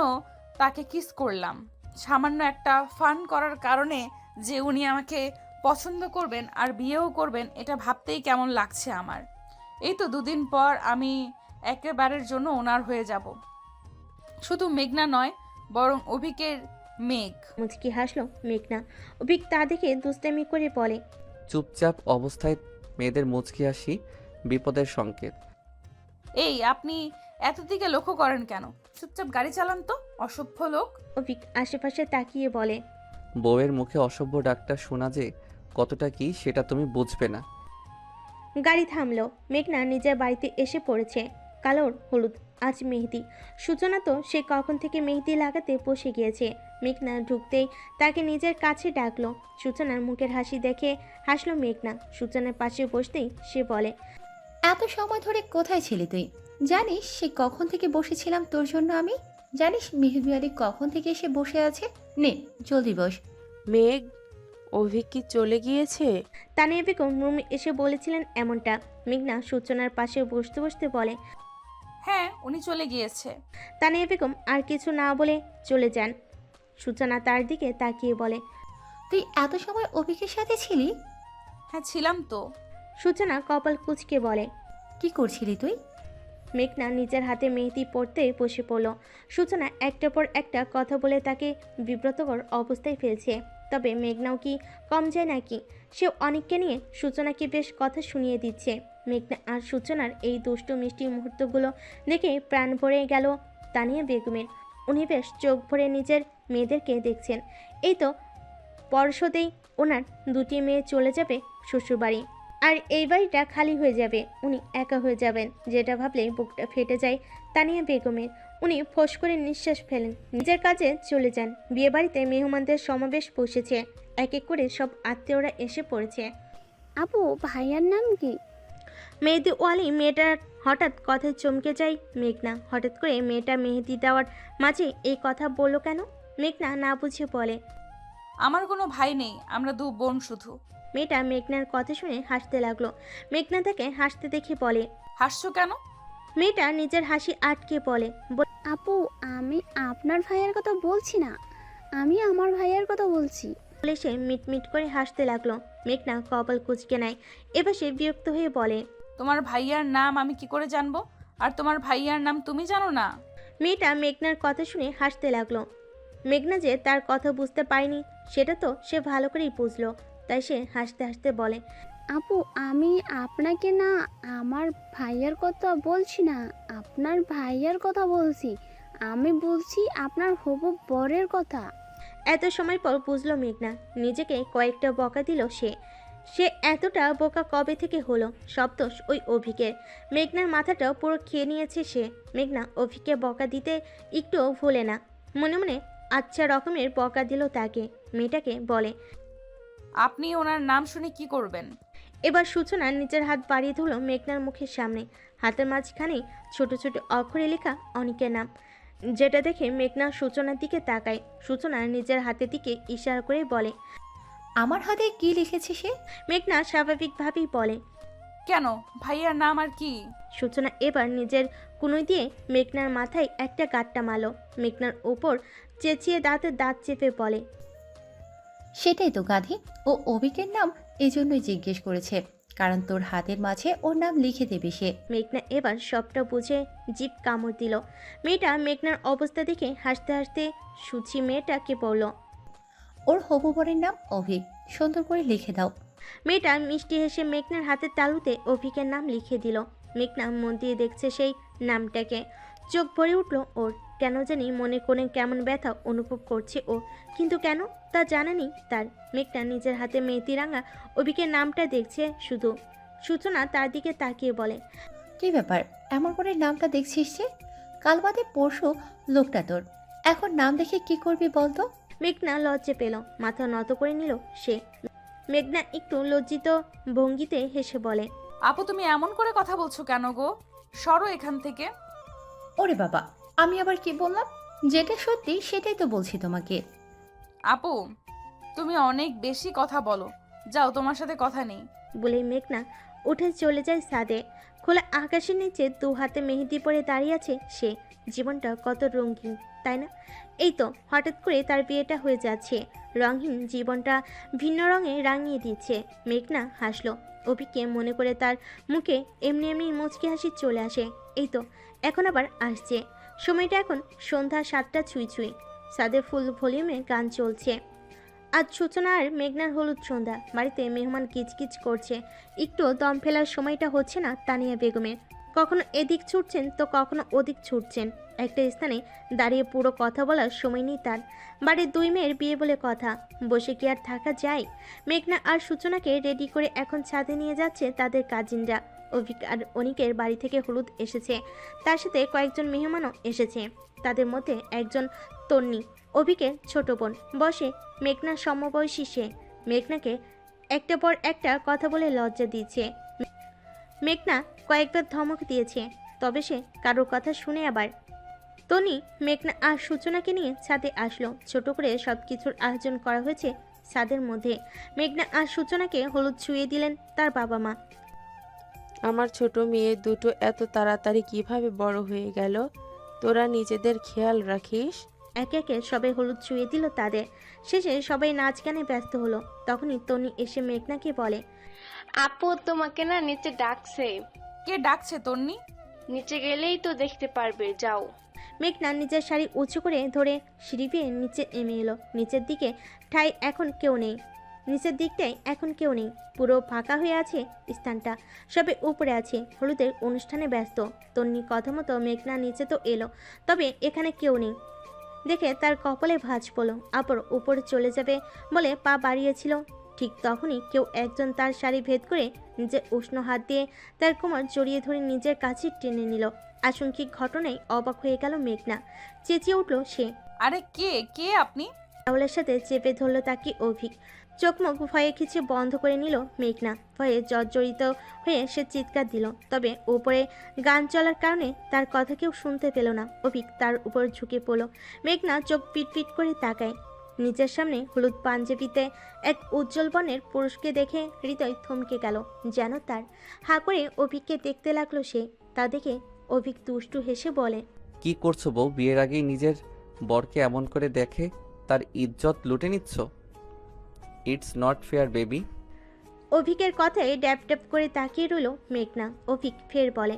তাকে কিস করলাম। সামান্য একটা ফান করার কারণে যে উনি আমাকে পছন্দ করবেন আর বিয়েও করবেন, এটা ভাবতেই কেমন লাগছে আমার। এই তো 2 দিন পর আমি একেবারের জন্য ওনার হয়ে যাব। শুধু মেঘনা নয়, বরং অভিকের মেঘ। মুচকি হাসলো মেঘনা। অভিক তা দেখে দুষ্টামি করে বলে, চুপচাপ অবস্থায় মেয়েদের মুচকি হাসি বিপদের সংকেত। এই আপনি এত দিকে লক্ষ্য করেন কেন? চুপচাপ গাড়ি চালান তো, অসভ্য লোক। অভিক আশেপাশে তাকিয়ে বলে, বউয়ের মুখে অসভ্য ডাকটা শোনা যে কতটা কি সেটা তুমি বুঝবে না। গাড়ি থামলো। মেঘনা নিজের বাড়িতে এসে পড়েছে। কালোর হলুদ, আজ মেহেদি। সূচনা তো সে কখন থেকে মেহেদি লাগাতে বসে গিয়েছে। মেঘনা ঢুকতেই তাকে নিজের কাছে ডাকলো। সূচনার মুখের হাসি দেখে হাসলো মেঘনা। সূচনার পাশে বসতেই সে বলে, এত সময় ধরে কোথায় ছিলি তুই? জানিস সে কখন থেকে বসেছিলাম তোর জন্য আমি? জানিস মেহেদি আলী কখন থেকে এসে বসে আছে? নে জলদি বস। মেঘ, অভিক কি চলে গিয়েছে? তানিয়া বেগম রুমে এসে বলেছিলেন এমনটা। মেঘনা সূচনার পাশে বসতে বসতে বলে, হ্যাঁ, উনি চলে গিয়েছে। তানিয়া বেগম আর কিছু না বলে চলে যান। সূচনা তার দিকে তাকিয়ে বলে, তুই এত সময় অভিকের সাথে ছিলি? হ্যাঁ, ছিলাম তো। সূচনা কপাল কুঁচকে বলে, কি করছিলি তুই? মেঘনা নিজের হাতে মেহেদি পড়তে বসে পড়ল। সূচনা একটার পর একটা কথা বলে তাকে বিব্রতকর অবস্থায় ফেলছে। তবে মেঘনাও কি কম যায় নাকি? সে অনেককে নিয়ে সূচনাকে বেশ কথা শুনিয়ে দিচ্ছে। মেঘনা আর সূচনার এই দুষ্টু মিষ্টি মুহূর্তগুলো দেখে প্রাণ ভরে গেল তানিয়া বেগমের। উনি বেশ চোখ ভরে নিজের মেয়েদেরকে দেখছেন। এই তো পরশতেই ওনার 2টি মেয়ে চলে যাবে শ্বশুরবাড়ি, আর এই বাড়িটা খালি হয়ে যাবে। উনি একা হয়ে যাবেন, যেটা ভাবলেই বুকটা ফেটে যায় তানিয়া বেগমের। উনি ফোঁস করে নিঃশ্বাস ফেলেন, নিজের কাজে চলে যান। বিয়েবাড়িতে মেহমানদের সমাবেশ বসেছে। এক এক করে সব আত্মীয়রা এসে পড়েছে। আপু, ভাইয়ার নাম কি? মেহেদি ওয়ালি মেয়েটার হঠাৎ কথায় চমকে যায় মেঘনা। হঠাৎ করে মেয়েটা মেহেদি দেওয়ার মাঝে এই কথা বলল কেন? মেঘনা না বুঝে বলে, আমার কোনো ভাই নেই, আমরা দু বোন শুধু। মেয়েটা মেঘনার কথা শুনে হাসতে লাগলো। মেঘনা তাকে হাসতে দেখে বলে। হাসছো কেন? মেয়েটা নিজের হাসি আটকে বলে। আপু, আমি আপনার ভাইয়ের কথা বলছি না, আমি আমার ভাইয়ের কথা বলছি। বলে সে মিটমিট করে হাসতে লাগলো। মেঘনা কপাল কুঁচকে নেয়। এবার সে বিরক্ত হয়ে বলে। তোমার ভাইয়ার নাম আমি কি করে জানবো? আর তোমার ভাইয়ার নাম তুমি জানো না? মেয়েটা মেঘনার কথা শুনে হাসতে লাগলো। মেঘনা যে তার কথা বুঝতে পারেনি সেটা তো সে ভালো করেই বুঝলো, তাই সে হাসতে হাসতে বলে। আপু, আমি আপনাকে না, আমার ভাইয়ার কথা বলছি না, আপনার ভাইয়ার কথা বলছি। আমি বলছি আপনার হবু বরের কথা। এত সময় পর বুঝলো মেঘনা। নিজেকে কয়েকটা বকা দিল সে। সে এতটা বোকা কবে থেকে হলো? সব দোষ ওই অভিকের। মেঘনার মাথাটা পুরো খেয়ে নিয়েছে সে। মেঘনা অভিকে বকা দিতে একটুও ভুলে না। মনে মনে আচ্ছা রকমের বকা দিল তাকে। মেয়েটাকে বলে। আপনি ওনার নাম শুনে কি করবেন? এবার সূচনা নিজের হাত বাড়িয়ে ধরল মেঘনার মুখের সামনে। হাতের মাঝখানে ছোট ছোট অক্ষরে লেখা অনিকের নাম, যেটা দেখে মেঘনা সূচনার দিকে তাকায়। সূচনা নিজের হাতের দিকে ইশারা করে বলে। আমার হাতে কি লিখেছে সে? মেঘনা স্বাভাবিকভাবেই বলে। কেন, ভাইয়ার নাম আর কি? সূচনা এবার নিজের কুনুই দিয়ে মেঘনার মাথায় একটা গাঁটটা মারল। মেঘনার উপর চেঁচিয়ে দাঁতে দাঁত চেপে বলে। সেটাই তো গাধি, ও অভিকের নাম এজন্যই জিজ্ঞেস করেছে, কারণ তোর হাতের মাঝে ওর নাম লিখে দেবে সে। মেঘনা এবার সবটা বুঝে জিভ কামড় দিল। মেয়েটা মেঘনার অবস্থা দেখে হাসতে হাসতে সুচি মেয়েটাকে বলল। ওর হবু বরের নাম অভিক, সুন্দর করে লিখে দাও। মেয়েটা মিষ্টি হেসে মেঘনার হাতের তালুতে অভিকের নাম লিখে দিল। মেঘনা মন দিয়ে দেখছে সেই নামটাকে। চোখ ভরে উঠল ওর। কেন জানি মনে কোণে কেমন ব্যথা অনুভব করছে ও, কিন্তু কেন তা জানা নেই তার। মেঘনা নিজের হাতে মেহেদি রাঙা অভিকের নামটা দেখছে শুধু। সূচনা তার দিকে তাকিয়ে বলে। কি ব্যাপার, এমন করে নামটা দেখছিস যে? কাল বাদে পরশু লোকটা তোর, এখন নাম দেখে কি করবি বলতো? মেঘনা লজ্জা পেল, মাথা নত করে নিল সে। মেঘনা একটু লজ্জিত ভঙ্গিতে হেসে বলে। আপু, তুমি এমন করে কথা বলছো কেন গো? সরো এখান থেকে। ওরে বাবা, আমি আবার কি বললাম? যেটা সত্যি সেটাই তো বলছি তোমাকে। আপু, তুমি অনেক বেশি কথা বলো, যাও, তোমার সাথে কথা নেই। বলে মেঘনা উঠে চলে যায় ছাদে। খোলা আকাশের নিচে দু হাতে মেহেদি পরে দাঁড়িয়ে আছে সে। জীবনটা কত রঙিন, তাই না? এই তো হঠাৎ করে তার বিয়েটা হয়ে যাচ্ছে। রঙহীন জীবনটা ভিন্ন রঙে রাঙিয়ে দিচ্ছে। মেঘনা হাসলো। অভিকে মনে করে তার মুখে এমনি এমনি মুচকি হাসি চলে আসে। এই তো এখন আবার আসছে। সময়টা এখন সন্ধ্যা 7টা ছুঁই ছুঁই। ছাদে ফুল ভলিউমে গান চলছে। আজ সূচনা আর মেঘনার হলুদ সন্ধ্যা। বাড়িতে মেহমান কিচকিচ করছে। একটু দম ফেলার সময়টা হচ্ছে না তানিয়া বেগমের। কখনো এদিক ছুটছেন তো কখনো ওদিক ছুটছেন। একটা স্থানে দাঁড়িয়ে পুরো কথা বলার সময় নেই তার। বাড়ির দুই মেয়ের বিয়ে বলে কথা, বসে কি আর থাকা যায়? মেঘনা আর সূচনাকে রেডি করে এখন ছাদে নিয়ে যাচ্ছে তাদের কাজিনরা। অভিক আর অনিকের বাড়ি থেকে হলুদ এসেছে, তার সাথে কয়েকজন মেহমানও এসেছে। তাদের মধ্যে একজন তন্নি, অভিকের ছোট বোন। বসে মেঘনার সমবয়সী সে। মেঘনাকে একটা পর একটা কথা বলে লজ্জা দিচ্ছে। মেঘনা কয়েকবার ধমক দিয়েছে, তবে সে কারোর কথা শুনে আবার। তনি মেঘনা আর সূচনাকে নিয়ে ছাদে আসলো। ছোট করে সব কিছুর আয়োজন করা হয়েছে ছাদের মধ্যে। মেঘনা আর সূচনাকে হলুদ ছুঁয়ে দিলেন তার বাবা মা। আমার ছোট মেয়ে দুটো এত তাড়াতাড়ি কিভাবে বড় হয়ে গেল? তোরা নিজেদের খেয়াল রাখিস। একে একে সবাই হলুদ ছুঁয়ে দিল তাদের। শেষে সবাই নাচ গানে ব্যস্ত হলো। তখনই তনি এসে মেঘনাকে বলে। আপু, তোমাকে না নিচে ডাকছে। কে ডাকছে তন্নি? নিচে গেলেই তো দেখতে পারবে, যাও। মেঘনা নিজের শাড়ি উঁচু করে ধরে সিঁড়ি বেয়ে নিচে নেমে এলো। নিচের দিকে ঠাই এখন কেউ নেই। নিচের দিকটাই এখন কেউ নেই, পুরো ফাঁকা হয়ে আছে স্থানটা। সবে উপরে আছে, হলুদের অনুষ্ঠানে ব্যস্ত। তন্নি কথা মতো মেঘনা নিচে তো এলো, তবে এখানে কেউ নেই দেখে তার কপালে ভাঁজ পড়ল। আপর উপরে চলে যাবে বলে পা বাড়িয়েছিল, ঠিক তখনই কেউ একজন তার শাড়ি ভেদ করে নিজের উষ্ণ হাত দিয়ে তার কোমর জড়িয়ে ধরে নিজের কাছে টেনে নিল। আশঙ্কিক ঘটনায় অবাক হয়ে গেল মেঘনা। চেঁচিয়ে উঠল সে। আরে কে কে আপনি? রাহুলের সাথে চেপে ধরল তাকে অভিক। চোখ মুখ ভয়ে কিছু বন্ধ করে নিল মেঘনা। ভয়ে জর্জরিত হয়ে সে চিৎকার দিল, তবে উপরে গান চলার কারণে তার কথা কেউ শুনতে পেল না। অভিক তার উপর ঝুঁকে পড়ল। মেঘনা চোখ পিটপিট করে তাকায়। নিজের সামনে হলুদ পাঞ্জাবিতে এক উজ্জ্বল বর্ণের পুরুষকে দেখে হৃদয় থমকে গেল, যেন তার। হা করে অভিককে দেখতে লাগলো সে। তা দেখে অভিক দুষ্টু হেসে বলে, কি করছো বউ? বিয়ের আগেই নিজের বরকে এমন করে দেখে তার ইজ্জত লুটে নিচ্ছ। It's not fair baby. অভিকের কথায় ড্যাপ ড্যাপ করে তাকিয়ে রইল মেঘনা। অভিক ফের বলে,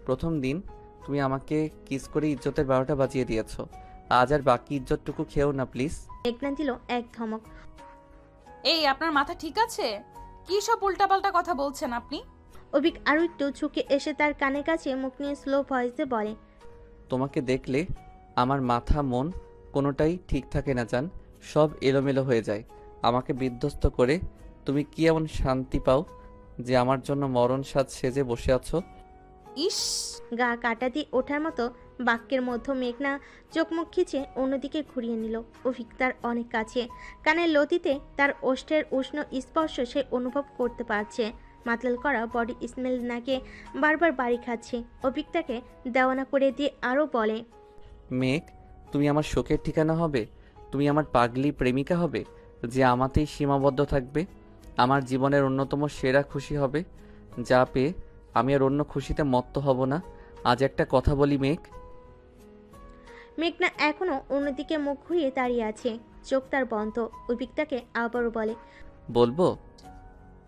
প্রথম দিন তুমি আমাকে কিস করে ইজ্জতের 12টা বাজিয়ে দিয়েছো। আজ আর বাকি ইজ্জতটুকু খেও না প্লিজ। মেঘনা দিল এক ধমক। এই আপনার মাথা ঠিক আছে? কি সব উল্টাপাল্টা কথা বলছেন আপনি? অভিক আরো একটু ঝুঁকে এসে তার কানে কাছে মুখ নিয়ে স্লো ভয়েসে বলে, তোমাকে দেখলে আমার মাথা মন কোনোটাই ঠিক থাকে না জান, সব এলোমেলো হয়ে যায়। আমাকে বিধ্বস্ত করে তুমি কি এমন শান্তি পাও যে আমার জন্য মরণ সাজ সেজে বসে আছো? ইস, গা কাটা দিয়ে ওঠার মতো বাক্যের মধ্যে মেঘনা চোখ মুখ খিচে অন্যদিকে ঘুরিয়ে নিল। অভিক তার অনেক কাছে, কানের লতিতে তার ওষ্ঠের উষ্ণ স্পর্শ সে অনুভব করতে পারছে। মাতলাল করা বডি স্মেল নাকে বারবার বাড়ি খাচ্ছে। অভিক তাকে দেওয়ানা করে দিয়ে আরও বলে, মেঘ, তুমি আমার শোকের ঠিকানা হবে? তুমি আমার পাগলি প্রেমিকা হবে যে আমাতেই সীমাবদ্ধ থাকবে? আমার জীবনের অন্যতম সেরা খুশি হবে যা পেয়ে আমি আর অন্য খুশিতে মত্ত হব না। আজ একটা কথা বলি মেঘ। মেঘনা এখনো অন্যদিকে মুখ ঘুরিয়ে দাঁড়িয়ে আছে, চোখ তার বন্ধ। অভিক তাকে আবারও বলে, বলবো?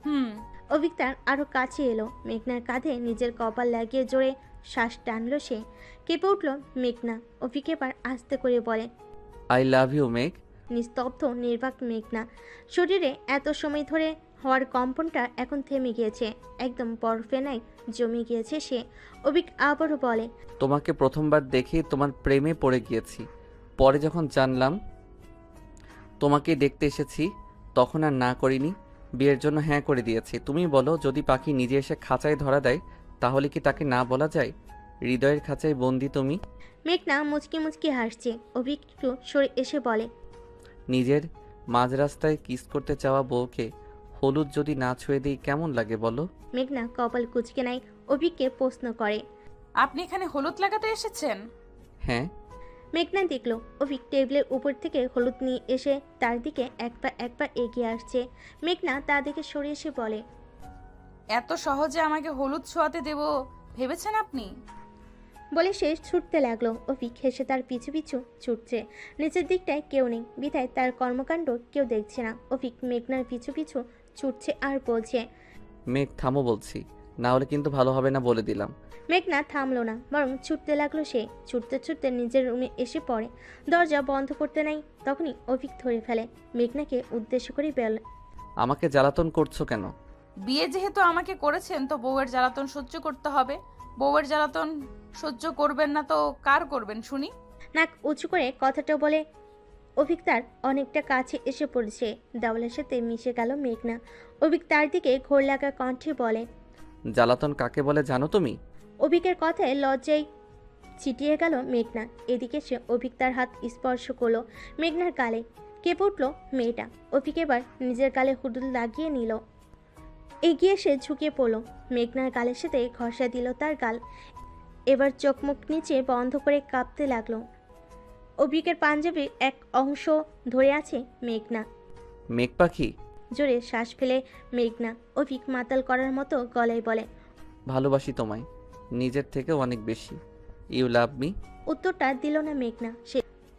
হুম। অভিক তার আরো কাছে এলো, মেঘনার কাঁধে নিজের কপাল লাগিয়ে জোরে শ্বাস টানলো সে। কেঁপে উঠল মেঘনা। অভিক এবার আস্তে করে বলে, আই লাভ ইউ মেঘ। নিস্তব্ধ নির্বাক মেঘনা। শরীরে এত সময় ধরে হওয়ার কম্পনটা এখন থেমে গিয়েছে, একদম বরফেনায় জমে গিয়েছে সে। অভিক আবারও বলে, তোমাকে প্রথমবার দেখেই তোমার প্রেমে পড়ে গিয়েছি। পরে যখন জানলাম তোমাকে দেখতে এসেছি তখন আর না করিনি, বিয়ের জন্য হ্যাঁ করে দিয়েছি। তুমি বলো, যদি পাখি নিজে এসে খাঁচায় ধরা দেয় তাহলে কি তাকে না বলা যায়? হৃদয়ের খাঁচায় বন্দি তুমি। মেঘনা মুচকি মুচকি হাসছে। অভিক একটু সরে এসে বলে, নিজের মাঝ রাস্তায় কিস করতে চাওয়া বউকে হলুদ যদি না ছুঁয়ে দিই কেমন লাগে বলো? মেঘনা কপাল কুচকে নাই অভিককে প্রশ্ন করে, আপনি এখানে হলুদ লাগাতে এসেছেন? হ্যাঁ। মেঘনা দেখলো অভিক টেবিলের উপর থেকে হলুদ নিয়ে এসে তার দিকে এক পা এগিয়ে আসছে। মেঘনা তা দেখে সরে এসে বলে, এত সহজে আমাকে হলুদ ছোঁয়াতে দেব ভেবেছেন আপনি? বলে সে ছুটতে লাগলো। অভিক হেসে তার পিছু পিছু ছুটছে। নিচের দিকটায় কেউ নেই বিধায় তার কর্মকাণ্ড কেউ দেখছে না। অভিক মেঘনার পিছু পিছু ছুটছে আর বলছে, মেঘ থামো বলছি, না হলে কিন্তু ভালো হবে না বলে দিলাম। মেঘনা থামলো না, বরং ছুটতে লাগলো সে। ছুটতে ছুটতে নিজের রুমে এসে পড়ে। দরজা বন্ধ করতে নাই তখনই অভিক ধরে ফেলে। মেঘনাকে উদ্দেশ্য করে বলে, আমাকে জ্বালাতন করছো কেন? বিয়ে যেহেতু আমাকে করেছেন তো বউয়ের জ্বালাতন সহ্য করতে হবে। বউয়ের জ্বালাতন সহ্য করবেন না তো কার করবেন শুনি? নাক উঁচু করে কথাটা বলে অভিক তার অনেকটা কাছে এসে পড়েছে। দেওয়ালের সাথে মিশে গেল মেঘনা। অভিক তার দিকে ঘোর লাগা কণ্ঠে বলে, জ্বালাতন কাকে বলে জানো তুমি? অভিকের কথায় লজ্জায় ছিটিয়ে গেল মেঘনা। এদিকে সে অভিক তার হাত স্পর্শ করলো মেঘনার গালে। কেঁপে উঠল মেয়েটা। অভিক এবার নিজের গালে হুডুল লাগিয়ে নিল। এগিয়ে সে ঝুঁকিয়ে পড়ল, মেঘনার গালের সাথে ঘষা দিল তার গাল। এবার চোখ মুখ নিচে বন্ধ করে কাঁপতে লাগলো। অভিকের পাঞ্জাবির এক অংশ ধরে আছে মেঘনা। মেঘ পাখি? জোরে শ্বাস ফেলে মেঘনা অভিক মাতাল করার মতো গলায় বলে, ভালোবাসি তোমায় নিজের থেকেও অনেক বেশি। You love me. উত্তরটা দিল না মেঘনা।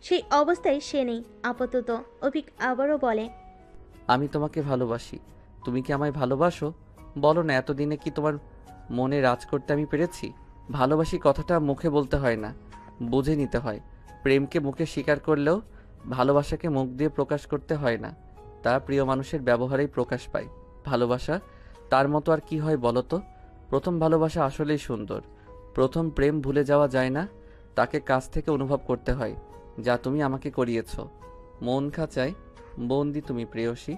সেই অবস্থায় সে নেই আপাতত। অভিক আবারও বলে, আমি তোমাকে ভালোবাসি। তুমি কি আমায় ভালোবাসো? বলো না, এতদিনে কি তোমার মনে রাজ করতে আমি পেরেছি? ভালোবাসি কথাটা মুখে বলতে হয় না, বুঝে নিতে হয়। প্রেমকে মুখে স্বীকার করলেও ভালোবাসাকে মুখ দিয়ে প্রকাশ করতে হয় না, তা প্রিয় মানুষের ব্যবহারেই প্রকাশ পায়। ভালোবাসা তার মতো আর কি হয় বলো তো? প্রথম ভালোবাসা আসলেই সুন্দর। প্রথম প্রেম ভুলে যাওয়া যায় না, তাকে কাছ থেকে অনুভব করতে হয়, যা তুমি আমাকে করিয়েছ। মন খাঁচায় বন্দি তুমি প্রেয়সী।